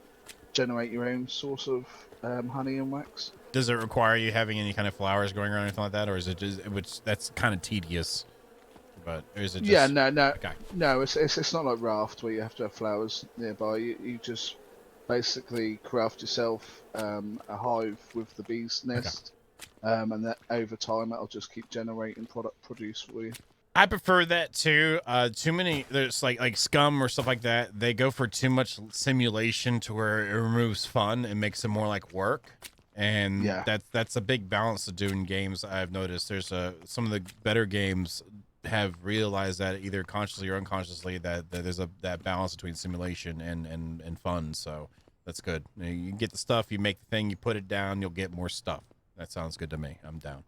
generate your own source of honey and wax. Does it require you having any kind of flowers going around or anything like that, or is it just which that's kind of tedious? But is it just... Yeah, no, okay. No, it's not like raft where you have to have flowers nearby. You just basically craft yourself a hive with the bee's nest, and that over time it'll just keep generating produce for you. I prefer that too. Too many, there's like Scum or stuff like that. They go for too much simulation to where it removes fun and makes it more like work. And that's a big balance to do in games. I've noticed there's some of the better games have realized that either consciously or unconsciously that there's that balance between simulation and fun. So that's good. You get the stuff, you make the thing, you put it down, you'll get more stuff. That sounds good to me. I'm down.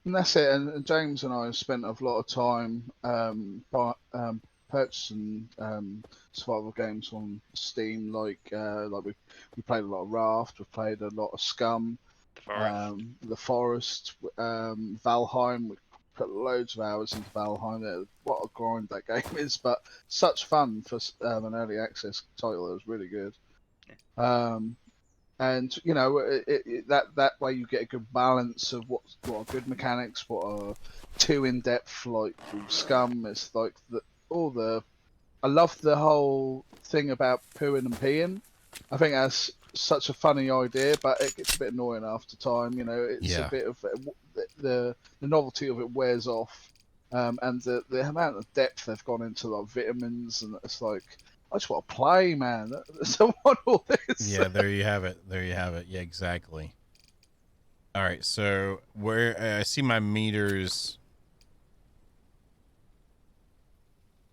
And that's it. And James and I have spent a lot of time purchasing survival games on Steam. Like we played a lot of Raft. We've played a lot of Scum, The Forest, Valheim. We put loads of hours into Valheim. What a grind that game is, but such fun for an early access title. It was really good. And you know, that way you get a good balance of what are good mechanics, what are too in depth. Like Scum, it's like I love the whole thing about pooing and peeing. I think that's such a funny idea, but it gets a bit annoying after time. You know, it's a bit of the novelty of it wears off, and the amount of depth they've gone into like vitamins, and it's like, I just want to play, man. I want all this. Yeah, there you have it. Yeah, exactly. All right, so where I see my meters.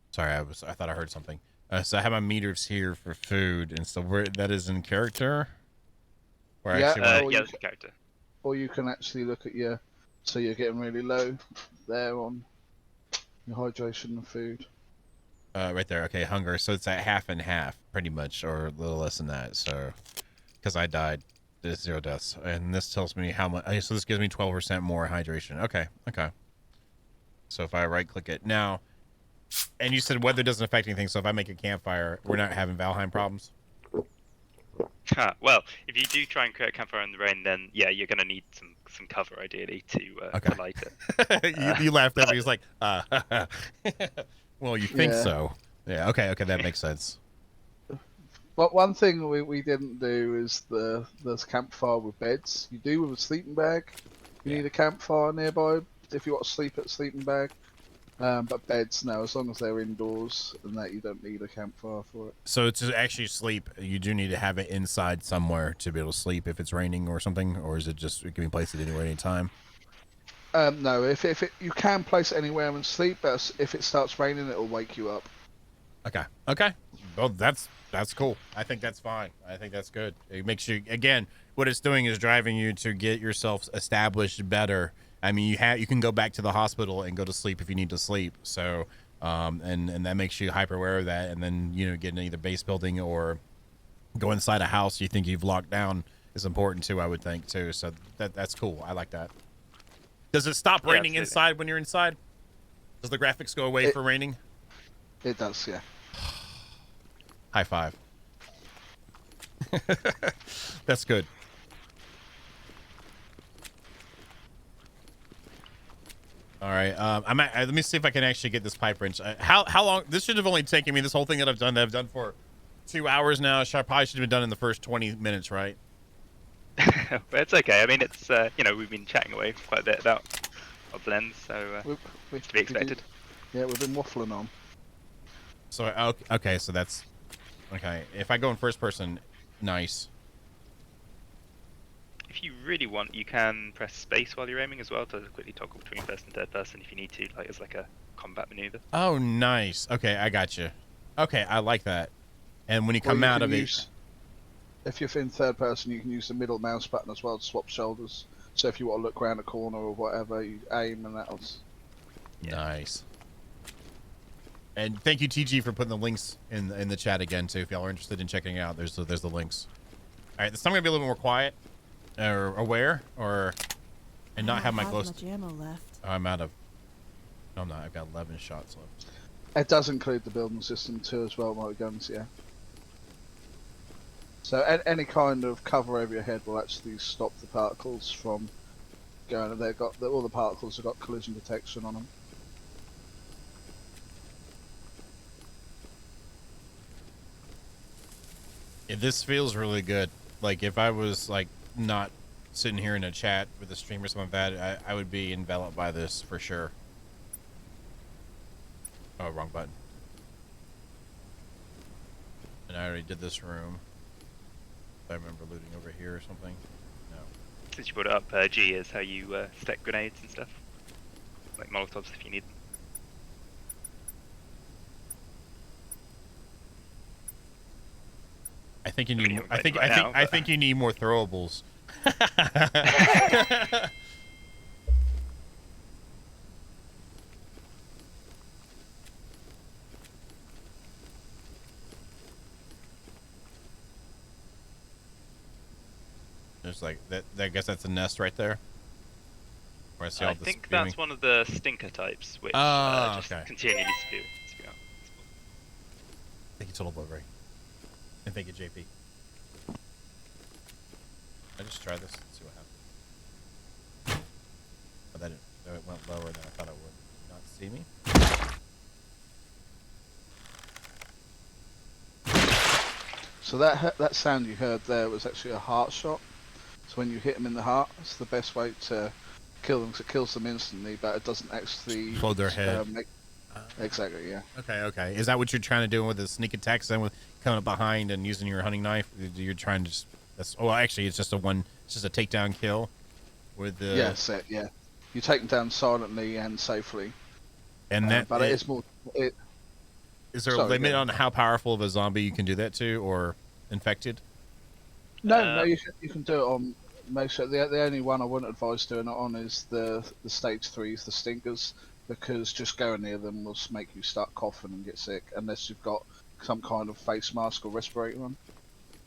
Sorry, I thought I heard something. So I have my meters here for food, and so where that is in character. Or it's in character. Or you can actually look at so you're getting really low there on your hydration and food. Right there. Okay, hunger. So it's at half and half, pretty much, or a little less than that. So, because I died, there's 0 deaths, and this tells me how much. So this gives me 12% more hydration. Okay. So if I right-click it now, and you said weather doesn't affect anything. So if I make a campfire, we're not having Valheim problems. Well, if you do try and create a campfire in the rain, then yeah, you're going to need some cover ideally to light it. you laughed at me. He's like, well, you think so? Yeah. Okay. That makes sense. But one thing we didn't do is the campfire with beds. You do with a sleeping bag. You need a campfire nearby if you want to sleep at a sleeping bag. But beds, no, as long as they're indoors and that, you don't need a campfire for it. So to actually sleep, you do need to have it inside somewhere to be able to sleep if it's raining or something, or is it just it can be placed at anywhere, anytime? No, if you can place it anywhere and sleep, but if it starts raining, it'll wake you up. Okay. Well, that's cool. I think that's fine. I think that's good. It makes you, again, what it's doing is driving you to get yourself established better. I mean, you can go back to the hospital and go to sleep if you need to sleep. So, and that makes you hyper aware of that. And then, getting either base building or go inside a house you think you've locked down is important too, I would think too. So that's cool. I like that. Does it stop Yeah, raining absolutely. inside when you're inside? Does the graphics go away for raining? It does, yeah. High five. That's good. All right. Let me see if I can actually get this pipe wrench. How long? This should have only taken me, this whole thing that I've done for 2 hours now. Probably should have been done in the first 20 minutes, right? But it's okay. I mean, it's we've been chatting away quite a bit about odds and ends, so it's to be expected. Yeah, we've been waffling on. So okay, so that's okay. If I go in first person, nice. If you really want, you can press space while you're aiming as well to quickly toggle between first and third person if you need to, like as like a combat maneuver. Oh, nice. Okay, I got you. Okay, I like that. And when you come out of it, if you're in third person, you can use the middle mouse button as well to swap shoulders. So if you want to look around a corner or whatever, you aim and that'll. Nice. And thank you, TG, for putting the links in the chat again too. If y'all are interested in checking it out, there's the links. All right, this time I'm gonna be a little bit more quiet, or aware, and not have my glow. Much ammo left. Oh, I'm out of. No, I'm not. I've got 11 shots left. It does include the building system too as well, my guns, yeah. So any kind of cover over your head will actually stop the particles from going. They've got all the particles have got collision detection on them. Yeah, this feels really good. Like if I was like not sitting here in a chat with a stream or something like that, I would be enveloped by this for sure. Oh, wrong button. And I already did this room. I remember looting over here or something. No. Since you brought it up, G is how you stack grenades and stuff, like Molotovs if you need them. I think you need. I think you need more throwables. There's like that. I guess that's a nest right there. Where I see all I the think spewing. that's one of the stinker types, which just continually spew out. Thank you, Total Boat Ray. And thank you, JP. I just try this and see what happens. Oh, that it went lower than I thought it would. Not see me? So that sound you heard there was actually a heart shot. So when you hit them in the heart, it's the best way to kill them, because it kills them instantly, but it doesn't actually explode their head. Exactly, yeah. Okay. Is that what you're trying to do with the sneak attacks? Then with coming up behind and using your hunting knife, you're trying to just. Actually, it's just a takedown kill. With the. Yes, yeah. You take them down silently and safely. And that. But it is more. Is there a limit on how powerful of a zombie you can do that to, or infected? No, you can do it on most. The only one I wouldn't advise doing it on is the stage 3s, the stinkers, because just going near them will make you start coughing and get sick, unless you've got some kind of face mask or respirator on.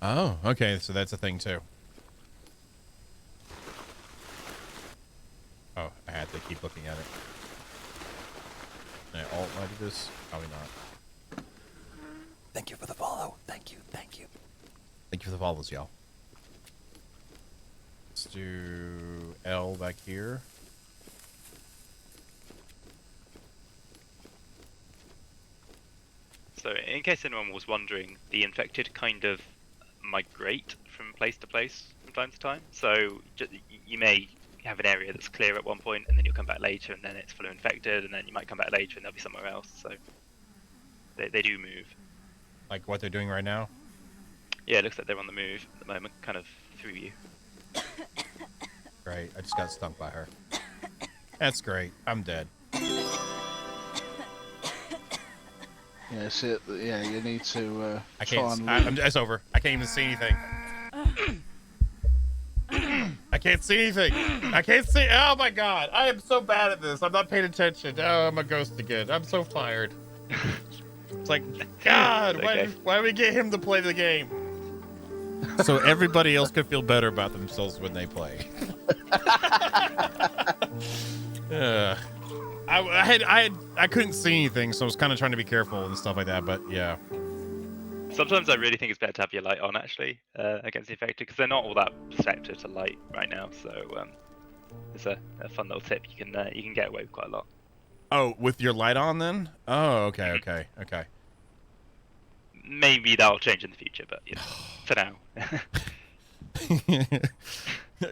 Oh, okay, so that's a thing too. Oh, I had to keep looking at it. Can I alt-lighted this? Probably not. Thank you for the follow. Thank you. Thank you for the follows, y'all. Let's do L back here. So, in case anyone was wondering, the infected kind of migrate from place to place from time to time. So, you may have an area that's clear at one point, and then you'll come back later, and then it's full of infected, and then you might come back later, and they'll be somewhere else. So, they do move. Like what they're doing right now? Yeah, it looks like they're on the move at the moment, kind of through you. Great, I just got stung by her. That's great. I'm dead. Yeah, you need to I can't. It's over. I can't even see anything. I can't see anything. I can't see. Oh my god, I am so bad at this. I'm not paying attention. Oh, I'm a ghost again. I'm so fired. It's like, God, okay. why do we get him to play the game? So everybody else could feel better about themselves when they play. I couldn't see anything, so I was kind of trying to be careful and stuff like that. But yeah. Sometimes I really think it's better to have your light on actually against the infected because they're not all that receptive to light right now. So it's a fun little tip. You can get away with quite a lot. Oh, with your light on then? Oh, okay. Maybe that'll change in the future, but for now.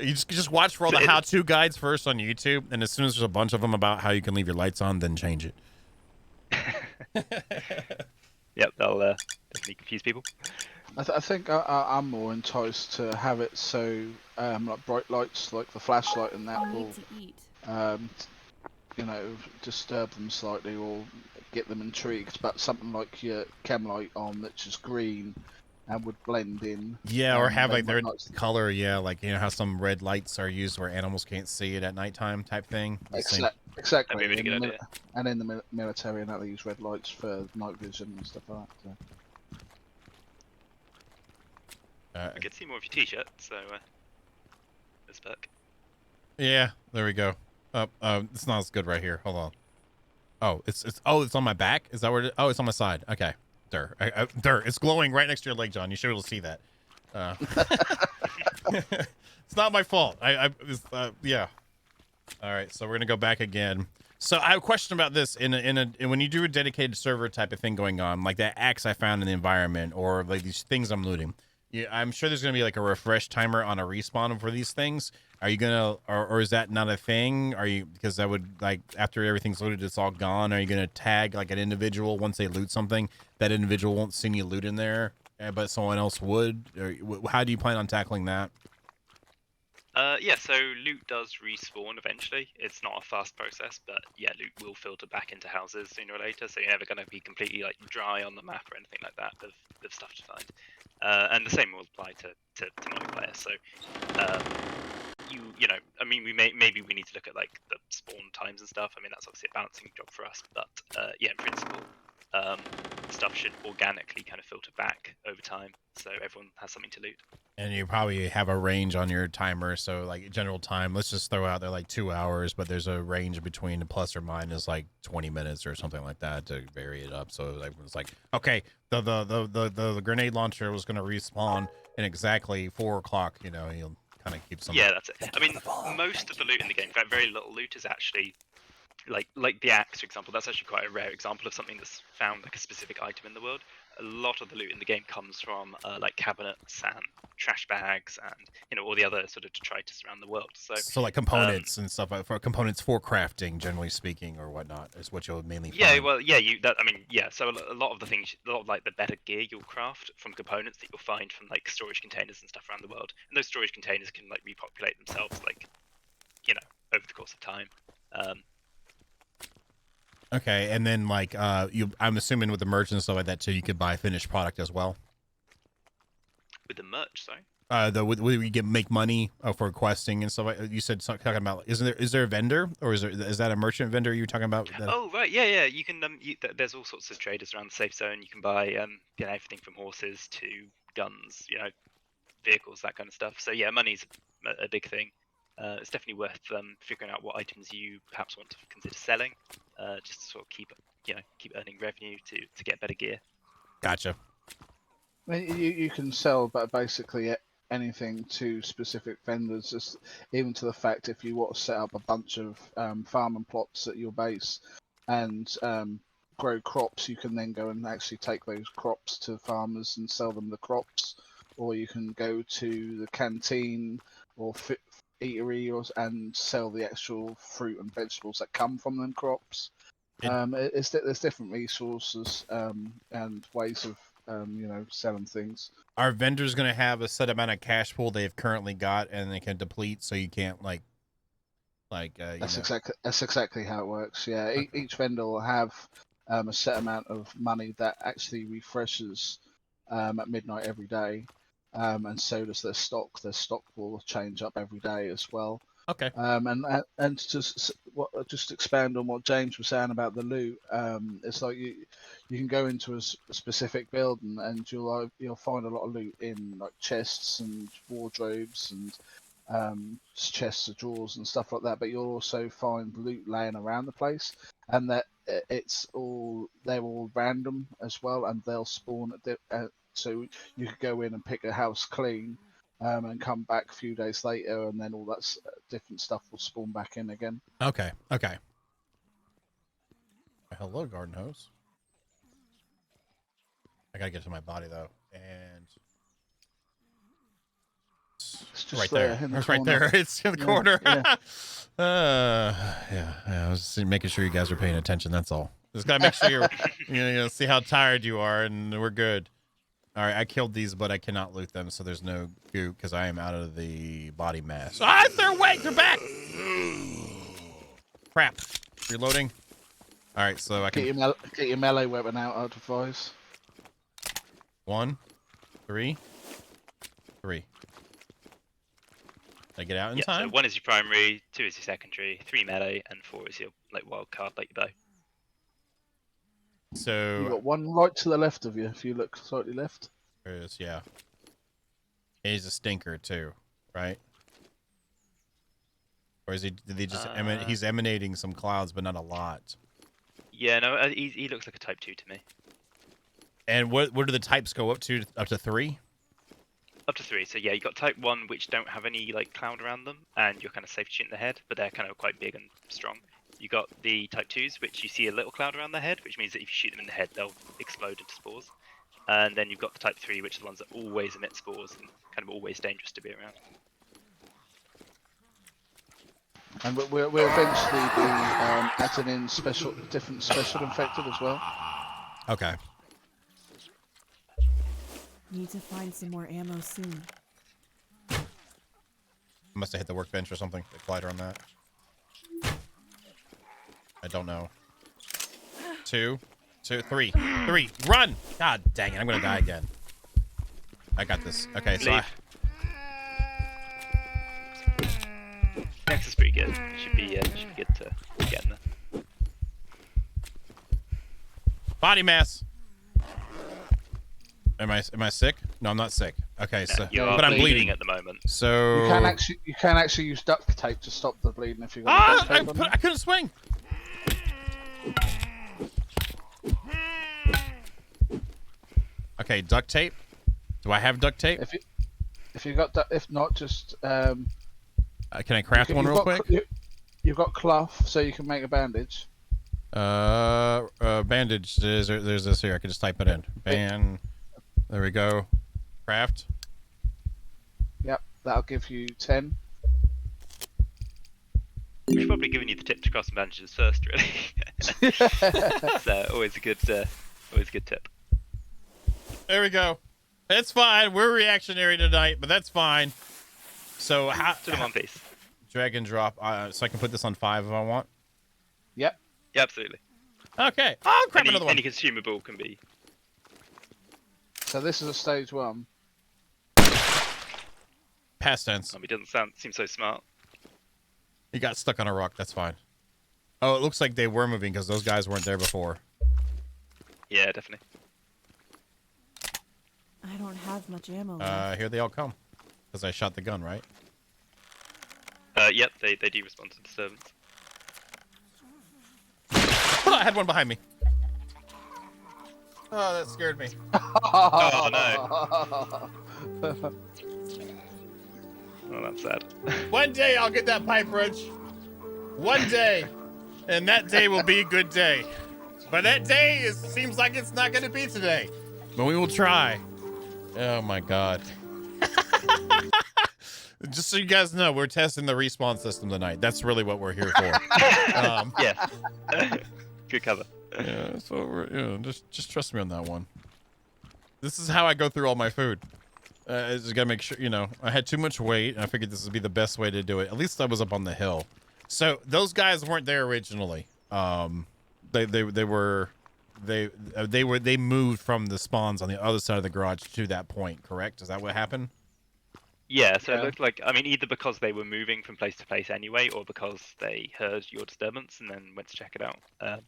You just watch for all the how-to guides first on YouTube, and as soon as there's a bunch of them about how you can leave your lights on, then change it. Yep, they'll definitely confuse people. I think I'm more enticed to have it so like bright lights, like the flashlight, and that will disturb them slightly or get them intrigued. But something like your chem light on that's just green and would blend in. Yeah, or have like their color. Yeah, like how some red lights are used where animals can't see it at nighttime type thing. Exactly. Really good idea. And in the military, and they use red lights for night vision and stuff like that. So. I could see more of your t-shirt, so this back. Yeah, there we go. It's not as good right here. Hold on. Oh, it's on my back. Is that where? It's on my side. Okay. There. It's glowing right next to your leg, John. You should be able to see that. It's not my fault. Yeah. All right, so we're gonna go back again. So I have a question about this. When you do a dedicated server type of thing going on, like that axe I found in the environment, or like these things I'm looting, I'm sure there's gonna be like a refresh timer on a respawn for these things. Are you gonna, or is that not a thing? Are you, because that would, like, after everything's looted, it's all gone. Are you gonna tag like an individual once they loot something? That individual won't see any loot in there, but someone else would. Or how do you plan on tackling that? Yeah, so loot does respawn eventually. It's not a fast process, but yeah, loot will filter back into houses sooner or later, so you're never going to be completely like dry on the map or anything like that of stuff to find. And the same will apply to multiplayer. So I mean, maybe we need to look at like the spawn times and stuff. I mean, that's obviously a balancing job for us, but yeah, in principle, stuff should organically kind of filter back over time, so everyone has something to loot. And you probably have a range on your timer, so like general time, let's just throw out there like 2 hours, but there's a range between the plus or minus like 20 minutes or something like that to vary it up. So like it's like, okay, the grenade launcher was going to respawn in exactly 4 o'clock. You'll kind of keep some. Yeah, that's it. I mean, most of the loot in the game, in fact, very little loot is actually like the axe, for example. That's actually quite a rare example of something that's found like a specific item in the world. A lot of the loot in the game comes from like cabinets and trash bags and all the other sort of detritus around the world. So like components and stuff, for components for crafting, generally speaking, or whatnot, is what you'll mainly find. Yeah, well, yeah, so a lot of the things, a lot of like the better gear you'll craft from components that you'll find from like storage containers and stuff around the world, and those storage containers can like repopulate themselves like over the course of time. Okay, and then like I'm assuming with the merch and stuff like that too, you could buy finished product as well. With the merch, sorry. Will you make money for questing and stuff like you said? Talking about, is there a vendor, or is that a merchant vendor you were talking about? Oh right, yeah. You can there's all sorts of traders around the safe zone. You can buy everything from horses to guns, vehicles, that kind of stuff. So yeah, money's a big thing. It's definitely worth figuring out what items you perhaps want to consider selling, just to sort of keep earning revenue to get better gear. Gotcha. You can sell, but basically anything to specific vendors, just even to the fact if you want to set up a bunch of farming plots at your base and grow crops, you can then go and actually take those crops to farmers and sell them the crops, or you can go to the canteen or eatery and sell the actual fruit and vegetables that come from them crops. There's different resources and ways of selling things. Are vendors going to have a set amount of cash pool they've currently got and they can deplete, so you can't that's exactly how it works. Yeah, okay. Each vendor will have a set amount of money that actually refreshes at midnight every day. And so does their stock. Their stock will change up every day as well. Okay. And to just expand on what James was saying about the loot, it's like you can go into a specific building and you'll find a lot of loot in like chests and wardrobes and chests of drawers and stuff like that. But you'll also find loot laying around the place, and that they're all random as well, and they'll spawn so you could go in and pick a house clean. And come back a few days later, and then all that different stuff will spawn back in again. Okay. Hello, garden hose. I gotta get to my body though, and It's just right there. It's right there. It's in the corner. Yeah. Yeah. I was just making sure you guys are paying attention. That's all. Just gotta make sure you see how tired you are, and we're good. All right, I killed these, but I cannot loot them, so there's no goop because I am out of the body mass. Ah, they're awake! They're back! Crap. Reloading. All right, so I can... Get your melee weapon out, I'd advise. 1, 3, 3. Did I get out in time? So 1 is your primary, 2 is your secondary, 3 melee, and 4 is your wild card, like your bow. So You got one right to the left of you if you look slightly left. there it is, yeah. He's a stinker too, right? Or is he? Did he just? He's emanating some clouds, but not a lot. Yeah, no, he looks like a type 2 to me. And what do the types go up to? Up to 3? Up to 3. So yeah, you got type 1, which don't have any cloud around them, and you're kind of safe shooting the head, but they're kind of quite big and strong. You got the type 2s, which you see a little cloud around their head, which means that if you shoot them in the head, they'll explode into spores. And then you've got the type 3, which are the ones that always emit spores and kind of always dangerous to be around. And we'll eventually be adding in different special infected as well. Okay. Need to find some more ammo soon. I must have hit the workbench or something. The glider on that. I don't know. 2, 3. Run! God dang it! I'm gonna die again. I got this. Okay, so Next is pretty good. Should be good to get in there. body mass. Am I sick? No, I'm not sick. Okay, so but I'm bleeding at the moment. So you can actually use duct tape to stop the bleeding if you got duct tape on you. I couldn't swing. Okay, duct tape. Do I have duct tape? If you got if not, just can I craft one real quick? You've got cloth, so you can make a bandage. Bandage. There's this here. I can just type it in. There we go. Craft. Yep, that'll give you 10. We should probably given you the tip to cross some bandages first, really. So always a good tip. There we go. It's fine. We're reactionary tonight, but that's fine. So how? To the one piece. Drag and drop. So I can put this on 5 if I want. Yep. Yeah, absolutely. Okay. Oh crap! Another one. Any consumable can be. So this is a stage 1. Past tense. He doesn't seem so smart. He got stuck on a rock. That's fine. Oh, it looks like they were moving because those guys weren't there before. Yeah, definitely. I don't have much ammo left. Here they all come. Because I shot the gun, right? Yep, they do respond to disturbance. Oh, I had one behind me. Oh, that scared me. Oh no. Oh, that's sad. One day I'll get that pipe wrench. One day. And that day will be a good day. But that day seems like it's not going to be today. But we will try. Oh my god. Just so you guys know, we're testing the respawn system tonight. That's really what we're here for. Yeah. Good cover. Yeah, so just trust me on that one. This is how I go through all my food. I just gotta make sure, I had too much weight, and I figured this would be the best way to do it. At least I was up on the hill. So those guys weren't there originally. They moved from the spawns on the other side of the garage to that point. Correct? Is that what happened? Yeah, so it Yeah. looked like, I mean, either because they were moving from place to place anyway, or because they heard your disturbance and then went to check it out. Yeah,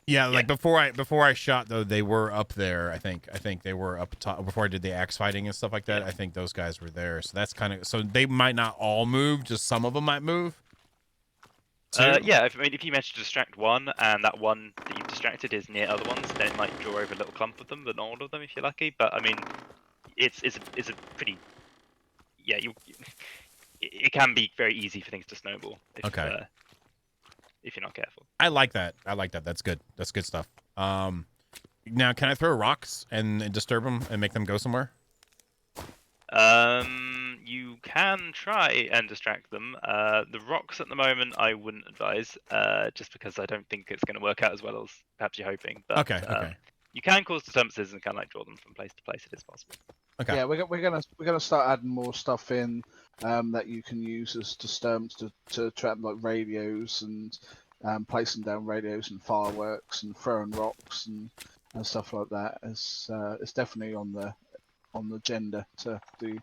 Yeah. like before I shot though, they were up there. I think they were up top before I did the axe fighting and stuff like that. Yeah. I think those guys were there. So that's kind of, so they might not all move, just some of them might move. Yeah, I mean, if you manage to distract one, and that one that you've distracted is near other ones, then it might draw over a little clump of them, but not all of them if you're lucky. But I mean, it's a pretty, yeah, it can be very easy for things to snowball if you're not careful. I like that. That's good. That's good stuff. Now can I throw rocks and disturb them and make them go somewhere? You can try and distract them. The rocks at the moment I wouldn't advise, just because I don't think it's going to work out as well as perhaps you're hoping. But Okay. You can cause disturbances and kind of like draw them from place to place. It is possible. Okay. Yeah, we're gonna start adding more stuff in that you can use as disturbance to trap like radios and placing down radios and fireworks and throwing rocks and stuff like that. It's definitely on the agenda to do.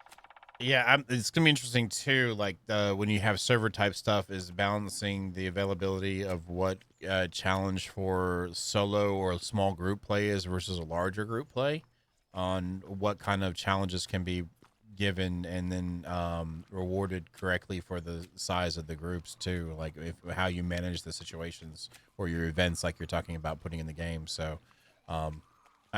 Yeah, it's gonna be interesting too. Like when you have server type stuff, is balancing the availability of what challenge for solo or small group play is versus a larger group play, on what kind of challenges can be given and then rewarded correctly for the size of the groups too. Like how you manage the situations or your events, like you're talking about putting in the game. So.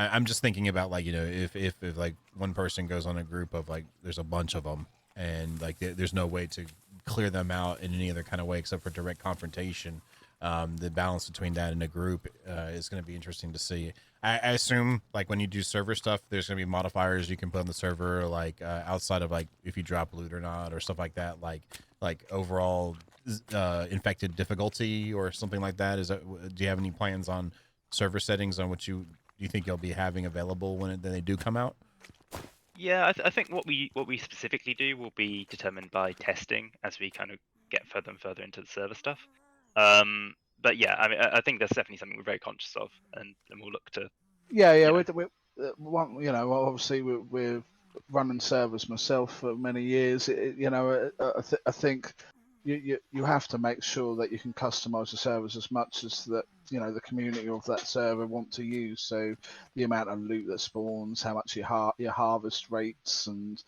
I'm just thinking about, like, you know, if like one person goes on a group of like there's a bunch of them and like there's no way to clear them out in any other kind of way except for direct confrontation. The balance between that and a group is going to be interesting to see. I assume like when you do server stuff, there's going to be modifiers you can put on the server, like outside of like if you drop loot or not or stuff like that, like overall infected difficulty or something like that. Do you have any plans on server settings on what you think you'll be having available when they do come out? Yeah, I think what we specifically do will be determined by testing as we kind of get further and further into the server stuff. But yeah, I mean, I think that's definitely something we're very conscious of, and we'll look to. Yeah, we're you know, obviously we're running servers myself for many years. You know, I think you have to make sure that you can customize the servers as much as that, you know, the community of that server want to use. So the amount of loot that spawns, how much your harvest rates and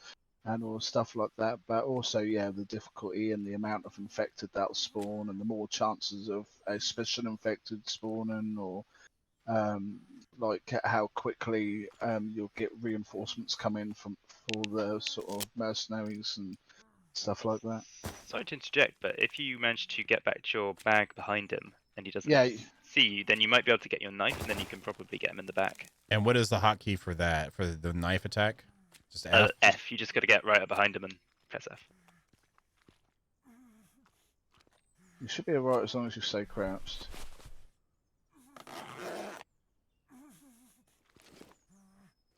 all stuff like that. But also, yeah, the difficulty and the amount of infected that'll spawn, and the more chances of a special infected spawning, or like how quickly you'll get reinforcements come in for the sort of mercenaries and stuff like that. Sorry to interject, but if you manage to get back to your bag behind him and he doesn't see you, then you might be able to get your knife, and then you can probably get him in the back. And what is the hotkey for that, for the knife attack? Just F? F. You just got to get right up behind him and press F. You should be alright as long as you stay crouched.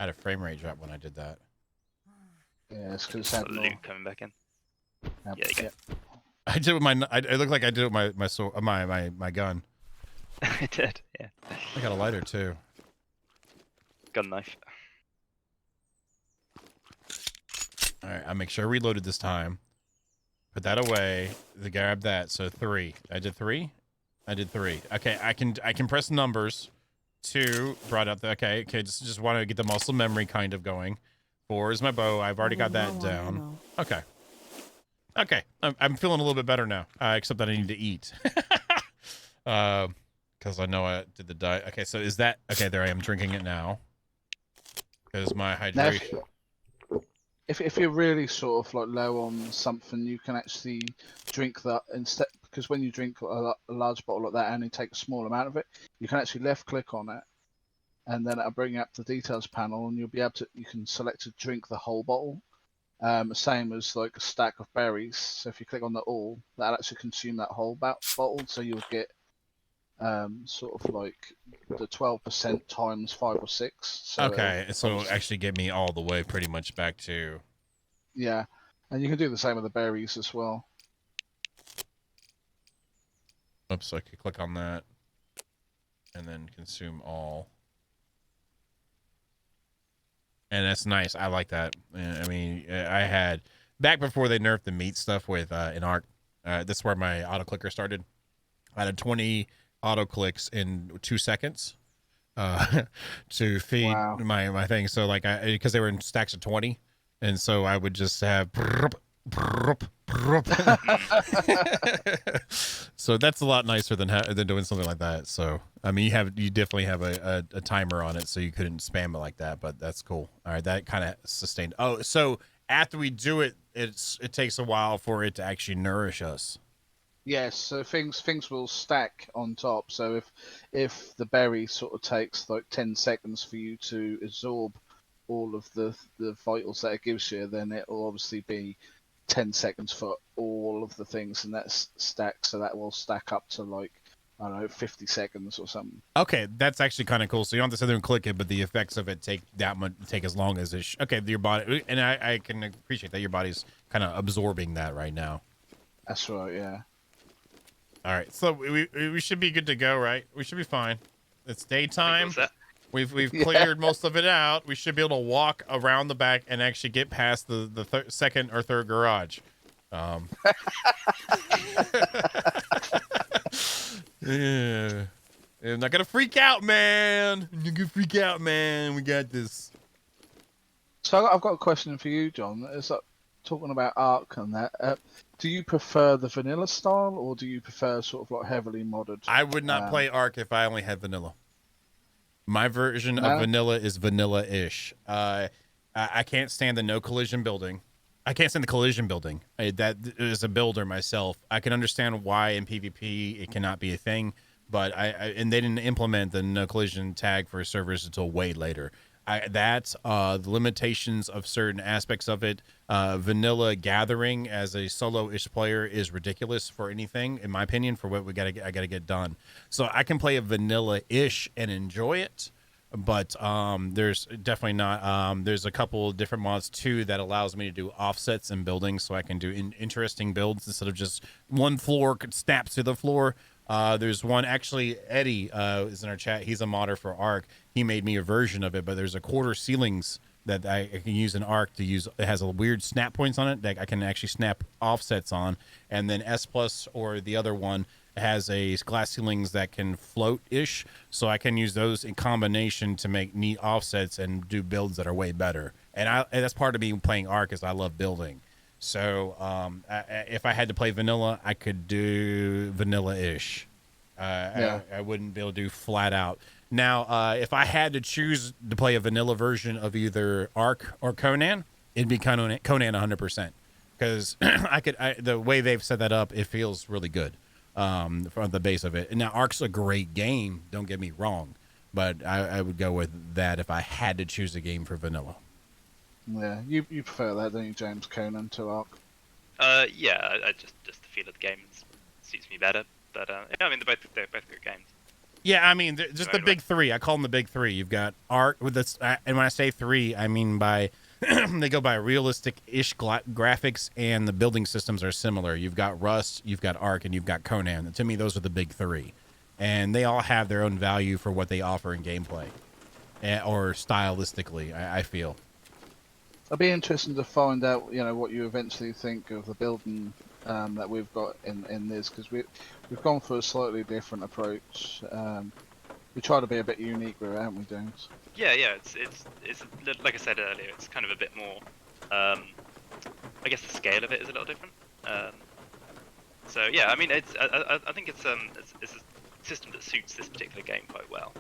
I had a frame rate drop when I did that. Yeah, it's because it's Luke coming back in. Yep, Yeah, you go. yep. I did it with my. It looked like I did it with my sword, my gun. I did, yeah. I got a lighter too. Gun knife. All right, I make sure I reloaded this time. Put that away. Grab that. So 3. I did 3. Okay, I can press numbers. 2 brought up the okay. Just want to get the muscle memory kind of going. 4 is my bow. I've already got that down. Okay. I'm feeling a little bit better now. Except that I need to eat. Because I know I did the diet. Okay, so is that okay? There I am drinking it now. Because my hydration. If you're really sort of like low on something, you can actually drink that instead. Because when you drink a large bottle like that and you take a small amount of it, you can actually left click on it, and then it'll bring up the details panel, and you'll be able to. You can select to drink the whole bottle. Same as like a stack of berries. So if you click on the all, that'll actually consume that whole bottle. So you'll get sort of like the 12% times 5 or 6. So okay, so it'll actually get me all the way pretty much back to. Yeah, and you can do the same with the berries as well. Oops, I could click on that and then consume all. And that's nice. I like that. I mean, I had back before they nerfed the meat stuff with in Arc. That's where my auto clicker started. I had 20 auto clicks in 2 seconds to feed my thing. So like because they were in stacks of 20, and so I would just have. So that's a lot nicer than doing something like that. So I mean, you definitely have a timer on it, so you couldn't spam it like that. But that's cool. All right, that kind of sustained. Oh, so after we do it, it takes a while for it to actually nourish us. Yes, so things will stack on top. So if the berry sort of takes like 10 seconds for you to absorb all of the vitals that it gives you, then it will obviously be 10 seconds for all of the things, and that's stacked, so that will stack up to like, I don't know, 50 seconds or something. Okay, that's actually kind of cool. So you don't have to sit there and click it, but the effects of it take as long as it. Okay, your body, and I can appreciate that your body's kind of absorbing that right now. That's right, yeah. All right, so we should be good to go, right? We should be fine. It's daytime. We've cleared most of it out. We should be able to walk around the back and actually get past the second or third garage. Yeah. I'm not gonna freak out, man. You're gonna freak out, man. We got this. So I've got a question for you, John. It's like talking about Ark and that. Do you prefer the vanilla style, or do you prefer sort of like heavily modded? I would not play Ark if I only had vanilla. My version of vanilla is vanilla-ish. I can't stand the no collision building. I can't stand the collision building. That is a builder myself. I can understand why in PvP it cannot be a thing, but and they didn't implement the no collision tag for servers until way later. The limitations of certain aspects of it. Vanilla gathering as a solo-ish player is ridiculous for anything, in my opinion, for what I gotta get done. So I can play a vanilla-ish and enjoy it, but there's definitely not. There's a couple of different mods too that allows me to do offsets in buildings, so I can do interesting builds instead of just one floor snaps to the floor. There's one, actually, Eddie is in our chat. He's a modder for Ark. He made me a version of it, but there's a quarter ceilings that I can use in Ark to use. It has a weird snap points on it that I can actually snap offsets on. And then S Plus, or the other one, has a glass ceilings that can float-ish, so I can use those in combination to make neat offsets and do builds that are way better. And that's part of me playing Ark, is I love building. So if I had to play vanilla, I could do vanilla-ish. I wouldn't be able to do flat out. Now, if I had to choose to play a vanilla version of either Ark or Conan, it'd be Conan 100%. Because the way they've set that up, it feels really good from the base of it. And now Ark's a great game, don't get me wrong, but I would go with that if I had to choose a game for vanilla. Yeah, you prefer that, don't you, James? Conan to Ark? Yeah, I just the feel of the game suits me better. But yeah, I mean, they're both good games. Yeah, I mean, just the big three. I call them the big three. You've got Ark with this, and when I say three, I mean by they go by realistic-ish graphics, and the building systems are similar. You've got Rust, you've got Ark, and you've got Conan. And to me, those are the big three, and they all have their own value for what they offer in gameplay, or stylistically. I feel. It'll be interesting to find out, what you eventually think of the building that we've got in this, because we've gone for a slightly different approach. We try to be a bit unique with it, haven't we, James? Yeah. It's like I said earlier. It's kind of a bit more. I guess the scale of it is a little different. So yeah, I mean, I think it's a system that suits this particular game quite well.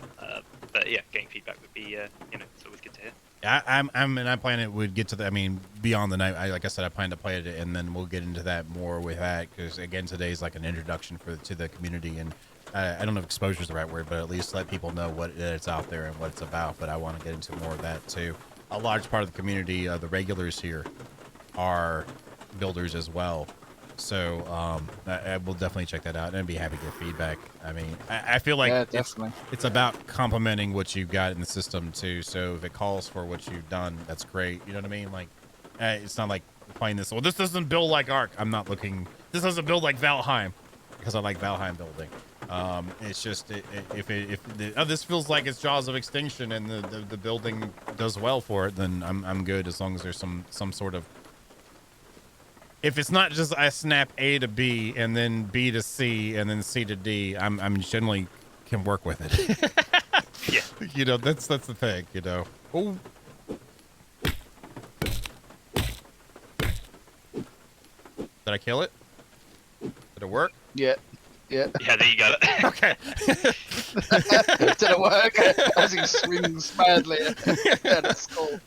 But yeah, getting feedback would be it's always good to hear. I plan it would get to the. I mean, beyond the night. Like I said, I plan to play it, and then we'll get into that more with that, because again, today's like an introduction to the community, and I don't know if exposure is the right word, but at least let people know what it's out there and what it's about. But I want to get into more of that too. A large part of the community, the regulars here, are builders as well. So I will definitely check that out, and I'd be happy to get feedback. I mean, I feel like it's about complementing what you've got in the system too. So if it calls for what you've done, that's great. You know what I mean? Like, it's not like playing this. Well, this doesn't build like Ark. I'm not looking. This doesn't build like Valheim, because I like Valheim building. It's just if this feels like it's Jaws of Extinction, and the building does well for it, then I'm good, as long as there's some sort of if it's not just I snap A to B and then B to C and then C to D, I'm generally can work with it. Yeah. You know, that's the thing, you know. Oh. Did I kill it? Did it work? Yeah. Yeah. Yeah, there you go. Okay. Did it work? As he swings madly at the skull.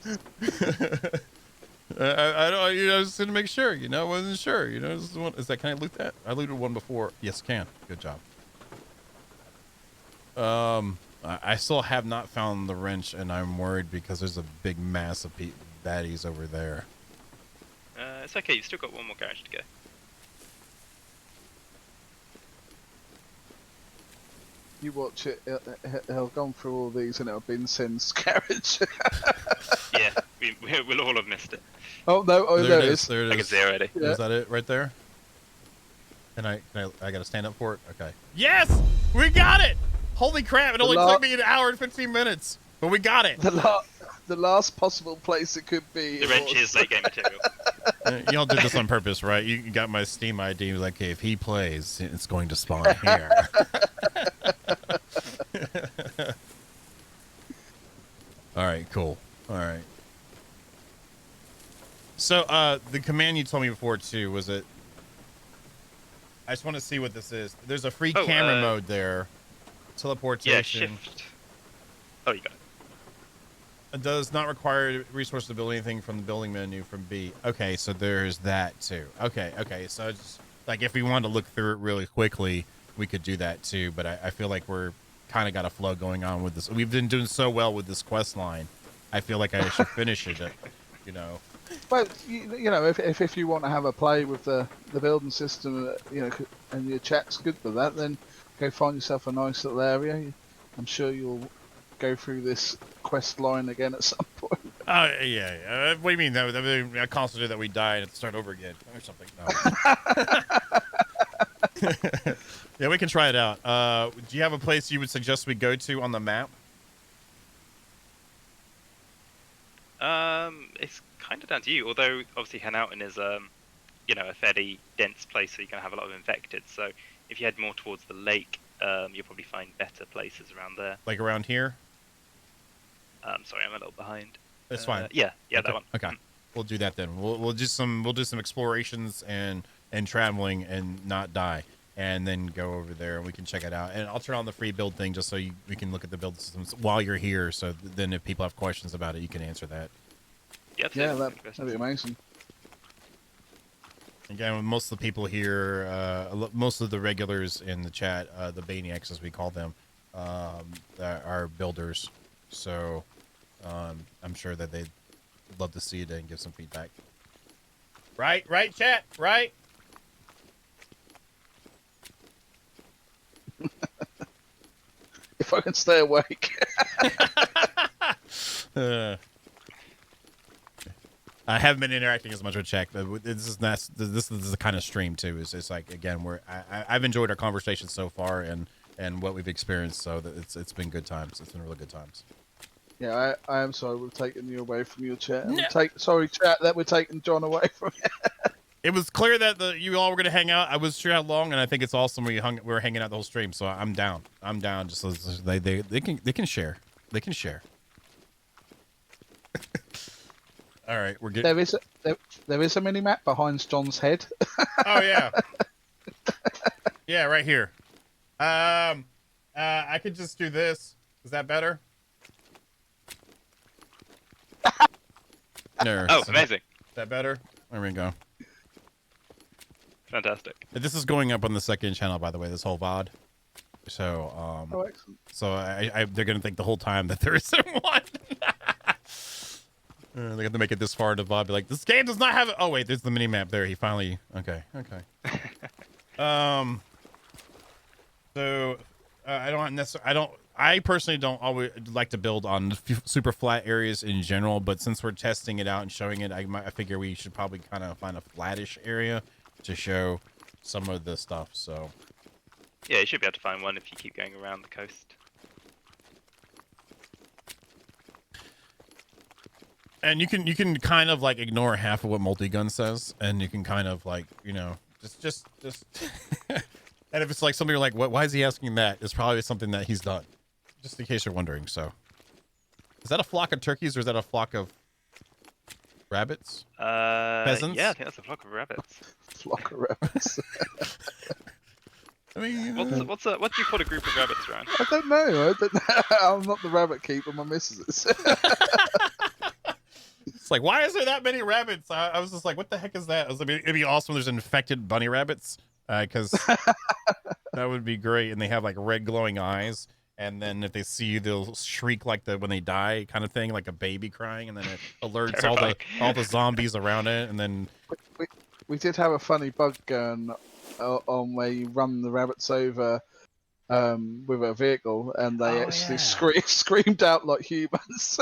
I don't, you know, just to make sure, you know, I wasn't sure, you know, is that, can I loot that? I looted one before. Yes, can. Good job. I still have not found the wrench, and I'm worried because there's a big mass of baddies over there. It's okay, you've still got one more garage to go. You watch it, he'll gone through all these and it'll be in Sin's garage. Yeah, we'll all have missed it. Oh no, oh there it is. There it is. I can see already. Yeah. Is that it right there? And I gotta stand up for it? Okay. Yes! We got it! Holy crap, it only took me an hour and 15 minutes. But we got it. The last possible place it could be. The wrench is late game material. Y'all did this on purpose, right? You got my Steam ID. Like, okay, if he plays, it's going to spawn here. All right, cool. All right. So, the command you told me before too was it? I just want to see what this is. There's a free camera mode there. Teleportation. Yeah, shift. Oh, you got it. It does not require resources to build anything from the building menu from B. Okay, so there's that too. Okay, so it's like if we wanted to look through it really quickly, we could do that too. But I feel like we're kind of got a flow going on with this. We've been doing so well with this quest line. I feel like I should finish it. You know. Well, you know, if you want to have a play with the building system, you know, and your chat's good with that, then go find yourself a nice little area. I'm sure you'll go through this quest line again at some point. Oh yeah. What do you mean? That I consider that we die and have to start over again or something. No. Yeah, we can try it out. Do you have a place you would suggest we go to on the map? It's kind of down to you. Although obviously Hanauten is you know, a fairly dense place, so you're gonna have a lot of infected. So if you head more towards the lake, you'll probably find better places around there. Like around here? Sorry, I'm a little behind. That's fine. Yeah, okay. that one. Okay, we'll do that then. We'll do some explorations and traveling and not die, and then go over there and we can check it out. And I'll turn on the free build thing just so we can look at the build systems while you're here. So then if people have questions about it, you can answer that. Yeah, that'd be amazing. Again, with most of the people here, most of the regulars in the chat, the Baniacs as we call them, are builders. So I'm sure that they'd love to see it and give some feedback. Right, chat, right? If I can stay awake. I haven't been interacting as much with chat, but this is the kind of stream too. It's like, again, I've enjoyed our conversation so far and what we've experienced. So that it's been good times. It's been really good times. Yeah, I am sorry we've taken you away from your chat. No. Sorry, chat, that we're taking John away from you. It was clear that you all were gonna hang out. I was sure how long, and I think it's awesome we were hanging out the whole stream. So I'm down. Just so they can share. They can share. All right, we're good. There is a mini map behind John's head. Oh yeah. Yeah, right here. I could just do this. Is that better? No. Oh, amazing. Is that better? There we go. Fantastic. This is going up on the second channel, by the way, this whole VOD. So, Oh, excellent. so they're going to think the whole time that there isn't one. They have to make it this far to VOD. Be like, this game does not have it. Oh, wait, there's the mini map there. He finally. Okay. So, I don't necessarily. I personally don't always like to build on super flat areas in general, but since we're testing it out and showing it, I figure we should probably kind of find a flattish area to show some of the stuff. So Yeah, you should be able to find one if you keep going around the coast. And you can kind of like ignore half of what multi-gun says, and you can kind of like, you know, just and if it's like something you're like, what, why is he asking that? It's probably something that he's done, just in case you're wondering. So is that a flock of turkeys or is that a flock of rabbits? Pheasants? Yeah, I think that's a flock of rabbits. Flock of rabbits. I mean, What do you call a group of rabbits, Ryan? I don't know. I'm not the rabbit keeper. My missus is. it's like, why is there that many rabbits? I was just like, what the heck is that? I was like, it'd be awesome. There's infected bunny rabbits, because that would be great. And they have like red glowing eyes. And then if they see you, they'll shriek like when they die, kind of thing, like a baby crying. And then it alerts all the zombies around it. And then we did have a funny bug going on where you run the rabbits over with a vehicle, and they actually screamed out like humans.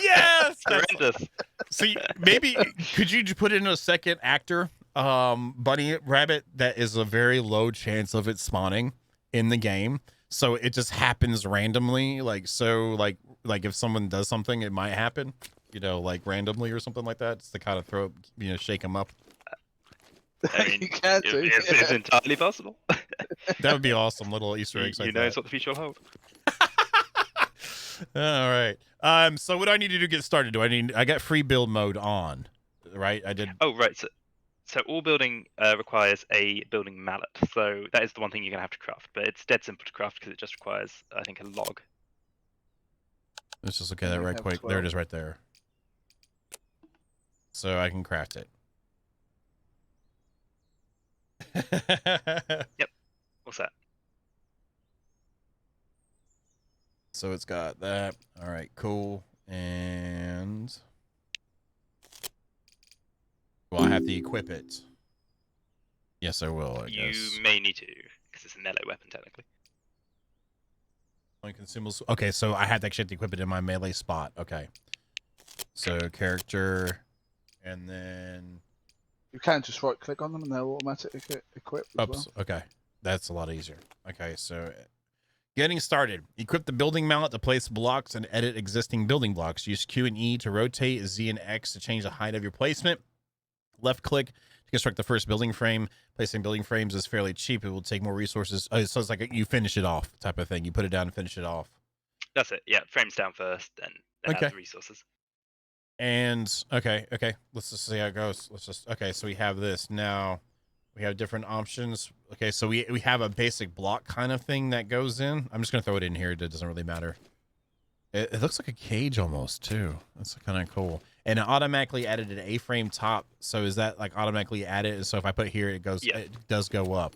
Yes, Horrendous. See, maybe could you put in a second actor, bunny rabbit that is a very low chance of it spawning in the game, so it just happens randomly, like if someone does something, it might happen, you know, like randomly or something like that, just to kind of throw, you know, shake them up. I mean, You can do, it's entirely possible. That would be awesome. Little Easter eggs. You like know that. what the future will hold. All right. So what do I need to do to get started? I got free build mode on, right? I did. Oh, right. So all building requires a building mallet. So that is the one thing you're gonna have to craft, but it's dead simple to craft because it just requires, I think, a log. Let's just look at that right quick. 12. There it is, right there. So I can craft it. Yep. What's that? So it's got that. All right, cool. And well, I have to equip it. Yes, I will. I guess. You may need to, because it's a melee weapon technically. Only consumables. Okay, so I have to actually equip it in my melee spot. Okay. So character, and then. You can just right click on them and they'll automatically equip as Oops. well. Okay, that's a lot easier. Okay, so getting started. Equip the building mallet to place blocks and edit existing building blocks. Use Q and E to rotate, Z and X to change the height of your placement. Left click to construct the first building frame. Placing building frames is fairly cheap. It will take more resources. Oh, so it's like you finish it off type of thing. You put it down and finish it off. That's it. Yeah, frames down first, then add the resources. And okay, let's just see how it goes. Okay, so we have this now. We have different options. Okay, so we have a basic block kind of thing that goes in. I'm just gonna throw it in here. It doesn't really matter. It looks like a cage almost too. That's kind of cool. And it automatically added an A-frame top. So is that like automatically added? So if I put here, it goes. Yeah. It does go up.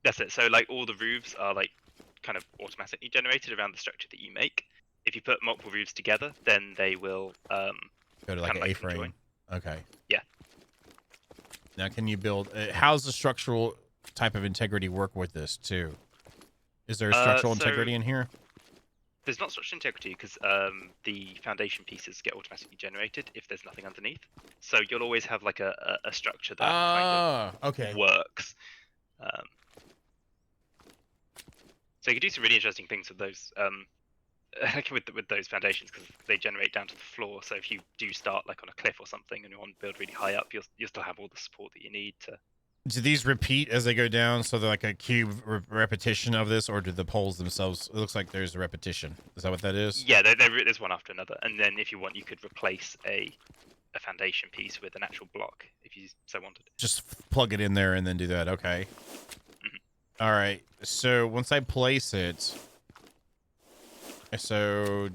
That's it. So like all the roofs are like kind of automatically generated around the structure that you make. If you put multiple roofs together, then they will go to like an A-frame. Okay. Yeah. Now, can you build? How's the structural type of integrity work with this too? Is there structural integrity in here? There's not structural integrity because the foundation pieces get automatically generated if there's nothing underneath. So you'll always have like a structure that kind of works. So you can do some really interesting things with those. With those foundations because they generate down to the floor. So if you do start like on a cliff or something and you want to build really high up, you'll still have all the support that you need to. Do these repeat as they go down? So they're like a cube repetition of this, or do the poles themselves? It looks like there's a repetition. Is that what that is? Yeah, there's one after another, and then if you want, you could replace a foundation piece with an actual block if you so wanted. Just plug it in there and then do that. Okay. Mm-hmm. All right. So once I place it. So,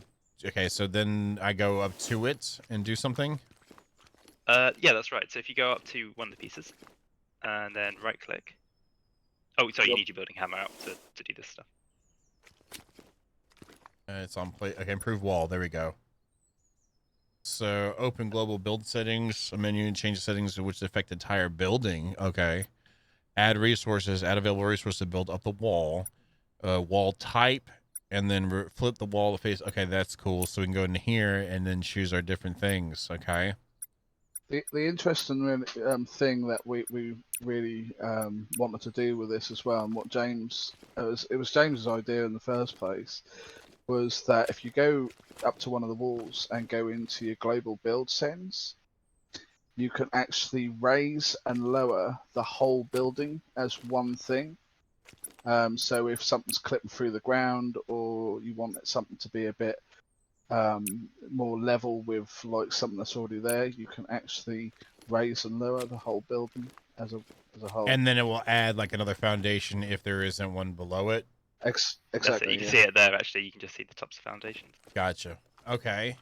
okay, so then I go up to it and do something? Yeah, that's right. So if you go up to one of the pieces, and then right-click. Oh, sorry, you need your building hammer out to do this stuff. It's on play. Okay, improve wall. There we go. So, open global build settings, a menu, and change the settings which affect the entire building. Okay. Add resources, add available resources to build up the wall. Wall type. And then flip the wall to face. Okay, that's cool. So we can go in here and then choose our different things. Okay. The interesting thing that we really wanted to do with this as well, and what James it was James's idea in the first place, was that if you go up to one of the walls and go into your global build settings, you can actually raise and lower the whole building as one thing. So if something's clipping through the ground, or you want something to be a bit more level with like something that's already there, you can actually raise and lower the whole building as a whole. And then it will add like another foundation if there isn't one below it. That's it. Exactly. You can see it there. Actually, you can just see the tops of foundations. Gotcha. Okay.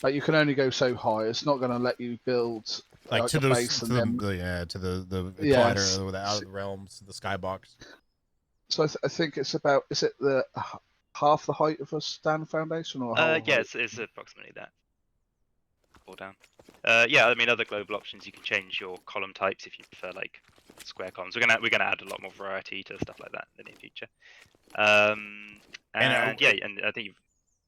But you can only go so high. It's not going to let you build Like to a those, base to and the, then. yeah, to the Yes. collider or the outer realms, the skybox. So I think it's about. Is it the half the height of a standard foundation, or whole Yeah, height? it's approximately that. Or down. Yeah, I mean, other global options, you can change your column types if you prefer like square columns. We're gonna add a lot more variety to stuff like that in the near future. And yeah, and I think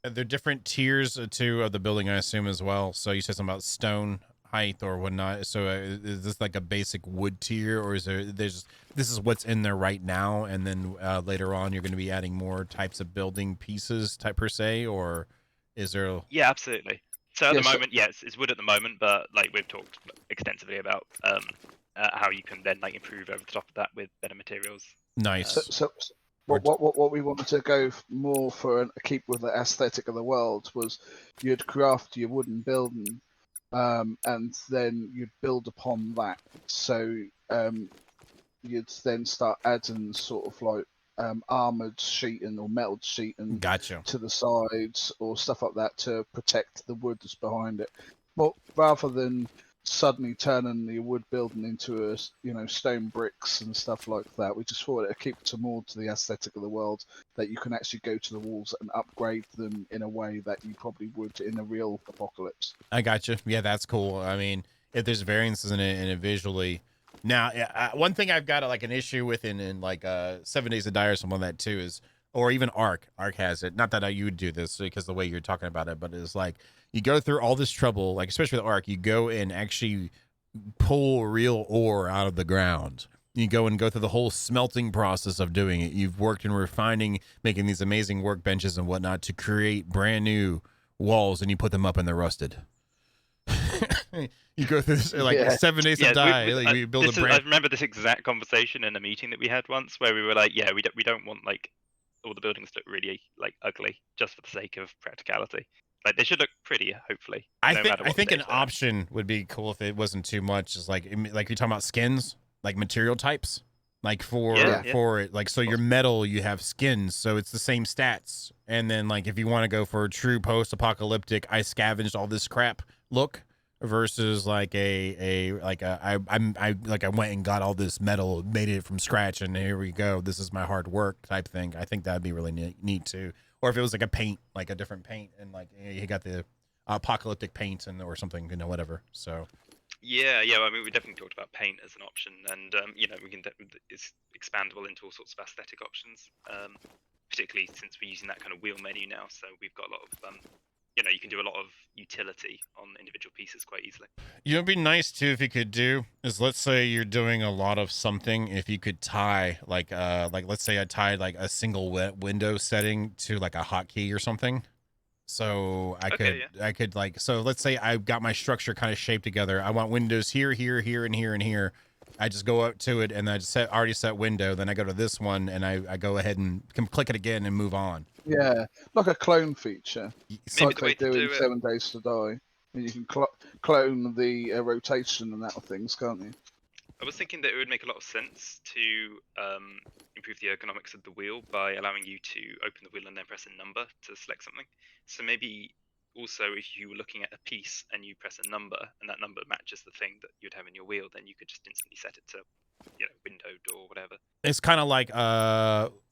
Are there different tiers too of the building, I assume, as well? So you said something about stone height or whatnot. So is this like a basic wood tier, or is this is what's in there right now, and then later on you're going to be adding more types of building pieces type per se, or is there? Yeah, absolutely. So at the Yes. moment, yes, it's wood at the moment, but like we've talked extensively about how you can then like improve over the top of that with better materials. Nice. So what we wanted to go more for and keep with the aesthetic of the world was you'd craft your wooden building, and then you'd build upon that. So you'd then start adding sort of like armored sheeting or metal sheeting Gotcha. to the sides or stuff like that to protect the wood that's behind it. Well, rather than suddenly turning the wood building into a stone bricks and stuff like that, we just thought it'd keep to more to the aesthetic of the world, that you can actually go to the walls and upgrade them in a way that you probably would in a real apocalypse. I gotcha. Yeah, that's cool. I mean, if there's variances in it visually. Now, one thing I've got like an issue with in like 7 Days to Die or something like that too is, or even Ark has it. Not that you would do this because the way you're talking about it, but it's like you go through all this trouble, like especially with Ark, you go and actually pull real ore out of the ground. You go through the whole smelting process of doing it. You've worked in refining, making these amazing workbenches and whatnot to create brand new walls, and you put them up and they're rusted. You go through this, like 7 Days to Die. You build a brand. I remember this exact conversation in a meeting that we had once, where we were like, "Yeah, we don't want like all the buildings to look really like ugly just for the sake of practicality. Like they should look pretty, hopefully." I think an option would be cool if it wasn't too much. Is like you're talking about skins, like material types, like for it, like so your metal you have skins, so it's the same stats. And then like if you want to go for a true post-apocalyptic, I scavenged all this crap look. Versus like I went and got all this metal, made it from scratch, and here we go. This is my hard work type thing. I think that'd be really neat too. Or if it was like a paint, like a different paint, and like you got the apocalyptic paint and or something, whatever. So yeah. I mean, we definitely talked about paint as an option, and we can it's expandable into all sorts of aesthetic options. Particularly since we're using that kind of wheel menu now, so we've got a lot of you can do a lot of utility on individual pieces quite easily. It'd be nice too if you could do is, let's say you're doing a lot of something, if you could tie like let's say I tied like a single window setting to like a hotkey or something. So I could like, so let's say I've got my structure kind of shaped together. I want windows here, here, here, and here, and here. I just go up to it and I just already set window. Then I go to this one and I go ahead and can click it again and move on. Yeah, like a clone feature. It's Maybe like they do in 7 Days to Die. And you can clone the rotation and that of things, can't you? I was thinking that it would make a lot of sense to improve the ergonomics of the wheel by allowing you to open the wheel and then press a number to select something. So maybe also if you were looking at a piece and you press a number and that number matches the thing that you'd have in your wheel, then you could just instantly set it to window, door, whatever. It's kind of like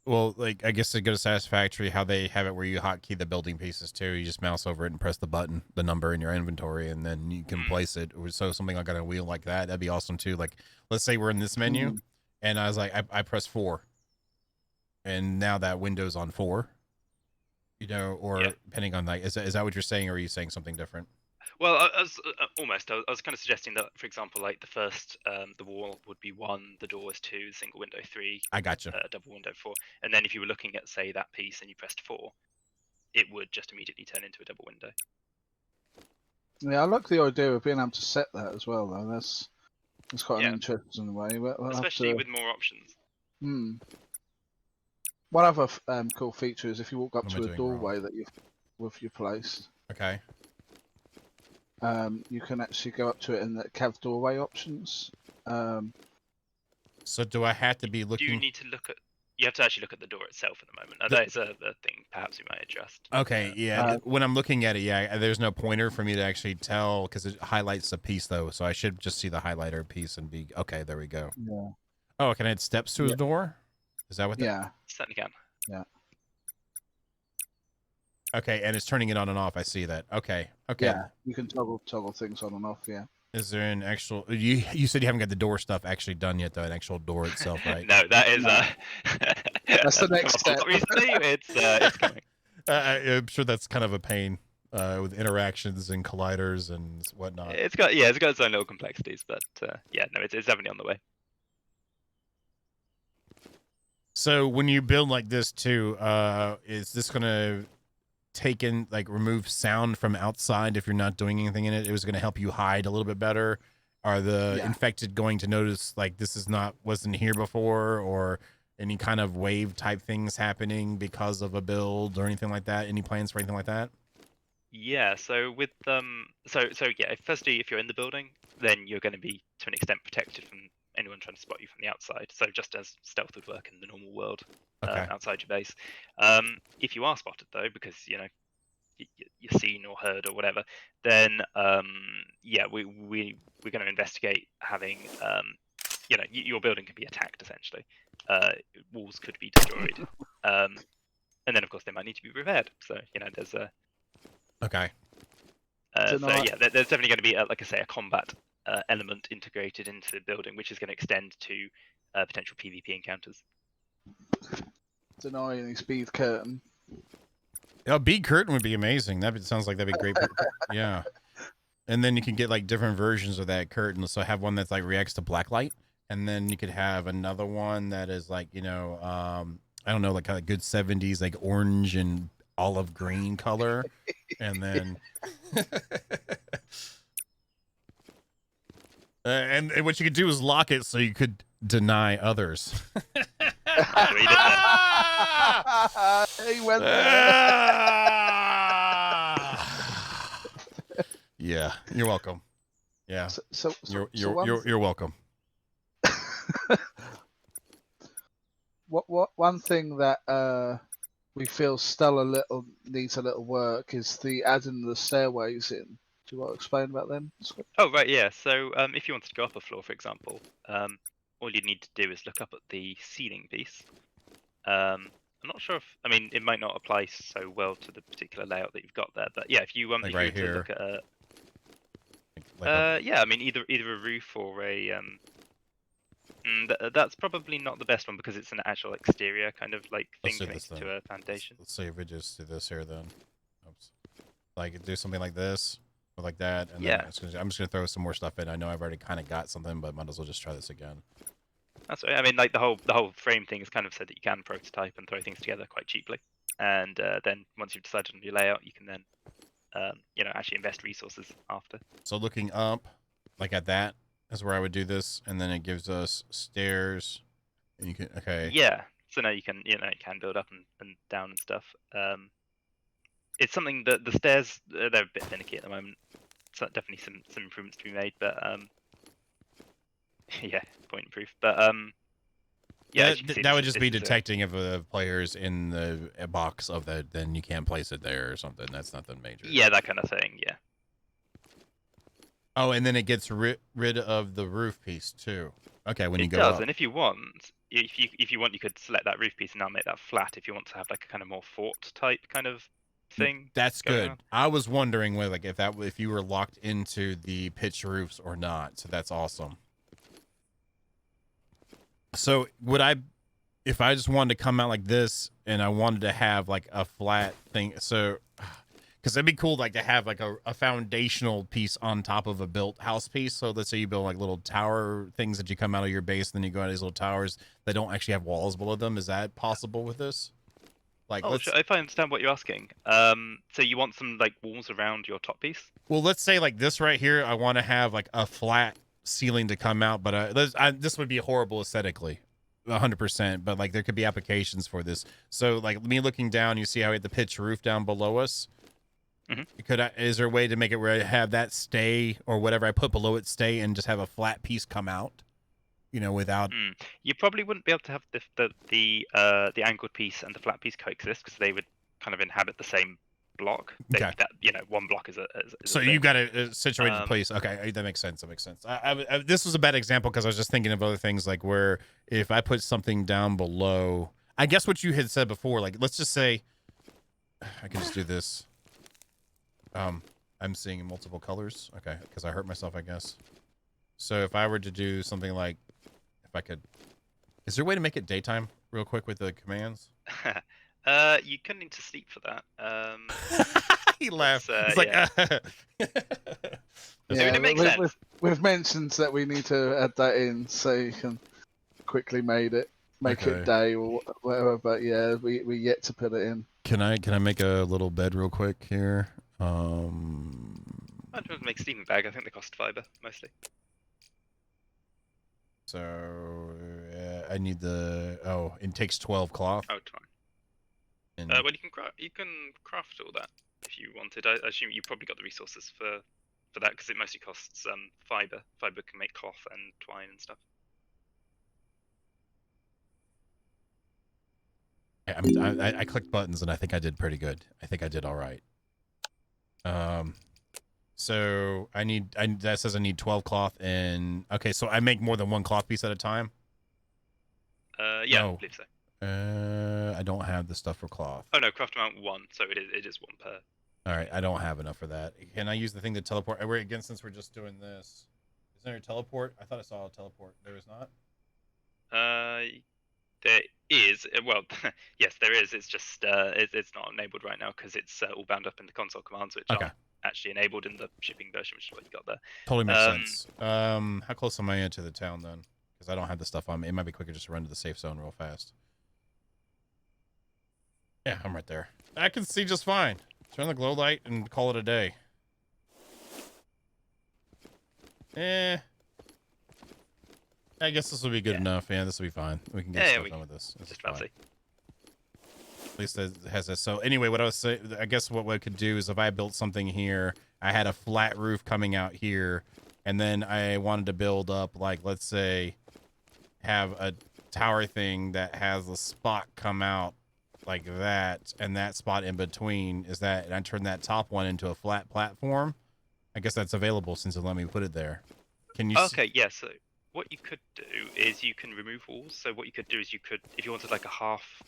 like I guess to go to Satisfactory, how they have it where you hotkey the building pieces too. You just mouse over it and press the button, the number in your inventory, and then you can place it. So something like on a wheel like that'd be awesome too. Like let's say we're in this menu and I was like I press 4 and now that window's on 4, or depending on like, is that what you're saying, or are you saying something different? Well, I was kind of suggesting that, for example, like the first, the wall would be 1, the door is 2, the single window 3. I gotcha. Double window 4, and then if you were looking at, say, that piece and you pressed 4, it would just immediately turn into a double window. Yeah, I like the idea of being able to set that as well, though. That's quite Yeah. an interesting way. We'll have Especially to- with more options. One other cool feature is if you walk up What am to I a doing wrong? doorway that you've placed, Okay. you can actually go up to it in the have doorway options. So do I have to be Do you looking? need to look at? You have to actually look at the door itself at the moment. That is a thing perhaps we might adjust. Okay, yeah. When I'm looking at it, yeah, there's no pointer for me to actually tell because it highlights the piece though. So I should just see the highlighter piece and be okay. There we go. Yeah. Oh, can I add steps to his door? Is that what? Yeah. Certainly can. Yeah. Okay, and it's turning it on and off. I see that. Okay. Okay. Yeah. You can toggle things on and off. Yeah. Is there an actual? You said you haven't got the door stuff actually done yet, though. An actual door itself, right? No, that is That's the next step. Obviously, it's coming. I'm sure that's kind of a pain with interactions and colliders and whatnot. It's got its own little complexities, but yeah, no, it's definitely on the way. So when you build like this too, is this gonna remove sound from outside if you're not doing anything in it? It was gonna help you hide a little bit better. Are the infected going to notice like this wasn't here before, or any kind of wave type things happening because of a build or anything like that? Any plans for anything like that? Yeah, so with firstly, if you're in the building, then you're going to be to an extent protected from anyone trying to spot you from the outside. So just as stealth would work in the normal world outside your base. If you are spotted though, because you're seen or heard or whatever, then we're going to investigate having your building can be attacked essentially. Walls could be destroyed, and then of course they might need to be repaired. So there's a okay. There's definitely going to be like I say a combat element integrated into the building, which is going to extend to potential PvP encounters. Deny any speed curtain. A bead curtain would be amazing. Sounds like that'd be great. Yeah. And then you can get like different versions of that curtain. So have one that's like reacts to black light, and then you could have another one that is like I don't know, like a good 70s like orange and olive green color, and then and what you could do is lock it so you could deny others. He went there. Yeah, you're welcome. Yeah, you're welcome. What one thing that we feel still needs a little work is the adding the stairways in. Do you want to explain about them? Oh right, yeah. So if you wanted to go up a floor, for example, all you need to do is look up at the ceiling piece. I'm not sure if it might not apply so well to the particular layout that you've got there, but yeah, if you like if right you were to here. look at Like either a roof or a that's probably not the best one because it's an actual exterior kind of like thing connected to a foundation. Let's see if we just do this here then. Oops. Like do something like this or like that, and then I'm just gonna throw some more stuff in. I know I've already kind of got something, but might as well just try this again. That's right. Like the whole frame thing is kind of said that you can prototype and throw things together quite cheaply, and then once you've decided on your layout, you can then actually invest resources after. So looking up, like at that, is where I would do this, and then it gives us stairs, and you can Yeah. So now you can build up and down and stuff. It's something that the stairs they're a bit finicky at the moment. So definitely some improvements to be made, but yeah, point and proof. But that would just be detecting if a player's in the box of that, then you can't place it there or something. That's nothing major. Yeah, that kind of thing. Yeah. Oh, and then it gets rid of the roof piece too. Okay, when you go does, up. and if you want, you could select that roof piece and now make that flat. If you want to have like a kind of more fort type kind of thing. That's good. I was wondering whether if you were locked into the pitch roofs or not. So that's awesome. So if I just wanted to come out like this and I wanted to have like a flat thing, so because it'd be cool like to have like a foundational piece on top of a built house piece. So let's say you build like little tower things that you come out of your base, and then you go out of these little towers that don't actually have walls below them. Is that possible with this? Like, Oh, sure. If I understand what you're asking, so you want some like walls around your top piece? well, let's say like this right here. I want to have like a flat ceiling to come out, but this would be horrible aesthetically, 100%. But like there could be applications for this. So like me looking down, you see how we have the pitch roof down below us. Is there a way to make it where I have that stay or whatever I put below it stay and just have a flat piece come out? You know, without. You probably wouldn't be able to have the angled piece and the flat piece coexist because they would kind of inhabit the same block. Okay. That one block is a. So you've got a situated place. Okay, that makes sense. That makes sense. This was a bad example because I was just thinking of other things like where if I put something down below, I guess what you had said before, like let's just say, I can just do this. I'm seeing in multiple colors. Okay, because I hurt myself, I guess. So if I were to do something like, if I could, is there a way to make it daytime real quick with the commands? You couldn't need to sleep for that. He laughed. He's yeah. like, It makes sense. We've mentioned that we need to add that in so you can quickly make it day or whatever. But yeah, we yet to put it in. Can I make a little bed real quick here? I'd just make sleeping bag. I think they cost fiber mostly. So I need it takes 12 cloth. Oh, 12. Well, you can craft all that if you wanted. I assume you probably got the resources for that because it mostly costs fiber. Fiber can make cloth and twine and stuff. I clicked buttons and I think I did pretty good. I think I did all right. So that says I need 12 cloth and okay, so I make more than one cloth piece at a time. Yeah, no. I believe so. I don't have the stuff for cloth. Oh no, craft amount 1, so it is 1 per. All right, I don't have enough for that. Can I use the thing to teleport? Again, since we're just doing this, is there a teleport? I thought I saw a teleport. There is not. There is. Well, yes, there is. It's just it's not enabled right now because it's all bound up in the console commands, which are actually enabled in the shipping version, which is what you got there. Totally makes sense. How close am I to the town then? Because I don't have the stuff on me. It might be quicker just to run to the safe zone real fast. Yeah, I'm right there. I can see just fine. Turn the glow light and call it a day. I guess this will be good enough. Yeah, this will be fine. We can get stuff done with this. This is fine. At least it has this. So anyway, what I was saying, I guess what we could do is if I built something here, I had a flat roof coming out here, and then I wanted to build up, like, let's say, have a tower thing that has a spot come out like that, and that spot in between is that, and I turn that top one into a flat platform. I guess that's available since it let me put it there. Can you? Okay, yeah. So what you could do is you can remove walls. So what you could do is you could, if you wanted like a half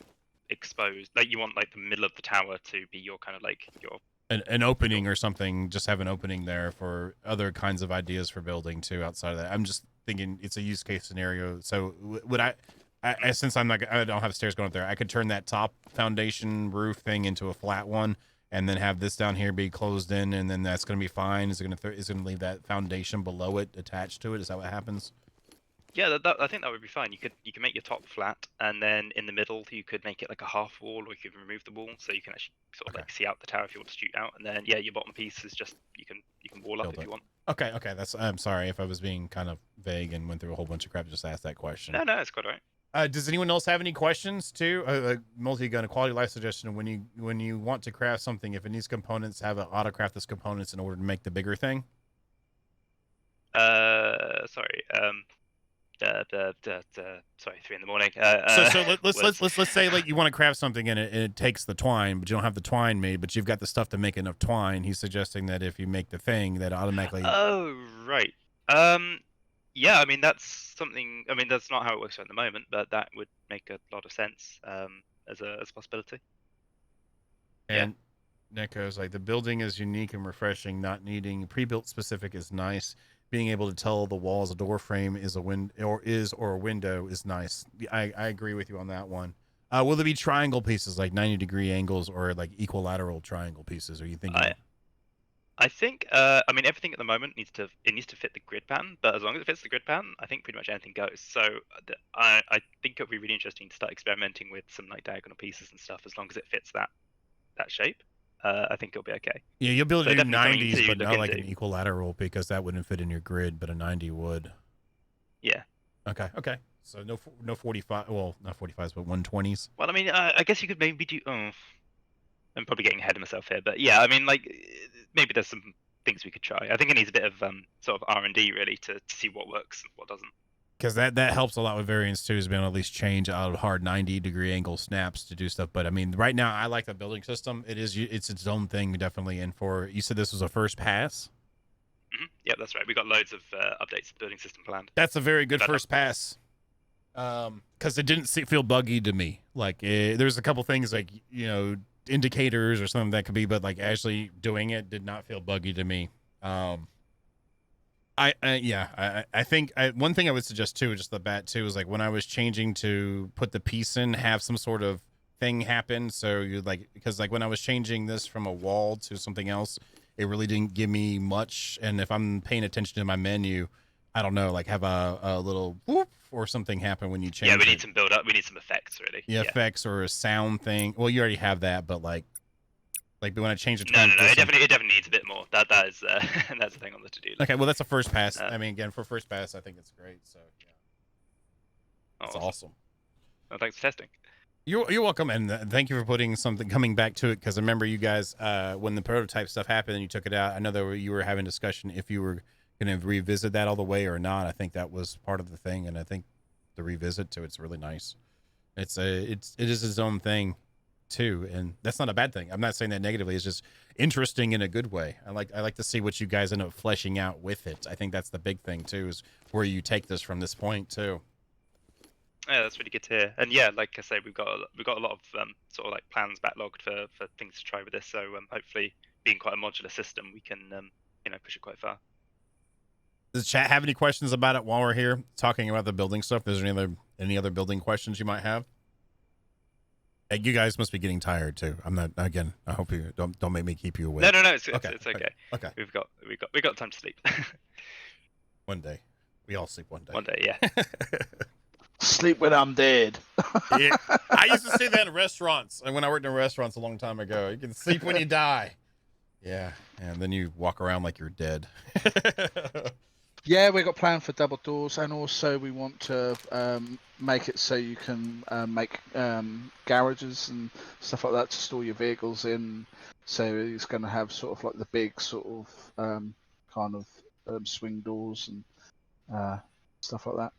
exposed, like you want like the middle of the tower to be your kind of like your an opening or something, just have an opening there for other kinds of ideas for building too outside of that. I'm just thinking it's a use case scenario. So would I since I don't have stairs going up there, I could turn that top foundation roof thing into a flat one and then have this down here be closed in, and then that's going to be fine. Is it going to leave that foundation below it attached to it? Is that what happens? Yeah, I think that would be fine. You can make your top flat, and then in the middle you could make it like a half wall, or you could remove the wall, so you can actually sort of like see out the tower if you want to shoot out. And then yeah, your bottom piece is just you can wall up if you want. Okay. I'm sorry if I was being kind of vague and went through a whole bunch of crap. Just asked that question. No, it's quite all right. Does anyone else have any questions too? Multi-gun, a quality life suggestion. When you want to craft something, if it needs components, have it auto-craft those components in order to make the bigger thing. Sorry. Sorry, 3 a.m. So let's say like you want to craft something and it takes the twine, but you don't have the twine made, but you've got the stuff to make enough twine. He's suggesting that if you make the thing, that automatically. Oh right. Yeah, I mean that's something. I mean that's not how it works at the moment, but that would make a lot of sense as a possibility. And Nick goes like, the building is unique and refreshing. Not needing pre-built specific is nice. Being able to tell the walls a door frame is a window is nice. I agree with you on that one. Will there be triangle pieces like 90-degree angles or like equilateral triangle pieces? Are you thinking? I think, I mean, everything at the moment needs to fit the grid pattern, but as long as it fits the grid pattern, I think pretty much anything goes. So I think it'll be really interesting to start experimenting with some like diagonal pieces and stuff. As long as it fits that shape, I think it'll be okay. Yeah, you'll be able to So do definitely something 90s, to but look not like into. an equilateral because that wouldn't fit in your grid, but a 90 would. Yeah. Okay. So no 45. Well, not 45s, but 120s. Well, I mean, I guess you could maybe do. Oh, I'm probably getting ahead of myself here, but yeah, I mean, like maybe there's some things we could try. I think it needs a bit of sort of R&D really to see what works and what doesn't. Because that helps a lot with variance too, is being able to at least change out of hard 90-degree angle snaps to do stuff. But I mean, right now I like the building system. It's its own thing definitely. And for you said this was a first pass. Yeah, that's right. We got loads of updates to the building system planned. That's a very good first pass. Because it didn't feel buggy to me. Like there's a couple things like indicators or something that could be, but like actually doing it did not feel buggy to me. I think one thing I would suggest too, just the bat too, is like when I was changing to put the piece in, have some sort of thing happen. So you because when I was changing this from a wall to something else, it really didn't give me much. And if I'm paying attention to my menu, I don't know, like have a little whoop or something happen when you change. Yeah, we need some build up. We need some effects really. Yeah, effects or a sound thing. Well, you already have that, but like when I change it. No. It definitely needs a bit more. That is that's the thing on the to do list. Okay, well that's a first pass. I mean, again, for first pass, I think it's great. So yeah, that's awesome. Well, thanks for testing. You're welcome, and thank you for coming back to it, because I remember you guys when the prototype stuff happened and you took it out. I know that you were having discussion if you were going to revisit that all the way or not. I think that was part of the thing, and I think the revisit to it's really nice. It is its own thing too, and that's not a bad thing. I'm not saying that negatively. It's just interesting in a good way. I like to see what you guys end up fleshing out with it. I think that's the big thing too, is where you take this from this point too. Yeah, that's really good to hear. And yeah, like I say, we've got a lot of sort of like plans backlogged for things to try with this. So hopefully, being quite a modular system, we can push it quite far. Does the chat have any questions about it while we're here talking about the building stuff? Is there any other building questions you might have? Hey, you guys must be getting tired too. I'm not. Again, I hope you don't make me keep you awake. No. It's okay. Okay. We've got time to sleep. One day, we all sleep one day. One day, yeah. Sleep when I'm dead. Yeah, I used to say that in restaurants. And when I worked in restaurants a long time ago, you can sleep when you die. Yeah, and then you walk around like you're dead. Yeah, we got planned for double doors, and also we want to make it so you can make garages and stuff like that to store your vehicles in. So it's going to have sort of like the big sort of kind of swing doors and stuff like that.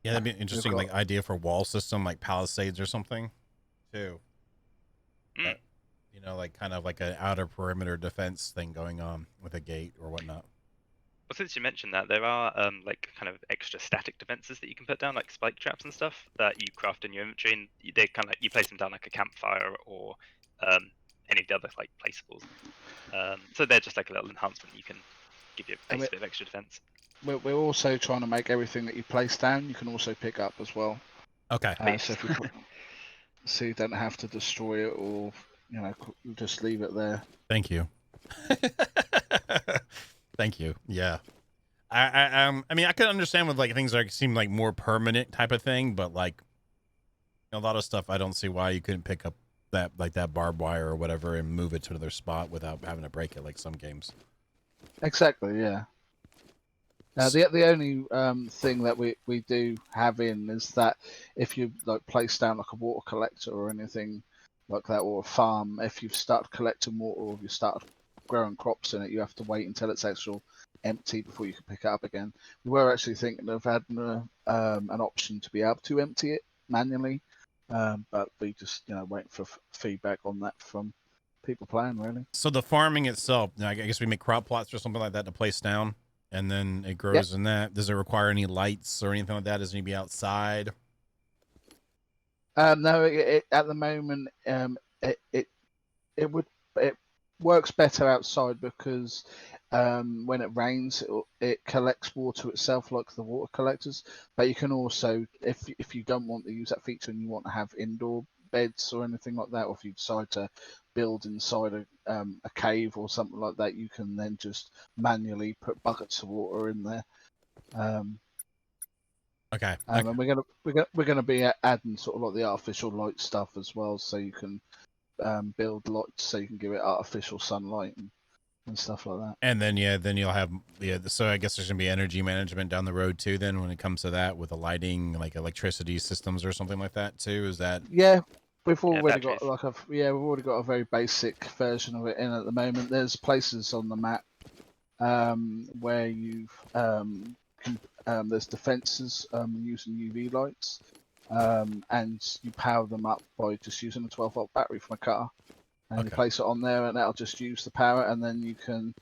Yeah, that'd be an interesting like idea for wall system, like palisades or something, too. But, like kind of like an outer perimeter defense thing going on with a gate or whatnot. Well, since you mentioned that, there are like kind of extra static defenses that you can put down, like spike traps and stuff that you craft in your inventory, and they kind of you place them down like a campfire or any of the other like placeables. So they're just like a little enhancement you can give you a bit of extra defense. We're also trying to make everything that you place down, you can also pick up as well. Okay. So you don't have to destroy it or just leave it there. Thank you. Thank you. Yeah. I mean, I could understand with like things that seem like more permanent type of thing, but like a lot of stuff, I don't see why you couldn't pick up that barbed wire or whatever and move it to another spot without having to break it, like some games. Exactly. Yeah. Now the only thing that we do have in is that if you like place down like a water collector or anything like that, or a farm, if you've started collecting water or if you started growing crops in it, you have to wait until it's actually empty before you can pick it up again. We were actually thinking of adding an option to be able to empty it manually, but we just waiting for feedback on that from people playing really. So the farming itself, I guess we make crop plots or something like that to place down, and then it grows in that. Does it require any lights or anything like that? Does it need to be outside? No, at the moment it works better outside because when it rains, it collects water itself like the water collectors. But you can also, if you don't want to use that feature and you want to have indoor beds or anything like that, or if you decide to build inside a cave or something like that, you can then just manually put buckets of water in there. Okay. And we're gonna be adding sort of like the artificial light stuff as well, so you can build lights, so you can give it artificial sunlight and stuff like that. And then then you'll have so I guess there's gonna be energy management down the road too. Then when it comes to that, with the lighting, like electricity systems or something like that too. Is that? Yeah, we've already batteries. got we've already got a very basic version of it in at the moment. There's places on the map where you've there's defences using UV lights, and you power them up by just using a 12-volt battery from a car, and you place it on there, and that'll just use the power, and then you can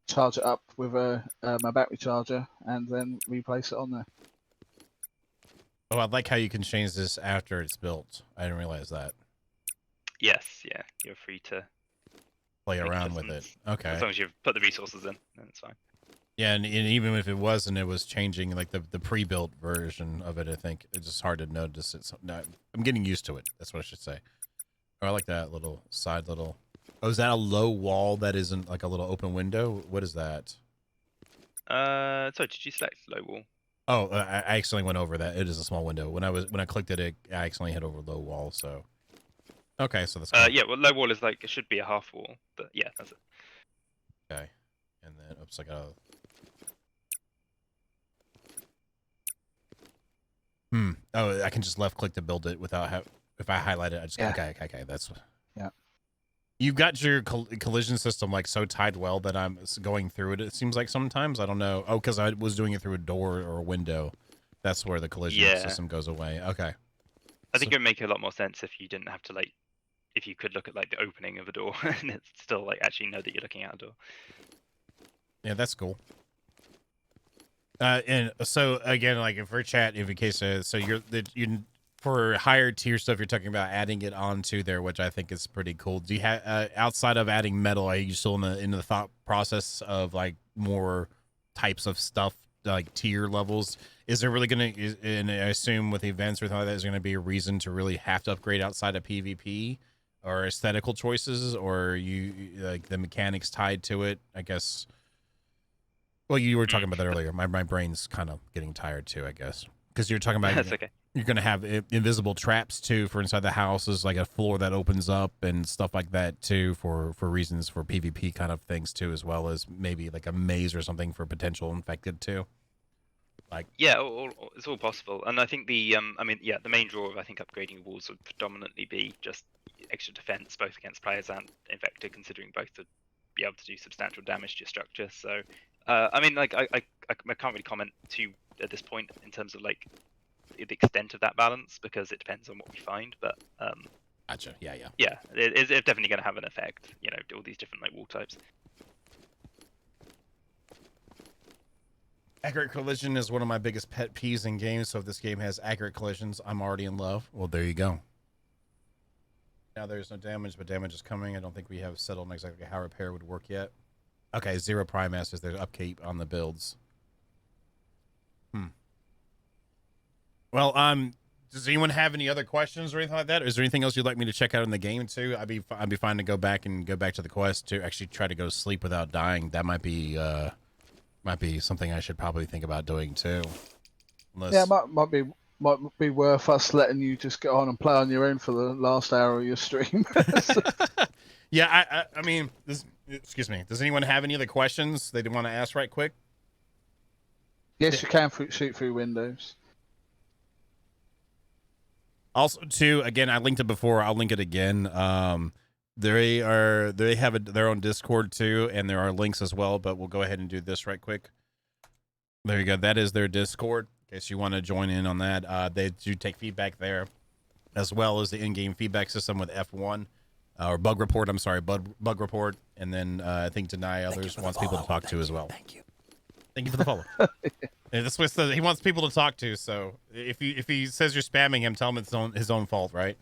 charge it up with a battery charger, and then replace it on there. Oh, I like how you can change this after it's built. I didn't realize that. Yes, yeah, you're free to Play around with it. Okay. As long as you've put the resources in, then it's fine. Yeah, and even if it wasn't, it was changing like the pre-built version of it. I think it's just hard to notice. I'm getting used to it. That's what I should say. Oh, I like that little side little. Oh, is that a low wall that isn't like a little open window? What is that? Sorry, did you select low wall? Oh, I accidentally went over that. It is a small window. When I clicked it, I accidentally hit over low wall. So, okay, so that's cool. Yeah. Well, low wall is like it should be a half wall, but yeah, that's it. Okay, and then oops, I got. Oh, I can just left click to build it without if I highlight it. I just okay. That's yeah. You've got your collision system like so tied well that I'm going through it. It seems like sometimes I don't know. Oh, because I was doing it through a door or a window. That's where the collision system goes away. Okay. I think it would make a lot more sense if you didn't have to if you could look at like the opening of a door and it's still like actually know that you're looking at a door. Yeah, that's cool. And so again, like for chat, if in case so you for higher tier stuff, you're talking about adding it onto there, which I think is pretty cool. Do you have outside of adding metal, are you still in the thought process of like more types of stuff like tier levels? Is there really gonna? And I assume with events or something like that, is going to be a reason to really have to upgrade outside of PvP or aesthetical choices, or you like the mechanics tied to it? I guess. Well, you were talking about that earlier. My brain's kind of getting tired too, I guess, because you're talking about That's okay. You're going to have invisible traps too for inside the houses, like a floor that opens up and stuff like that too, for reasons for PvP kind of things too, as well as maybe like a maze or something for potential infected too. Like yeah, it's all possible, and I think the the main draw of I think upgrading walls would predominantly be just extra defense, both against players and infected, considering both to be able to do substantial damage to your structure. So. I can't really comment at this point in terms of like the extent of that balance because it depends on what we find. But gotcha. Yeah. Yeah, it's definitely going to have an effect. You know, all these different like wall types. Accurate collision is one of my biggest pet peeves in games. So if this game has accurate collisions, I'm already in love. Well, there you go. Now there's no damage, but damage is coming. I don't think we have settled on exactly how repair would work yet. Okay, 0 prime is there's upkeep on the builds. Well, does anyone have any other questions or anything like that? Or is there anything else you'd like me to check out in the game too? I'd be fine to go back to the quest to actually try to go to sleep without dying. That might be something I should probably think about doing too. Unless... Yeah, might be worth us letting you just get on and play on your own for the last hour of your stream. Yeah, I mean, excuse me. Does anyone have any other questions they want to ask right quick? Yes, you can shoot through windows. Also, too, again, I linked it before. I'll link it again. They have their own Discord too, and there are links as well. But we'll go ahead and do this right quick. There you go. That is their Discord. In case you want to join in on that, they do take feedback there, as well as the in-game feedback system with F1 or bug report. I'm sorry, bug report, and then I think Deny Others wants people to talk to as well. Thank you for the follow. This was he wants people to talk to. So if he says you're spamming him, tell him it's his own fault, right?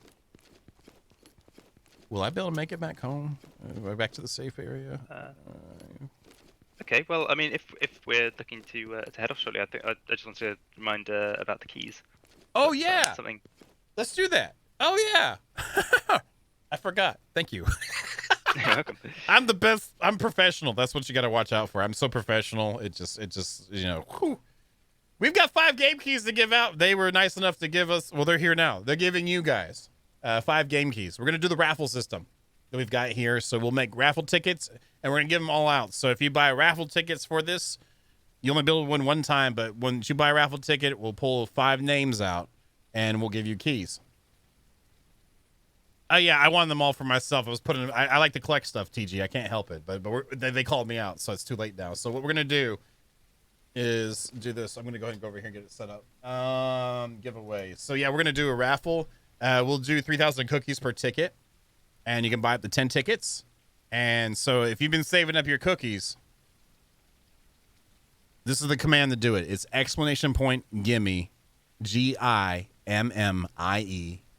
Will I be able to make it back home? Back to the safe area? Okay, well, I mean, if we're looking to head off shortly, I just want to remind about the keys. Oh yeah, something. Let's do that. Oh yeah, I forgot. Thank you. You're welcome. I'm the best. I'm professional. That's what you got to watch out for. I'm so professional. It just, whew. We've got 5 game keys to give out. They were nice enough to give us, well, they're here now. They're giving you guys 5 game keys. We're going to do the raffle system that we've got here. So we'll make raffle tickets, and we're going to give them all out. So if you buy raffle tickets for this, you only be able to win one time. But once you buy a raffle ticket, we'll pull 5 names out, and we'll give you keys. Yeah, I wanted them all for myself. I like to collect stuff, TG. I can't help it. But they called me out, so it's too late now. So what we're going to do is do this. I'm going to go ahead and go over here and get it set up. Giveaway. So yeah, we're going to do a raffle. We'll do 3,000 cookies per ticket, and you can buy up to 10 tickets. And so if you've been saving up your cookies, this is the command to do it. It's exclamation point gimme, GIMMIE.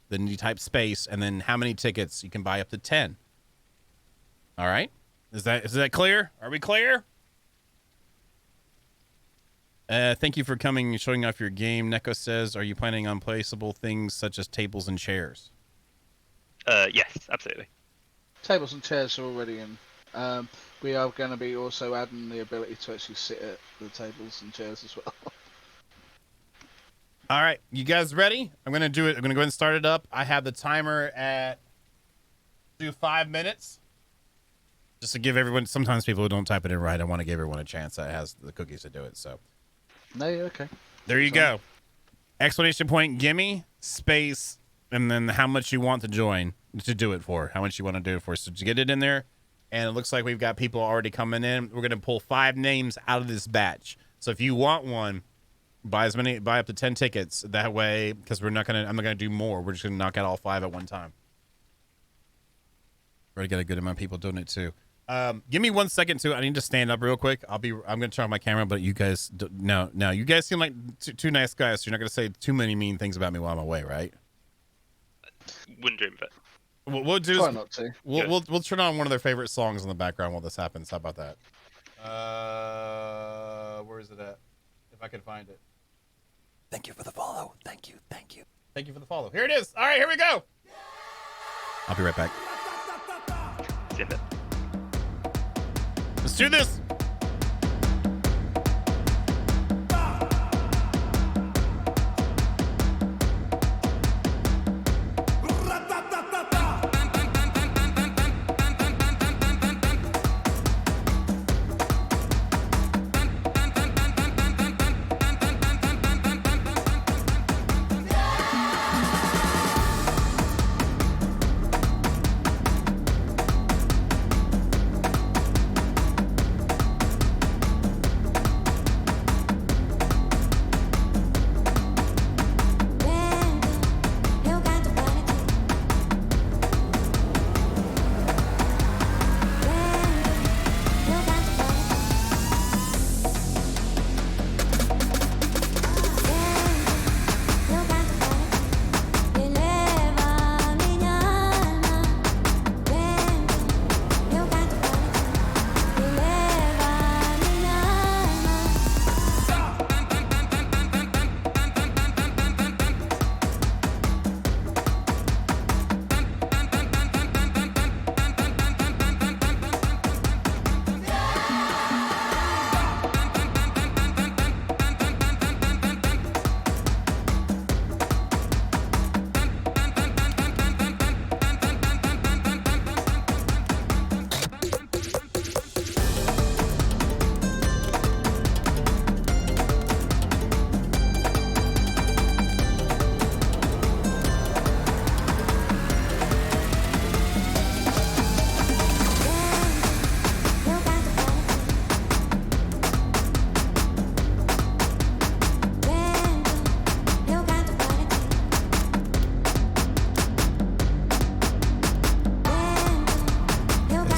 Then you type space, and then how many tickets. You can buy up to 10. All right? Is that clear? Are we clear? Thank you for coming and showing off your game. Neko says, are you planning on placeable things such as tables and chairs? Yes, absolutely. Tables and chairs are already in. We are going to be also adding the ability to actually sit at the tables and chairs as well. All right, you guys ready? I'm going to do it. I'm going to go ahead and start it up. I have the timer at 5 minutes. Just to give everyone, sometimes people don't type it in right. I want to give everyone a chance that has the cookies to do it. So, no, you're okay. There you go. Exclamation point, gimme, space, and then how much you want to join to do it for. How much you want to do it for. So to get it in there, and it looks like we've got people already coming in. We're going to pull 5 names out of this batch. So if you want one, buy up to 10 tickets. That way, because I'm not gonna do more. We're just gonna knock out all 5 at one time. We're gonna get a good amount of people doing it too. Give me 1 second too. I need to stand up real quick. I'm gonna turn on my camera, but you guys no, you guys seem like two nice guys. So you're not gonna say too many mean things about me while I'm away, right? Wouldn't dream of it. We'll do. Try not to. We'll turn on one of their favorite songs in the background while this happens. How about that? Where is it at? If I can find it. Thank you for the follow. Thank you. Thank you. Thank you for the follow. Here it is. All right, here we go. I'll be right back. See you in a bit. Let's do this.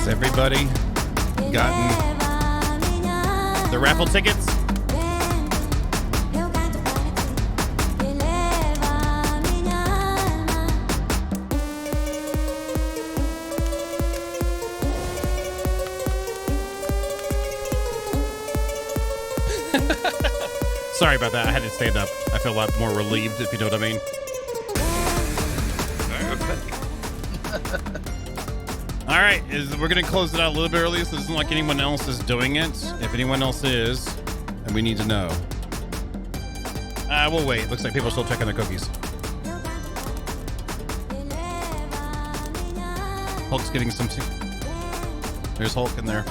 Everybody gotten the raffle tickets? Sorry about that. I had to stand up. I feel a lot more relieved, if you know what I mean. All All right, we're going to close it out a little bit early, so it isn't like anyone else is doing it. If anyone else is, then we need to know. We'll wait. Looks like people are still checking their cookies. Hulk's getting some too. There's Hulk in there.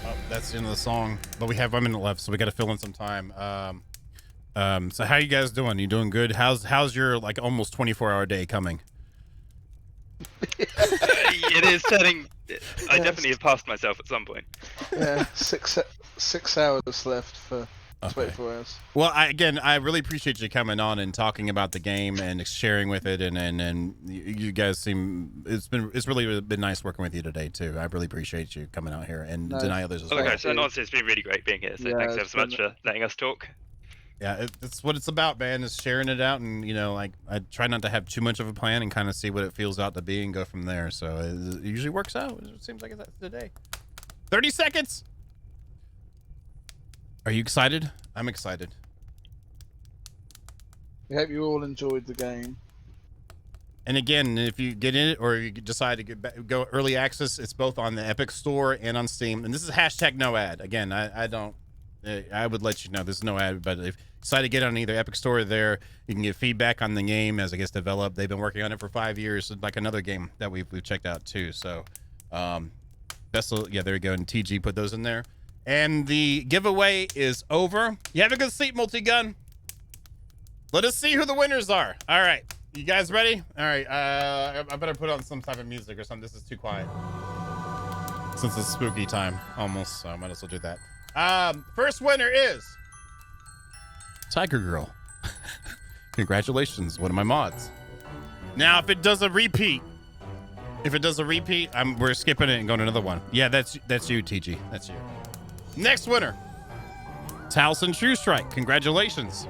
Oh, that's the end of the song. But we have 1 minute left, so we got to fill in some time. So how you guys doing? You doing good? How's your like almost 24-hour day coming? It is turning. I definitely have passed myself at some point. Yeah, 6 hours left for 24 hours. Well, I really appreciate you coming on and talking about the game and sharing with it, and you guys seem it's really been nice working with you today too. I really appreciate you coming out here and deny others as well. Okay, so honestly, it's been really great being here. So thanks ever so much for letting us talk. Yeah, it's what it's about, man. Is sharing it out, and like I try not to have too much of a plan and kind of see what it feels out to be and go from there. So it usually works out. It seems like it's today. 30 seconds. Are you excited? I'm excited. We hope you all enjoyed the game. And again, if you get in it or you decide to go early access, it's both on the Epic Store and on Steam. And this is hashtag no ad. Again, I would let you know there's no ad, but if you decide to get on either Epic Store or there, you can get feedback on the game as it gets developed. They've been working on it for 5 years, like another game that we've checked out too. So, there you go. And TG put those in there. And the giveaway is over. You have a good sleep, Multi-Gun. Let us see who the winners are. All right. You guys ready? All right. I better put on some type of music or something. This is too quiet. Since it's spooky time almost, so I might as well do that. First winner is Tiger Girl. Congratulations, one of my mods. Now, if it does a repeat, we're skipping it and going to another one. Yeah, that's you, TG. That's you. Next winner, Taliesin True Strike. Congratulations.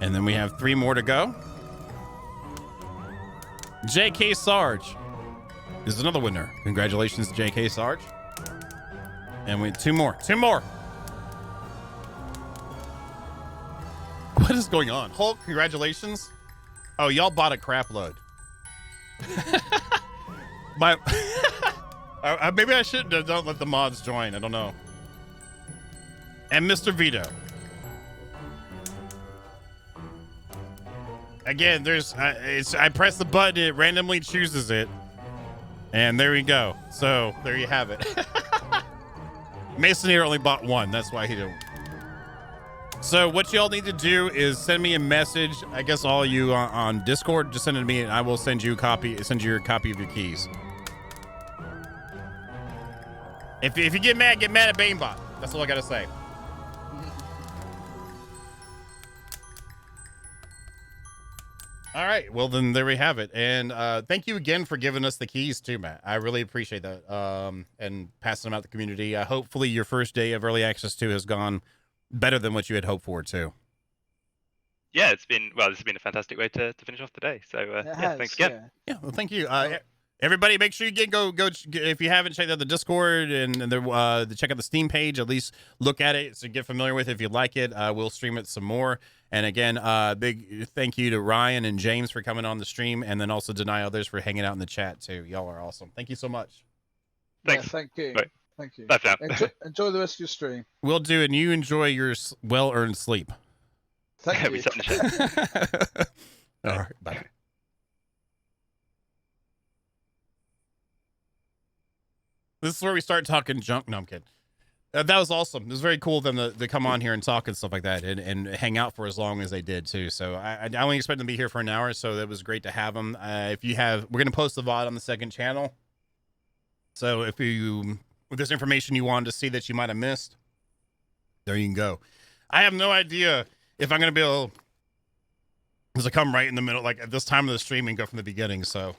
And then we have 3 more to go. JK Sarge is another winner. Congratulations, JK Sarge. And we 2 more. 2 more. What is going on? Hulk, congratulations. Oh, y'all bought a crap load. Maybe I shouldn't have. Don't let the mods join. I don't know. And Mr. Vito. Again, I press the button, it randomly chooses it. And there we go. So there you have it. Mason here only bought 1. That's why he didn't. So what y'all need to do is send me a message. I guess all you on Discord, just send it to me and I will send you a copy of your keys. If you get mad at Banebot. That's all I gotta say. All right, well then there we have it. And thank you again for giving us the keys too, Matt. I really appreciate that. And passing them out to the community. Hopefully your first day of early access 2 has gone better than what you had hoped for too. Yeah, this has been a fantastic way to finish off the day. So thanks again. Yeah, well, thank you. Everybody, make sure you go if you haven't checked out the Discord and check out the Steam page. At least look at it so get familiar with it. If you like it, we'll stream it some more. And again, big thank you to Ryan and James for coming on the stream, and then also Deny Others for hanging out in the chat too. Y'all are awesome. Thank you so much. Thanks. Yeah, thank you. Bye. Thank you. Bye for now. Enjoy the rest of your stream. Will do, and you enjoy your well-earned sleep. Thank you. All right, bye. This is where we start talking junk. No, I'm kidding. That was awesome. It was very cool of them to come on here and talk and stuff like that and hang out for as long as they did, too. So I only expect them to be here for an hour, so it was great to have them. We're going to post the VOD on the second channel. So if there's information you wanted to see that you might have missed, there you can go. I have no idea if I'm going to be able to come right in the middle, like at this time of the stream and go from the beginning. So,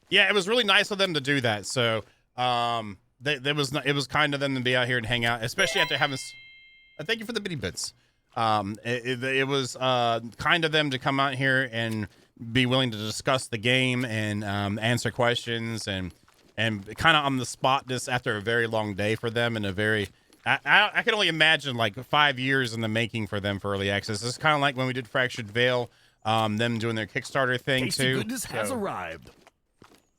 yeah, it was really nice of them to do that. So, it was kind of them to be out here and hang out, especially after having. Thank you for the bitty bits. It was kind of them to come out here and be willing to discuss the game and answer questions and kind of on the spot this after a very long day for them and a very I can only imagine like 5 years in the making for them for early access. It's kind of like when we did Fractured Veil, them doing their Kickstarter thing Tasty too. goodness has arrived.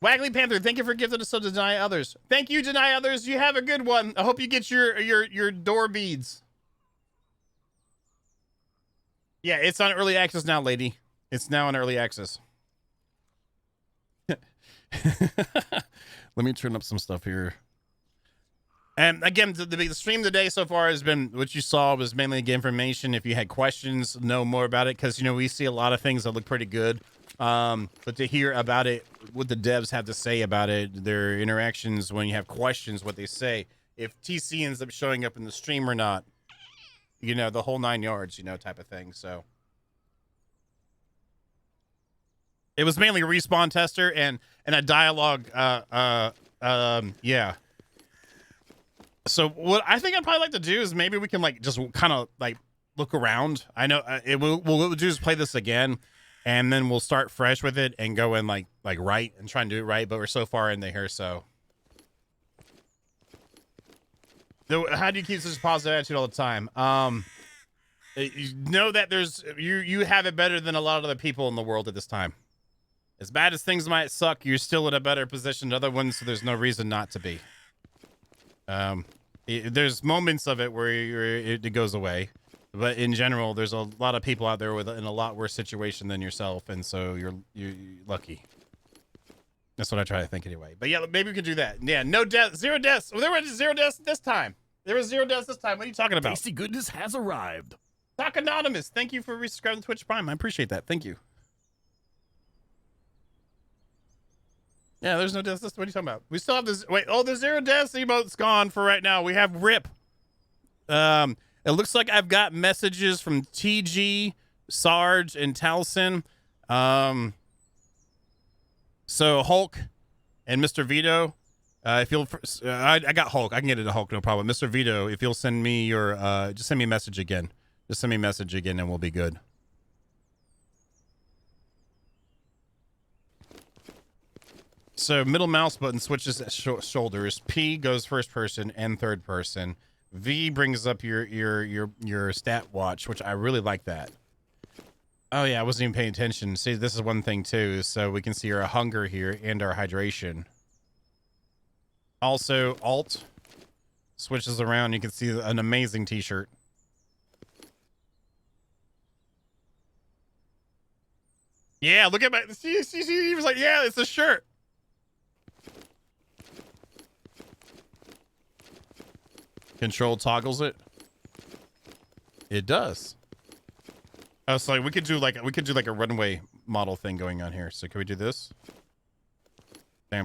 Waggly Panther, thank you for gifting us so Deny Others. Thank you, Deny Others. You have a good one. I hope you get your door beads. Yeah, it's on early access now, lady. It's now on early access. Let me turn up some stuff here. And again, the stream today so far has been, what you saw was mainly information. If you had questions, know more about it, because, you know, we see a lot of things that look pretty good. But to hear about it, what the devs have to say about it, their interactions, when you have questions, what they say, if TC ends up showing up in the stream or not, you know, the whole 9 yards, you know, type of thing. So it was mainly a respawn tester and a dialogue. Yeah. So what I think I'd probably like to do is maybe we can like just kind of like look around. I know what we'll do is play this again, and then we'll start fresh with it and go in like right and try and do it right. But we're so far in here, so. How do you keep such a positive attitude all the time? You know that you have it better than a lot of other people in the world at this time. As bad as things might suck, you're still in a better position than other ones, so there's no reason not to be. There's moments of it where it goes away, but in general, there's a lot of people out there in a lot worse situation than yourself, and so you're lucky. That's what I try to think anyway. But yeah, maybe we could do that. Yeah, no deaths, 0 deaths. Well, there were 0 deaths this time. There was 0 deaths this time. What are you talking about? Tasty goodness has arrived. Talk Anonymous, thank you for resubscribing to Twitch Prime. I appreciate that. Thank you. Yeah, there's no deaths. What are you talking about? We still have this. Wait, the 0 deaths emote's gone for right now. We have RIP. It looks like I've got messages from TG, Sarge, and Taliesin. So Hulk and Mr. Vito, if you'll, I got Hulk. I can get it to Hulk, no problem. Mr. Vito, if you'll send me your, just send me a message again. Just send me a message again, and we'll be good. So middle mouse button switches shoulders. P goes first person and third person. V brings up your stat watch, which I really like that. Oh yeah, I wasn't even paying attention. See, this is one thing too. So we can see our hunger here and our hydration. Also, Alt switches around. You can see an amazing T-shirt. Yeah, look at my. See, he was like, yeah, it's a shirt. Control toggles it. It does. Oh, so like we could do like a runway model thing going on here. So can we do this? The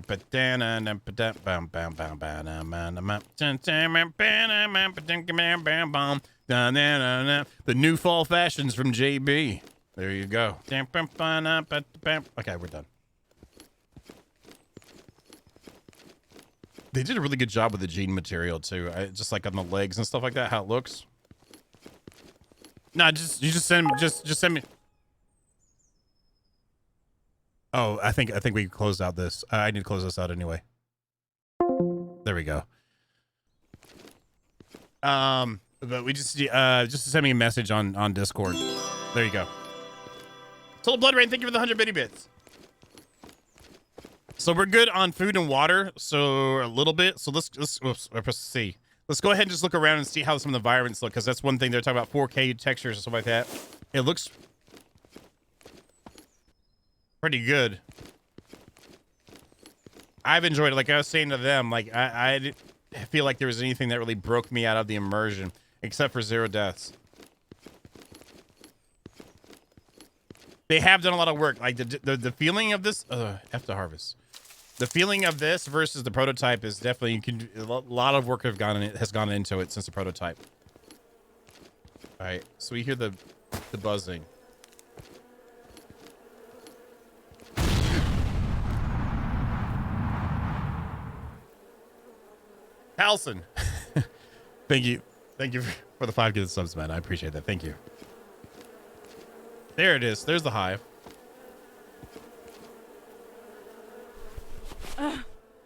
new fall fashions from JB. There you go. Okay, we're done. They did a really good job with the jean material too. Just like on the legs and stuff like that, how it looks. Nah, you just send me. Just send me. Oh, I think we closed out this. I need to close this out anyway. There we go. But we just send me a message on Discord. There you go. Total Blood Rain, thank you for the 100 bitty bits. So we're good on food and water, so a little bit. So let's press C. Let's go ahead and just look around and see how some of the environments look, because that's one thing they're talking about, 4K textures and stuff like that. It looks pretty good. I've enjoyed it. Like I was saying to them, like I didn't feel like there was anything that really broke me out of the immersion, except for 0 deaths. They have done a lot of work. Like the feeling of this, F to harvest. The feeling of this versus the prototype is definitely, a lot of work has gone into it since the prototype. All right, so we hear the buzzing. Halson, thank you for the 5 good subs, man. I appreciate that. Thank you. There it is. There's the hive.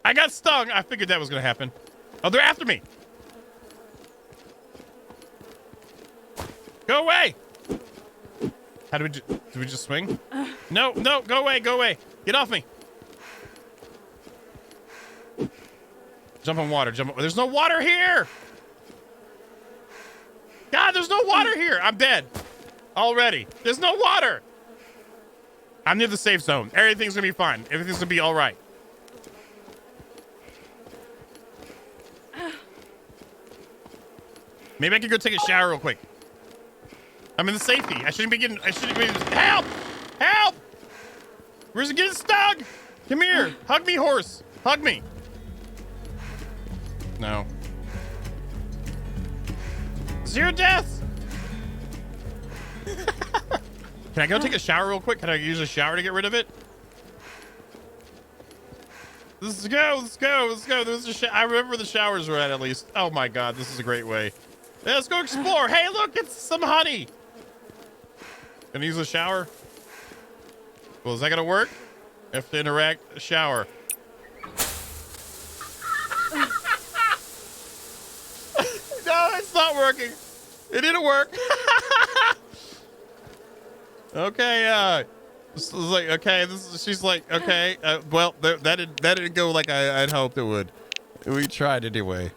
I got stung. I figured that was going to happen. Oh, they're after me. Go away! How do we do we just swing? No, go away, Get off me. Jump on water, There's no water here! God, there's no water here! I'm dead. Already. There's no water! I'm near the safe zone. Everything's gonna be fine. Everything's gonna be alright. Maybe I could go take a shower real quick. I'm in the safety. I shouldn't be. Help! Help! Where's it getting stuck? Come here. Hug me, horse. Hug me. No. Zero deaths. Can I go take a shower real quick? Can I use a shower to get rid of it? Let's go. I remember where the showers were at least. Oh my God, this is a great way. Let's go explore. Hey, look, it's some honey. Can I use a shower? Well, is that gonna work? I have to interact a shower. No, it's not working. It didn't work. Okay, this is like, okay, she's like, okay, well, that didn't go like I'd hoped it would. We tried anyway.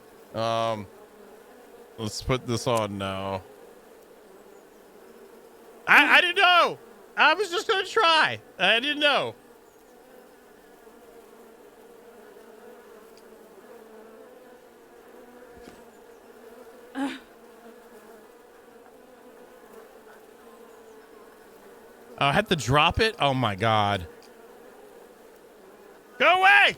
Let's put this on now. I didn't know. I was just gonna try. I didn't know. I had to drop it. Oh my God. Go away.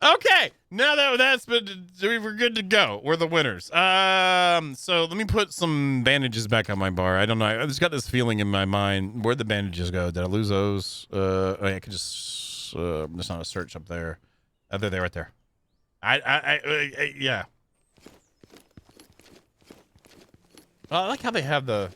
Okay, now that's been, we're good to go. We're the winners. So let me put some bandages back on my bar. I don't know. I just got this feeling in my mind. Where'd the bandages go? Did I lose those? I could just, there's not a search up there. They're there, right there. Yeah. I like how they have the.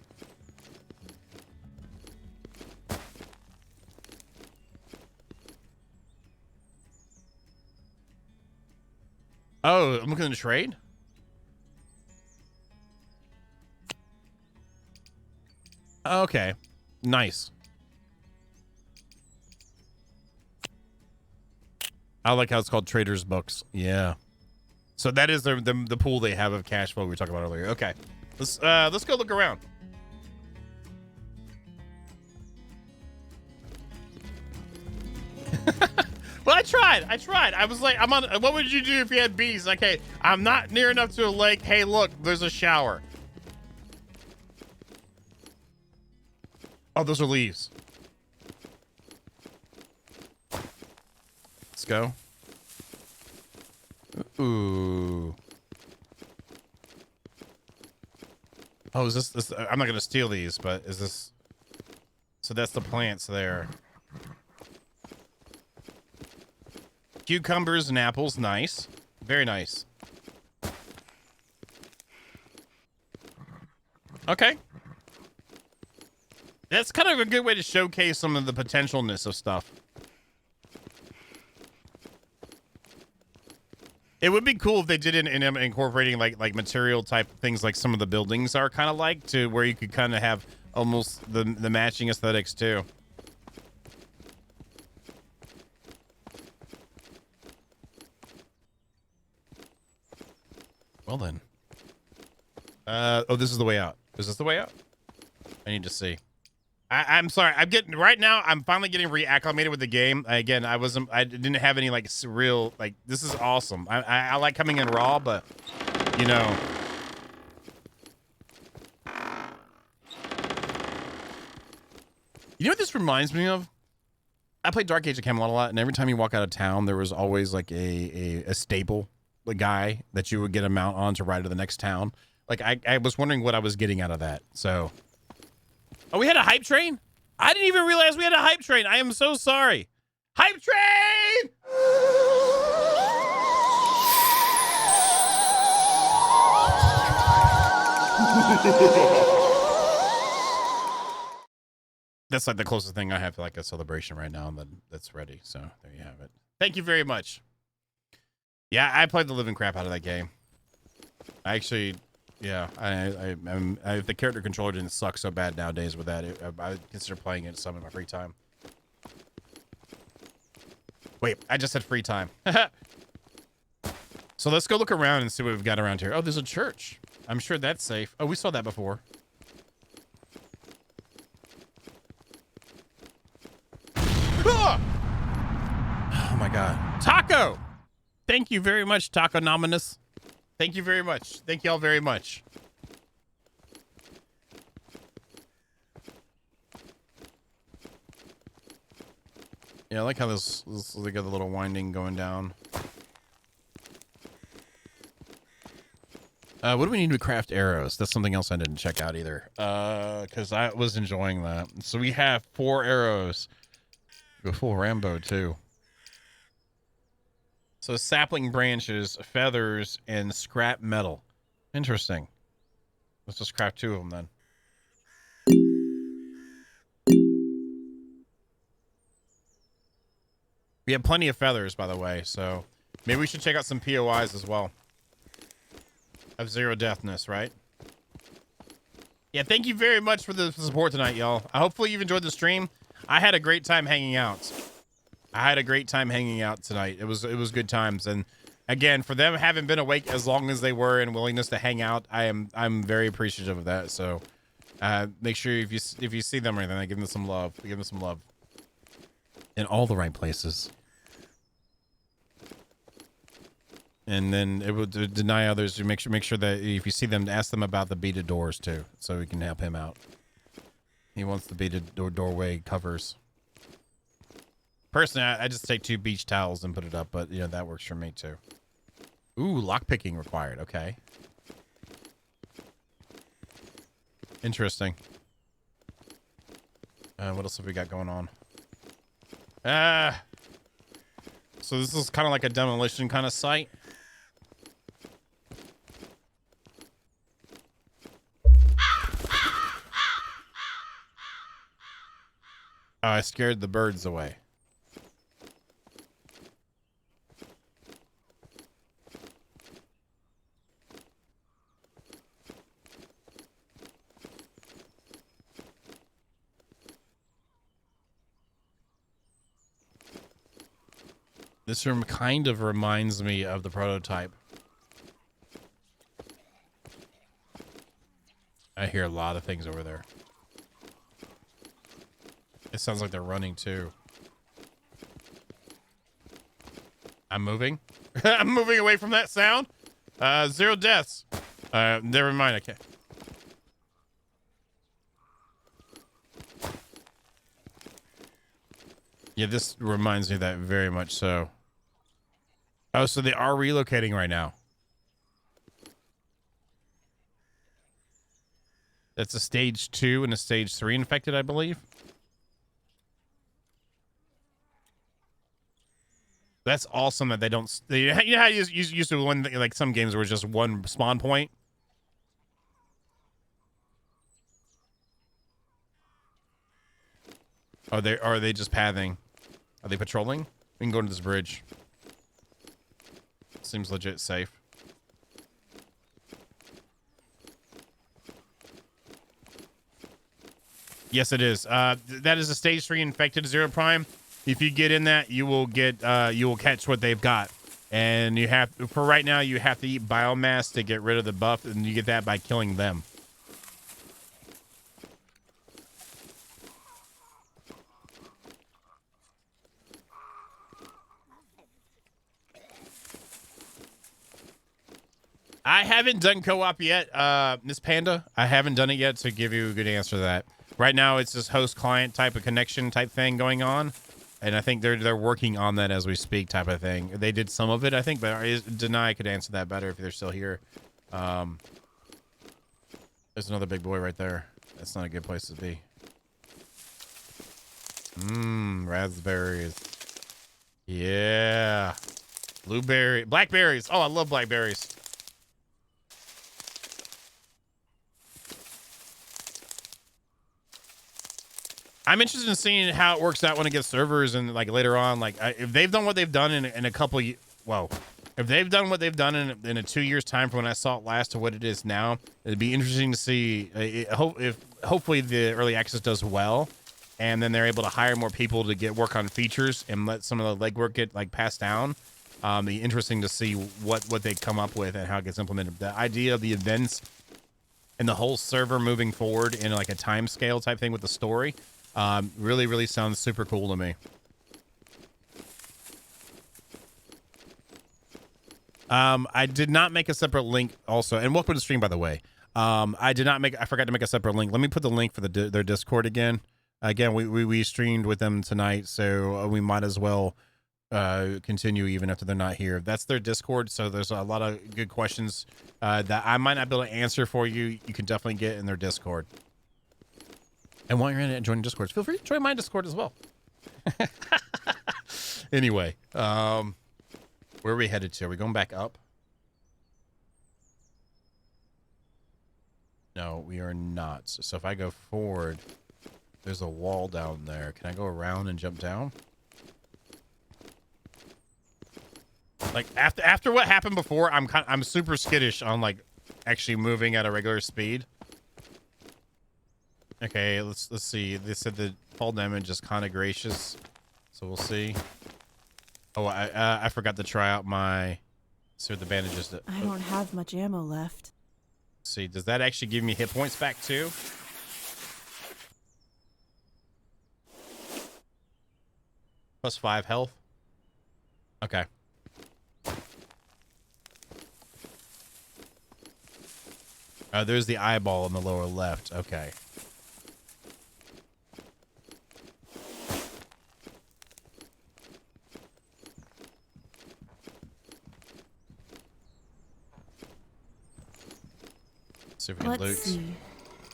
Oh, I'm looking at the trade. Okay, nice. I like how it's called Trader's Books. Yeah. So that is the pool they have of cash flow we were talking about earlier. Okay, let's go look around. Well, I tried. I was like, I'm on. What would you do if you had bees? Like, hey, I'm not near enough to a lake. Hey, look, there's a shower. Oh, those are leaves. Let's go. Ooh. Oh, is this? I'm not gonna steal these, but is this? So that's the plants there. Cucumbers and apples, nice. Very nice. Okay. That's kind of a good way to showcase some of the potentialness of stuff. It would be cool if they did in incorporating like material type things like some of the buildings are kind of like, to where you could kind of have almost the matching aesthetics too. Well then. Oh, this is the way out. Is this the way out? I need to see. I'm sorry. Right now, I'm finally getting reacclimated with the game. Again, I didn't have any like surreal, like, this is awesome. I like coming in raw, but you know. You know what this reminds me of? I played Dark Age of Camelot a lot, and every time you walk out of town, there was always like a stable, the guy that you would get a mount on to ride to the next town. Like, I was wondering what I was getting out of that. So, oh, we had a hype train? I didn't even realize we had a hype train. I am so sorry. Hype train! that's like the closest thing I have to like a celebration right now that's ready. So there you have it. Thank you very much. Yeah, I played the living crap out of that game. I actually, yeah, the character controller didn't suck so bad nowadays with that. I consider playing it some in my free time. Wait, I just said free time. So let's go look around and see what we've got around here. Oh, there's a church. I'm sure that's safe. Oh, we saw that before. Ah! Oh my God. Taco! Thank you very much, Taco Nominous. Thank you very much. Thank y'all very much. Yeah, I like how this they got a little winding going down. What do we need to craft arrows? That's something else I didn't check out either. Because I was enjoying that. So we have 4 arrows. Go full Rambo too. So sapling branches, feathers, and scrap metal. Interesting. Let's just craft 2 of them then. We have plenty of feathers, by the way, so maybe we should check out some POIs as well. Of 0 deathness, right? Yeah, thank you very much for the support tonight, y'all. Hopefully you've enjoyed the stream. I had a great time hanging out. Tonight. It was good times, and again, for them having been awake as long as they were and willingness to hang out, I'm very appreciative of that. So, make sure if you see them or anything, give them some love. Give them some love in all the right places. And then it would deny others to make sure that if you see them, ask them about the beaded doors too, so we can help him out. He wants the beaded doorway covers. Personally, I just take 2 beach towels and put it up, but you know that works for me too. Ooh, lockpicking required. Okay. Interesting. What else have we got going on? So this is kind of like a demolition kind of site. Oh, I scared the birds away. This room kind of reminds me of the prototype. I hear a lot of things over there. It sounds like they're running too. I'm moving. I'm moving away from that sound. 0 deaths. Never mind. I can't. Yeah, this reminds me of that very much so. Oh, so they are relocating right now. That's a stage 2 and a stage 3 infected, I believe. That's awesome that they don't. You know how you used to when like some games were just one spawn point. Are they just pathing? Are they patrolling? We can go to this bridge. Seems legit safe. Yes, it is. That is a stage 3 infected 0 prime. If you get in that, you will catch what they've got. And you have, for right now, you have to eat biomass to get rid of the buff, and you get that by killing them. I haven't done co-op yet, Miss Panda. I haven't done it yet to give you a good answer to that. Right now, it's this host-client type of connection type thing going on. And I think they're working on that as we speak type of thing. They did some of it, I think, but Deny could answer that better if they're still here. There's another big boy right there. That's not a good place to be. Raspberries. Yeah. Blueberry. Blackberries. Oh, I love blackberries. I'm interested in seeing how it works out when it gets servers and like later on, like if they've done what they've done in a couple, if they've done what they've done in a 2 years time from when I saw it last to what it is now, it'd be interesting to see if hopefully the early access does well, and then they're able to hire more people to get work on features and let some of the legwork get like passed down. Be interesting to see what they come up with and how it gets implemented. The idea of the events and the whole server moving forward in like a time scale type thing with the story. Really sounds super cool to me. I did not make a separate link also, and welcome to the stream, by the way. I forgot to make a separate link. Let me put the link for their Discord again. Again, we streamed with them tonight, so we might as well continue even after they're not here. That's their Discord, so there's a lot of good questions that I might not be able to answer for you. You can definitely get in their Discord. And while you're in it and joining Discord, feel free to join my Discord as well. Anyway, where are we headed to? Are we going back up? No, we are not. So if I go forward, there's a wall down there. Can I go around and jump down? Like after what happened before, I'm super skittish on like actually moving at a regular speed. Okay, let's see. They said the fall damage is kind of gracious, so we'll see. Oh, I forgot to try out my. See what the bandages do. I don't have much ammo left. Let's see, does that actually give me hit points back too? +5 health. Okay. There's the eyeball in the lower left. Okay. See if we can loot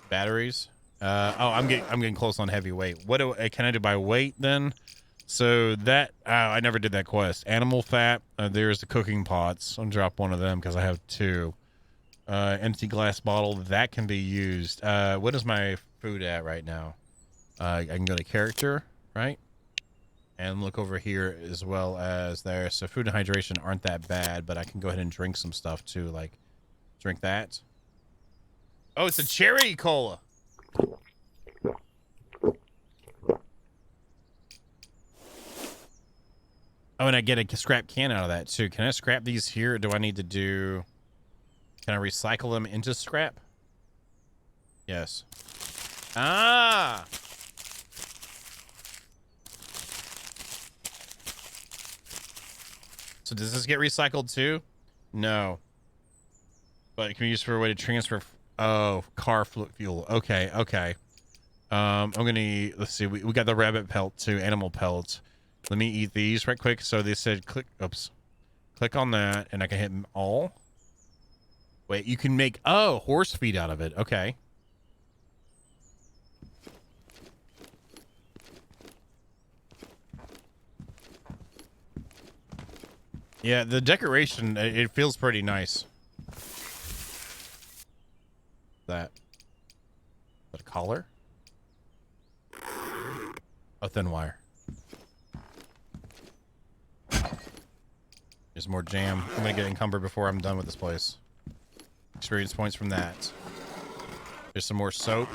batteries. Oh, I'm getting close on heavyweight. What can I do by weight then? So that I never did that quest. Animal fat. There's the cooking pots. I'll drop one of them because I have 2. Empty glass bottle that can be used. What is my food at right now? I can go to character, right? And look over here as well as there. So food and hydration aren't that bad, but I can go ahead and drink some stuff too. Like drink that. Oh, it's a cherry cola. Oh, and I get a scrap can out of that too. Can I scrap these here? Or do I need to do... Can I recycle them into scrap? Yes. Ah! So does this get recycled too? No. But it can be used for a way to transfer... Oh, car fuel. Okay, okay. I'm gonna... Let's see. We got the rabbit pelt too. Animal pelt. Let me eat these right quick. So they said click... Oops. Click on that and I can hit them all. Wait, you can make, horse feed out of it. Okay. Yeah, the decoration, it feels pretty nice. That. Is that a collar? Oh, thin wire. There's more jam. I'm gonna get encumbered before I'm done with this place. Experience points from that. There's some more soap,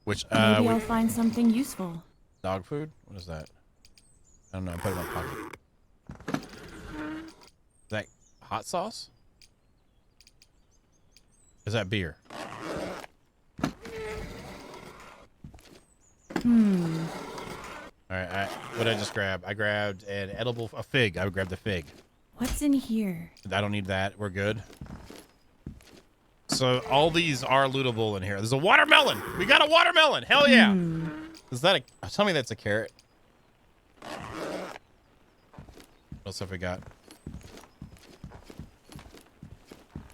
which maybe I'll find something useful. Dog food? What is that? I don't know. I put it in my pocket. Is that hot sauce? Is that beer? All right. What did I just grab? I grabbed a fig. I would grab the fig. What's in here? I don't need that. We're good. So all these are lootable in here. There's a watermelon. We got a watermelon. Hell yeah. Is that a... Tell me that's a carrot. What else have we got?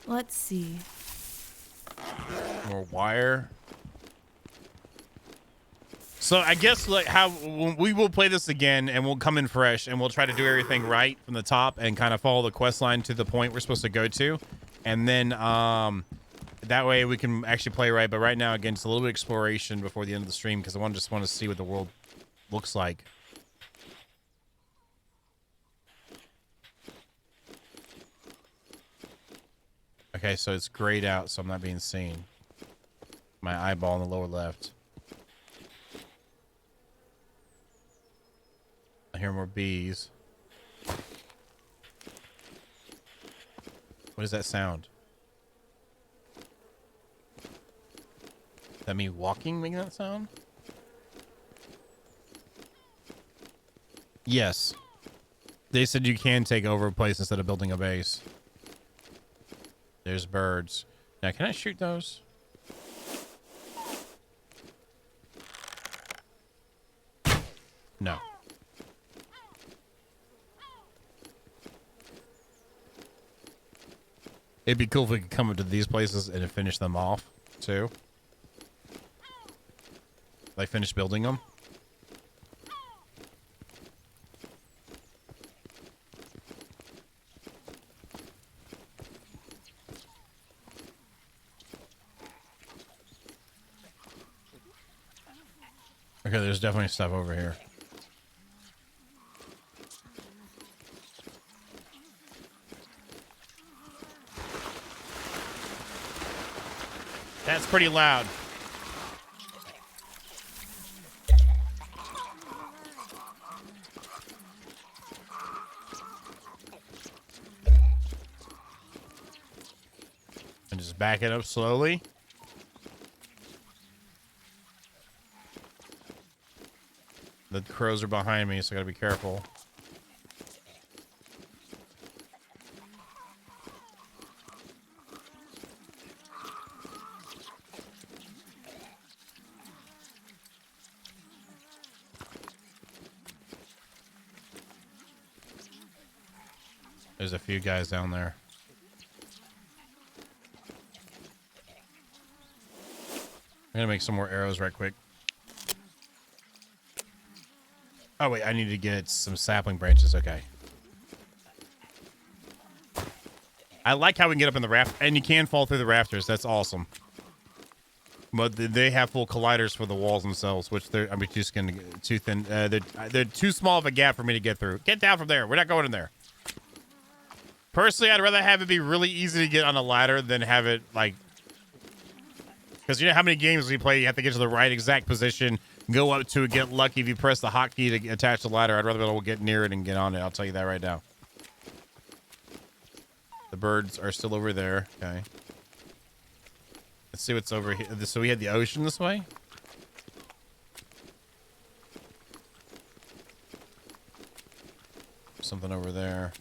Let's see. More wire. So I guess like how we will play this again and we'll come in fresh and we'll try to do everything right from the top and kind of follow the quest line to the point we're supposed to go to. And then That way we can actually play right. But right now, again, it's a little bit of exploration before the end of the stream because I just want to see what the world looks like. Okay, so it's grayed out, so I'm not being seen. My eyeball in the lower left. I hear more bees. What is that sound? Is that me walking making that sound? Yes. They said you can take over a place instead of building a base. There's birds. Now, can I shoot those? No. It'd be cool if we could come up to these places and finish them off, too. Like, finish building them. Okay, there's definitely stuff over here. That's pretty loud. And just back it up slowly. The crows are behind me, so I gotta be careful. There's a few guys down there. I'm gonna make some more arrows right quick. Oh, wait, I need to get some sapling branches. Okay. I like how we can get up in the raft, and you can fall through the rafters. That's awesome. But they have full colliders for the walls themselves, which I'm just gonna get too thin. They're too small of a gap for me to get through. Get down from there. We're not going in there. Personally, I'd rather have it be really easy to get on a ladder than have it like, because you know how many games we play, you have to get to the right exact position, go up to it, get lucky if you press the hotkey to attach the ladder. I'd rather be able to get near it and get on it. I'll tell you that right now. The birds are still over there. Okay. Let's see what's over here. So we had the ocean this way. Something over there.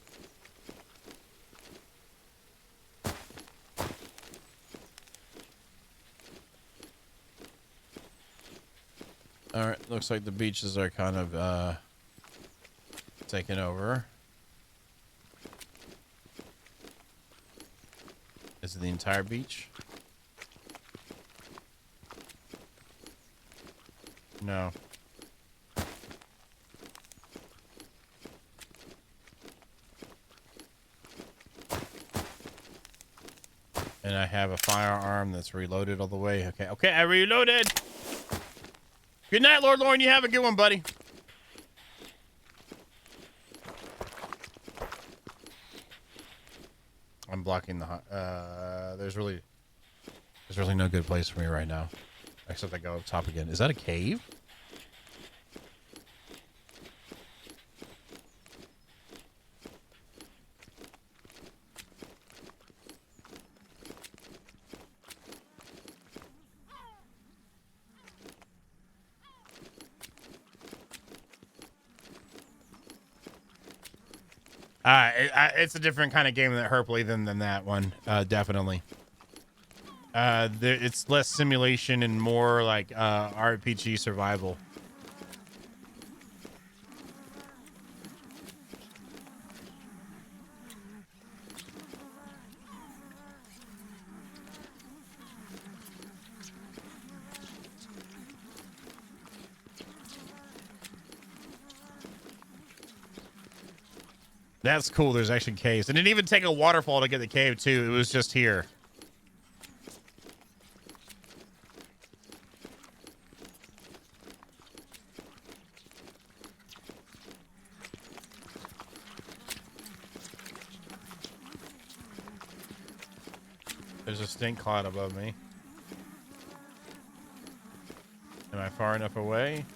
All right, looks like the beaches are kind of taken over. Is it the entire beach? No. And I have a firearm that's reloaded all the way. Okay, okay, I reloaded. Good night, Lord Lauren. You have a good one, buddy. I'm blocking the there's really no good place for me right now. Except I go up top again. Is that a cave? It's a different kind of game than Herpley than that one. Definitely. It's less simulation and more like RPG survival. That's cool. There's actually caves. It didn't even take a waterfall to get the cave, too. It was just here. There's a stink cloud above me. Am I far enough away?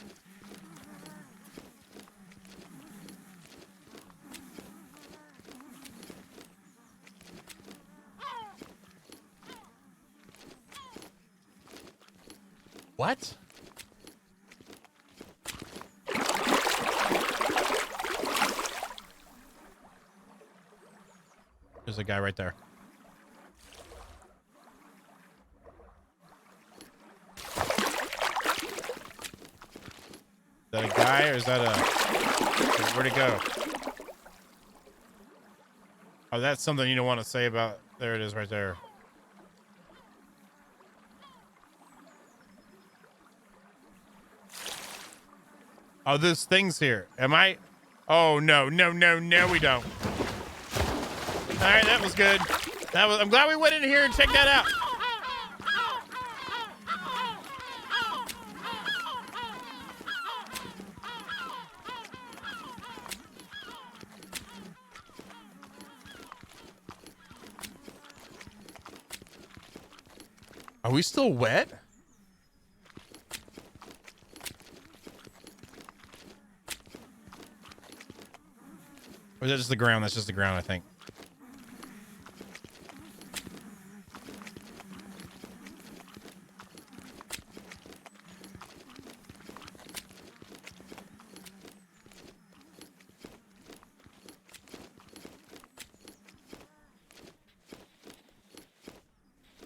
What? There's a guy right there. Is that a guy or is that a... Where'd it go? Oh, that's something you don't want to say about... There it is right there. Oh, there's things here. Am I? Oh, no, no, no, no, we don't. All right, that was good. I'm glad we went in here and checked that out. Are we still wet? Or is that just the ground? That's just the ground, I think.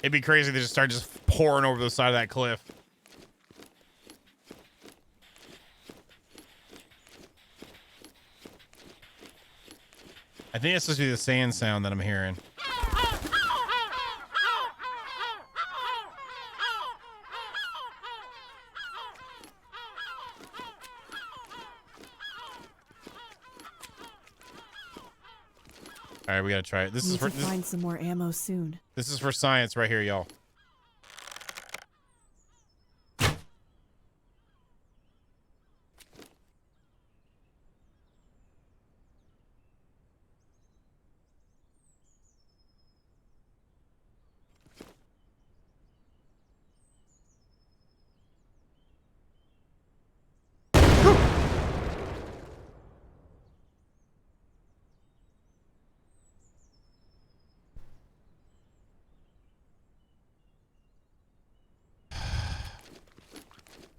It'd be crazy to just start just pouring over the side of that cliff. I think it's supposed to be the sand sound that I'm hearing. All right, we gotta try it. This is for find some more ammo soon. This is for science right here, y'all.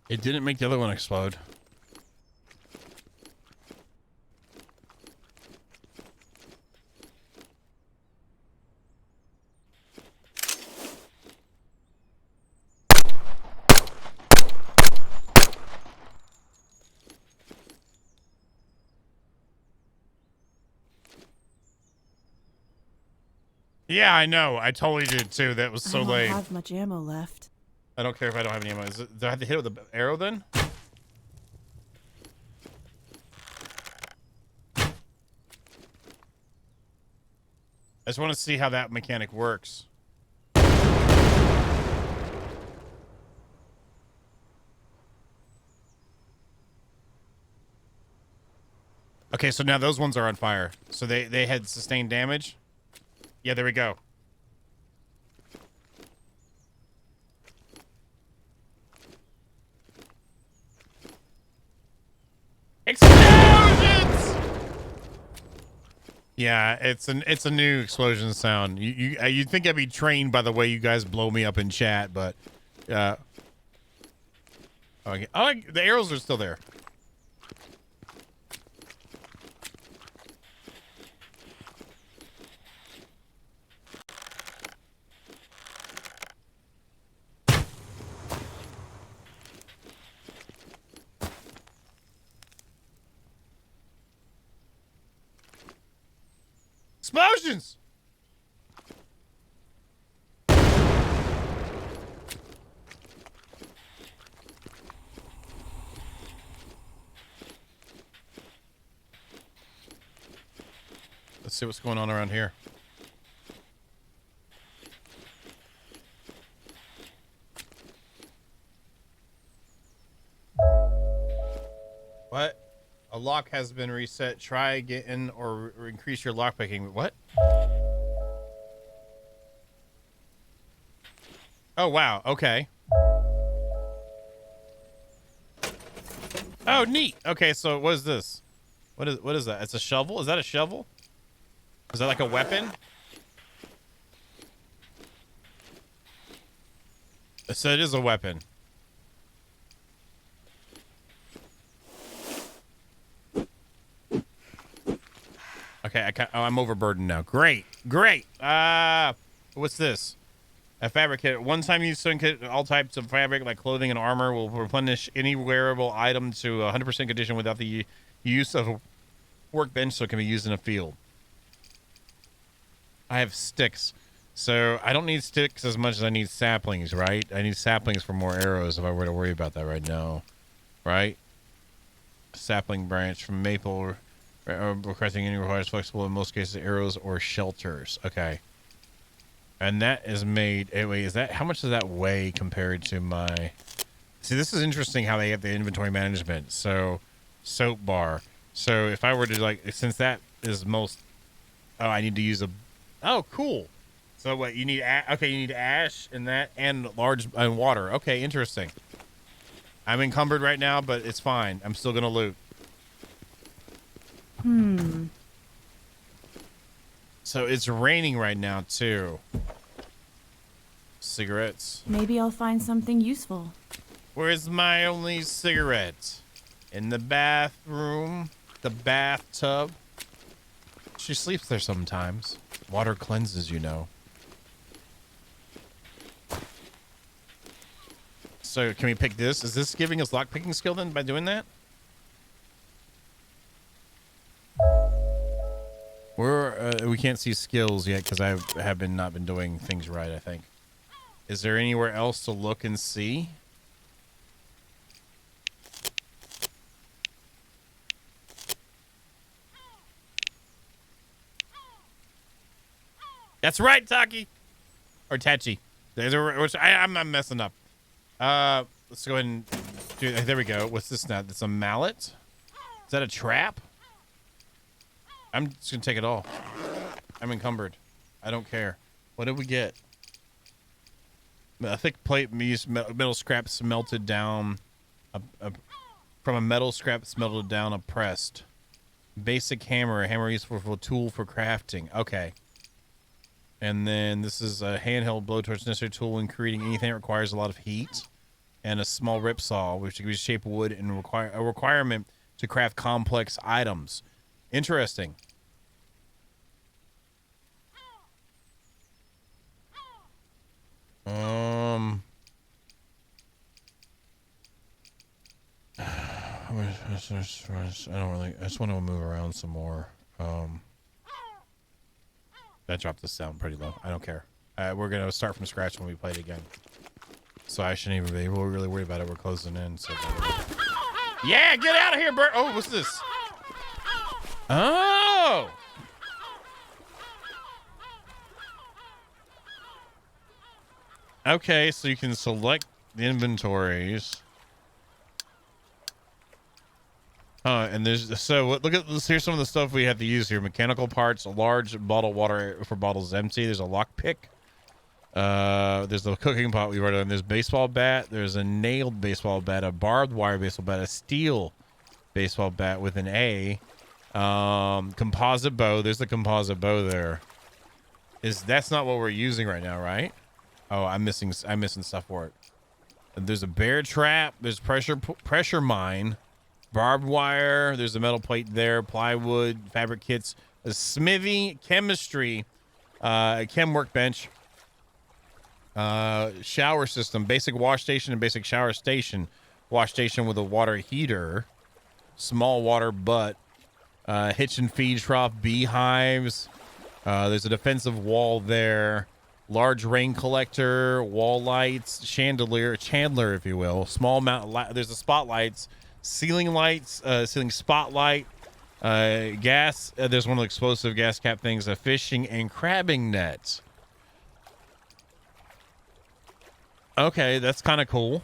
It didn't make the other one explode. Yeah, I know. I totally did too. That was so lame. I don't have much ammo left. I don't care if I don't have any ammo. Do I have to hit it with an arrow then? I just want to see how that mechanic works. Okay, so now those ones are on fire. So they had sustained damage. Yeah, there we go. Explosions! Yeah, it's a new explosion sound. You'd think I'd be trained by the way you guys blow me up in chat, but okay. Oh, the arrows are still there. Explosions! Let's see what's going on around here. What? A lock has been reset. Try again or increase your lockpicking. What? Oh, wow. Okay. Oh, neat. Okay, so what is this? What is that? It's a shovel? Is that a shovel? Is that like a weapon? So it is a weapon. Okay, I'm overburdened now. Great. What's this? A fabric kit. One-time use sewing kit. All types of fabric, like clothing and armor, will replenish any wearable item to 100% condition without the use of a workbench, so it can be used in a field. I have sticks. So I don't need sticks as much as I need saplings, right? I need saplings for more arrows if I were to worry about that right now. Right? Sapling branch from maple. Requesting any requires flexible, in most cases, arrows or shelters. Okay. And that is made. Wait, is that how much does that weigh compared to my? See, this is interesting how they have the inventory management. So, soap bar. So if I were to like, since that is most. Oh, I need to use a. Oh, cool. So what you need? Okay, you need ash and that and large and water. Okay, interesting. I'm encumbered right now, but it's fine. I'm still gonna loot. So it's raining right now too. Cigarettes. Maybe I'll find something useful. Where's my only cigarette? In the bathroom, the bathtub. She sleeps there sometimes. Water cleanses, you know. So can we pick this? Is this giving us lockpicking skill then by doing that? We can't see skills yet because I have not been doing things right, I think. Is there anywhere else to look and see? That's right, Taki. Or Tachi. I'm messing up. Let's go ahead and do. There we go. What's this now? It's a mallet. Is that a trap? I'm just gonna take it all. I'm encumbered. I don't care. What did we get? A thick plate used metal scrap smelted down. From a metal scrap smelted down a pressed. Basic hammer. A hammer useful for a tool for crafting. Okay. And then this is a handheld blowtorch, necessary tool in creating anything that requires a lot of heat. And a small rip saw, which can be shape wood and a requirement to craft complex items. Interesting. I just want to move around some more. That dropped the sound pretty low. I don't care. We're gonna start from scratch when we play it again. So I shouldn't even be really worried about it. We're closing in. So yeah, get out of here, Bert. Oh, what's this? Oh. Okay, so you can select the inventories. And there's look at this. Here's some of the stuff we have to use here: mechanical parts, a large bottle of water for bottles empty. There's a lockpick. There's the cooking pot we've already done. There's baseball bat. There's a nailed baseball bat, a barbed wire baseball bat, a steel baseball bat with an A. Composite bow. There's the composite bow there. That's not what we're using right now, right? Oh, I'm missing stuff for it. There's a bear trap. There's pressure mine. Barbed wire. There's a metal plate there. Plywood, fabric kits, a smithy, chemistry, a chem workbench, shower system, basic wash station and basic shower station. Wash station with a water heater, small water butt, hitch and feed trough, beehives. There's a defensive wall there. Large rain collector, wall lights, chandler, if you will. Small amount. There's the spotlights. Ceiling lights, ceiling spotlight, gas. There's one of the explosive gas cap things, a fishing and crabbing net. Okay, that's kind of cool.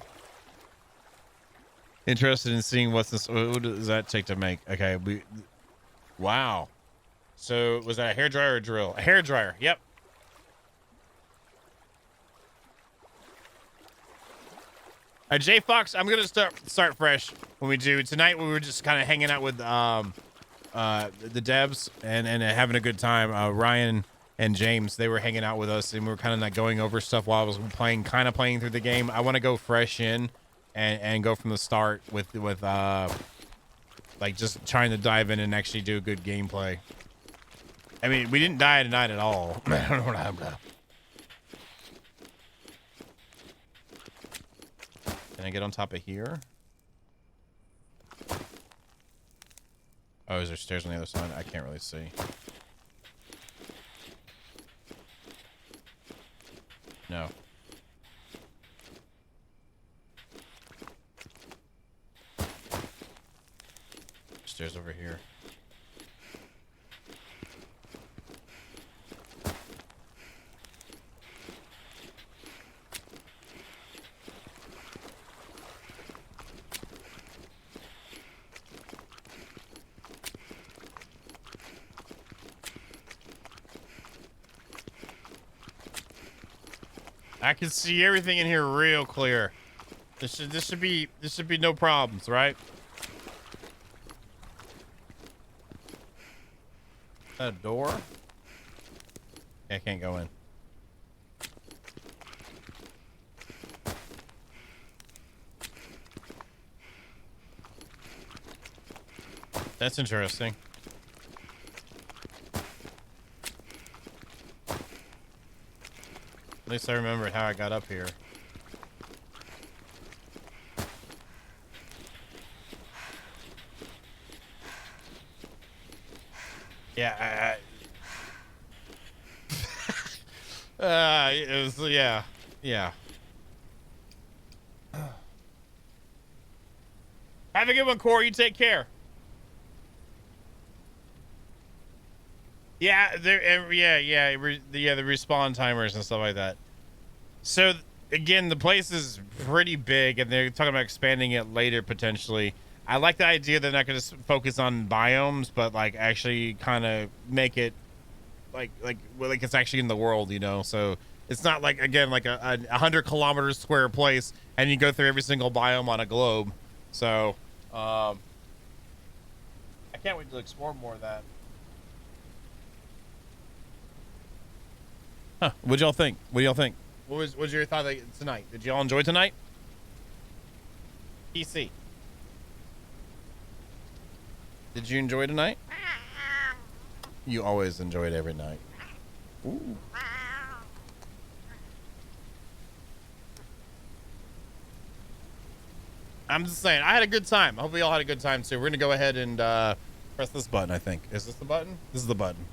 Interested in seeing what does that take to make? Okay, wow. So was that a hairdryer or a drill? A hairdryer. Yep. Jay Fox, I'm gonna start fresh when we do tonight. We were just kind of hanging out with the devs and having a good time. Ryan and James, they were hanging out with us, and we were kind of like going over stuff while I was playing through the game. I want to go fresh in and go from the start with like just trying to dive in and actually do a good gameplay. I mean, we didn't die tonight at all. I don't know what happened. Can I get on top of here? Oh, is there stairs on the other side? I can't really see. No. Stairs over here. I can see everything in here real clear. This should be no problems, right? Is that a door? Yeah, I can't go in. That's interesting. At least I remembered how I got up here. Yeah, it was, yeah. Have a good one, Corey. You take care. Yeah, the respawn timers and stuff like that. So again, the place is pretty big, and they're talking about expanding it later potentially. I like the idea they're not going to focus on biomes, but like actually kind of make it like it's actually in the world, you know. So it's not like, again, like a 100 kilometers square place, and you go through every single biome on a globe. So I can't wait to explore more of that. Huh? What'd y'all think? What was your thought tonight? Did y'all enjoy tonight? PC. Did you enjoy tonight? You always enjoy it every night. Ooh. I'm just saying, I had a good time. I hope we all had a good time too. We're gonna go ahead and press this button, I think. Is this the button? This is the button.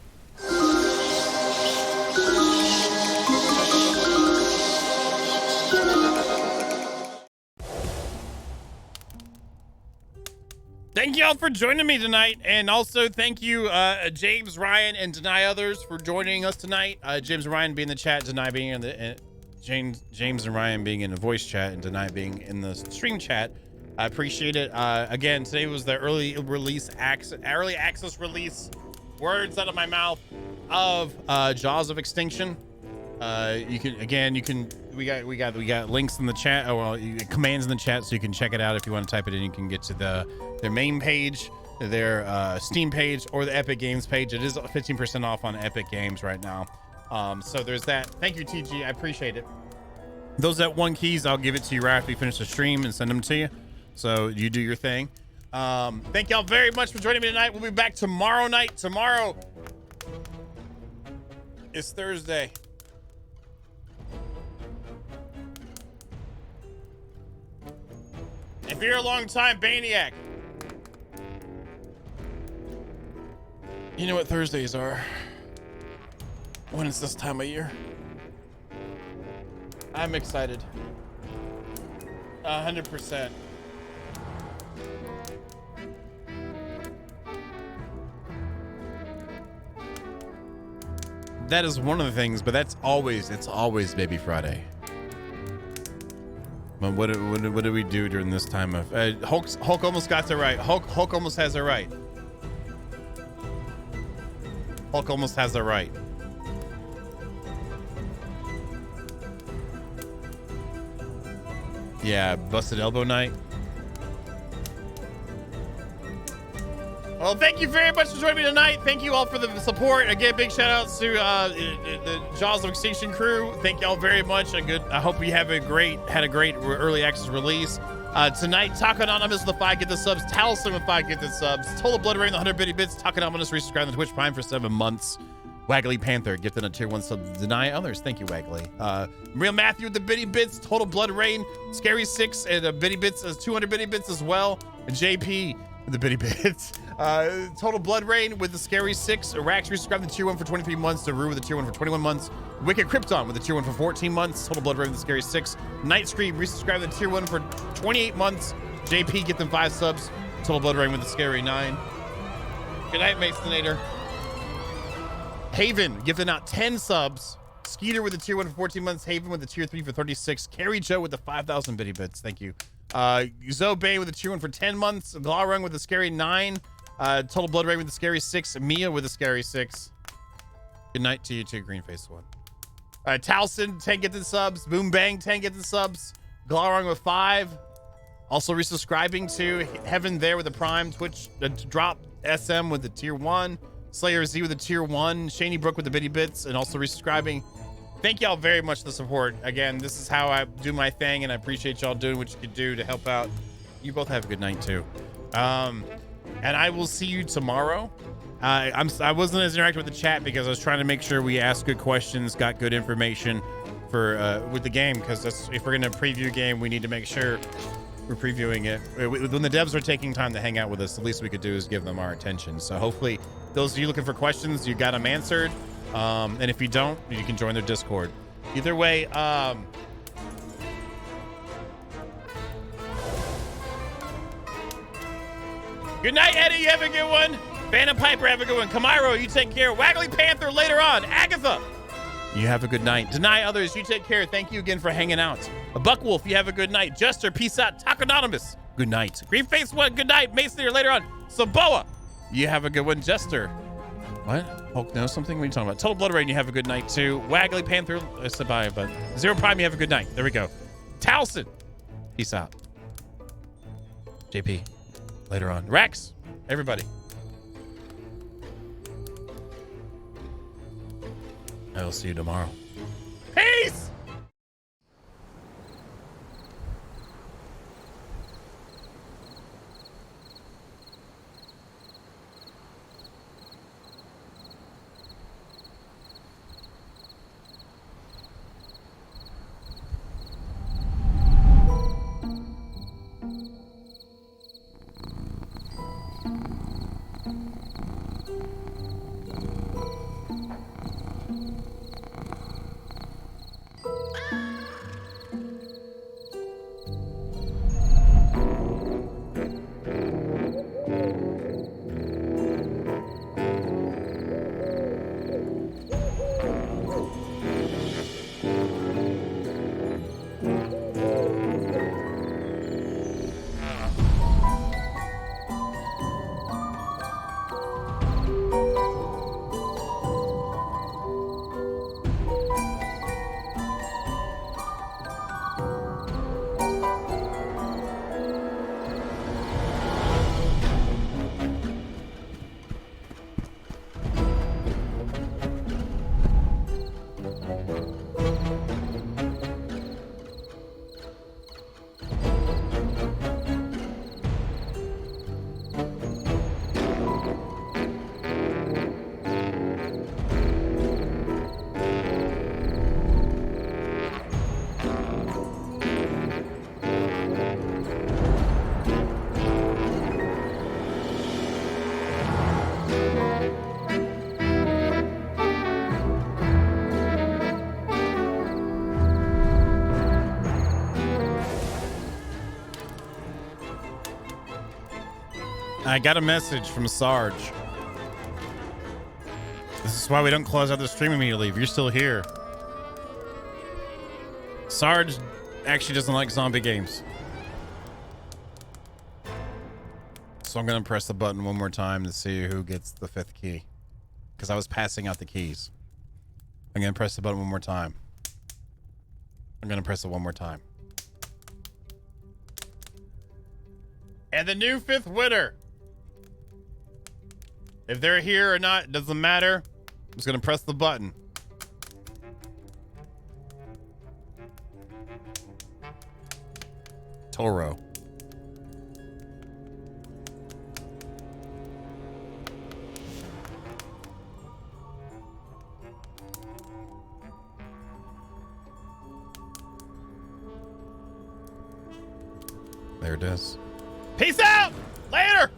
Thank y'all for joining me tonight, and also thank you, James, Ryan, and Deny Others for joining us tonight. James and Ryan being in the chat, Deny being in the James and Ryan being in the voice chat, and Deny being in the stream chat. I appreciate it. Again, today was the early access release. Words out of my mouth of Jaws of Extinction. We got links in the chat. Oh, well, commands in the chat, so you can check it out. If you want to type it in, you can get to their main page, their Steam page, or the Epic Games page. It is 15% off on Epic Games right now. So there's that. Thank you, TG. I appreciate it. Those that want keys, I'll give it to you right after we finish the stream and send them to you. So you do your thing. Thank y'all very much for joining me tonight. We'll be back tomorrow night. Tomorrow is Thursday. If you're a long-time Baniac, you know what Thursdays are when it's this time of year. I'm excited. 100%. That is one of the things, but it's always Baby Friday. But what do we do during this time of Hulk almost got it right. Hulk almost has it right. Hulk almost has it right. Yeah, busted elbow night. Well, thank you very much for joining me tonight. Thank you all for the support. Again, big shout outs to the Jaws of Extinction crew. Thank y'all very much. I hope you have had a great early access release. Tonight, Taco Anonymous with the 5 get the subs. Taliesin with 5 get the subs. Total Blood Rain with 100 bitty bits. Taco Anonymous resubscribed to Twitch Prime for 7 months. Waggly Panther gifted a tier 1 sub. Deny others. Thank you, Waggly. Real Matthew with the bitty bits. Total Blood Rain. Scary 6 and bitty bits as 200 bitty bits as well. And JP with the bitty bits. Total Blood Rain with the Scary 6. Rax resubscribed to tier 1 for 23 months. Daru with the tier 1 for 21 months. Wicked Krypton with the tier 1 for 14 months. Total Blood Rain with the Scary 6. Night Scream resubscribed to tier 1 for 28 months. JP get them 5 subs. Total Blood Rain with the Scary 9. Good night, Masonator. Haven gifting out 10 subs. Skeeter with the tier 1 for 14 months. Haven with the tier 3 for 36. Carrie Joe with the 5,000 bitty bits. Thank you. Zoe Bay with the tier 1 for 10 months. Glaurung with the Scary 9. Total Blood Rain with the Scary 6. Mia with the Scary 6. Good night to you too, Greenface 1. Taliesin, 10 get the subs. Boom Bang, 10 get the subs. Glaurung with 5. Also resubscribing to Heaven there with the Prime. Twitch drop SM with the tier 1. Slayer Z with the tier 1. Shaney Brook with the bitty bits. And also resubscribing. Thank y'all very much for the support. Again, this is how I do my thing, and I appreciate y'all doing what you could do to help out. You both have a good night too. And I will see you tomorrow. I wasn't as interactive with the chat because I was trying to make sure we asked good questions, got good information for with the game, because if we're gonna preview a game, we need to make sure we're previewing it. When the devs are taking time to hang out with us, the least we could do is give them our attention. So hopefully those of you looking for questions, you got them answered. And if you don't, you can join their Discord. Either way, good night, Eddie. You have a good one. Phantom Piper, have a good one. Camiro, you take care. Waggly Panther later on. Agatha, you have a good night. Deny others, you take care. Thank you again for hanging out. A Buckwolf, you have a good night. Jester, peace out. Taco Anonymous, good night. Greenface 1, good night. Mason here later on. Saboa, you have a good one. Jester, what? Hulk knows something? What are you talking about? Total Blood Rain, you have a good night too. Waggly Panther, I said bye, but Zero Prime, you have a good night. There we go. Taliesin, peace out. JP, later on. Rex, everybody. I will see you tomorrow. Peace! I got a message from Sarge. This is why we don't close out the stream immediately if you're still here. Sarge actually doesn't like zombie games. So I'm going to press the button one more time to see who gets the 5th key. Because I was passing out the keys. I'm going to press the button one more time. I'm going to press it one more time. And the new 5th winner. If they're here or not, doesn't matter. I'm just gonna press the button. Toro. There it is. Peace out! Later!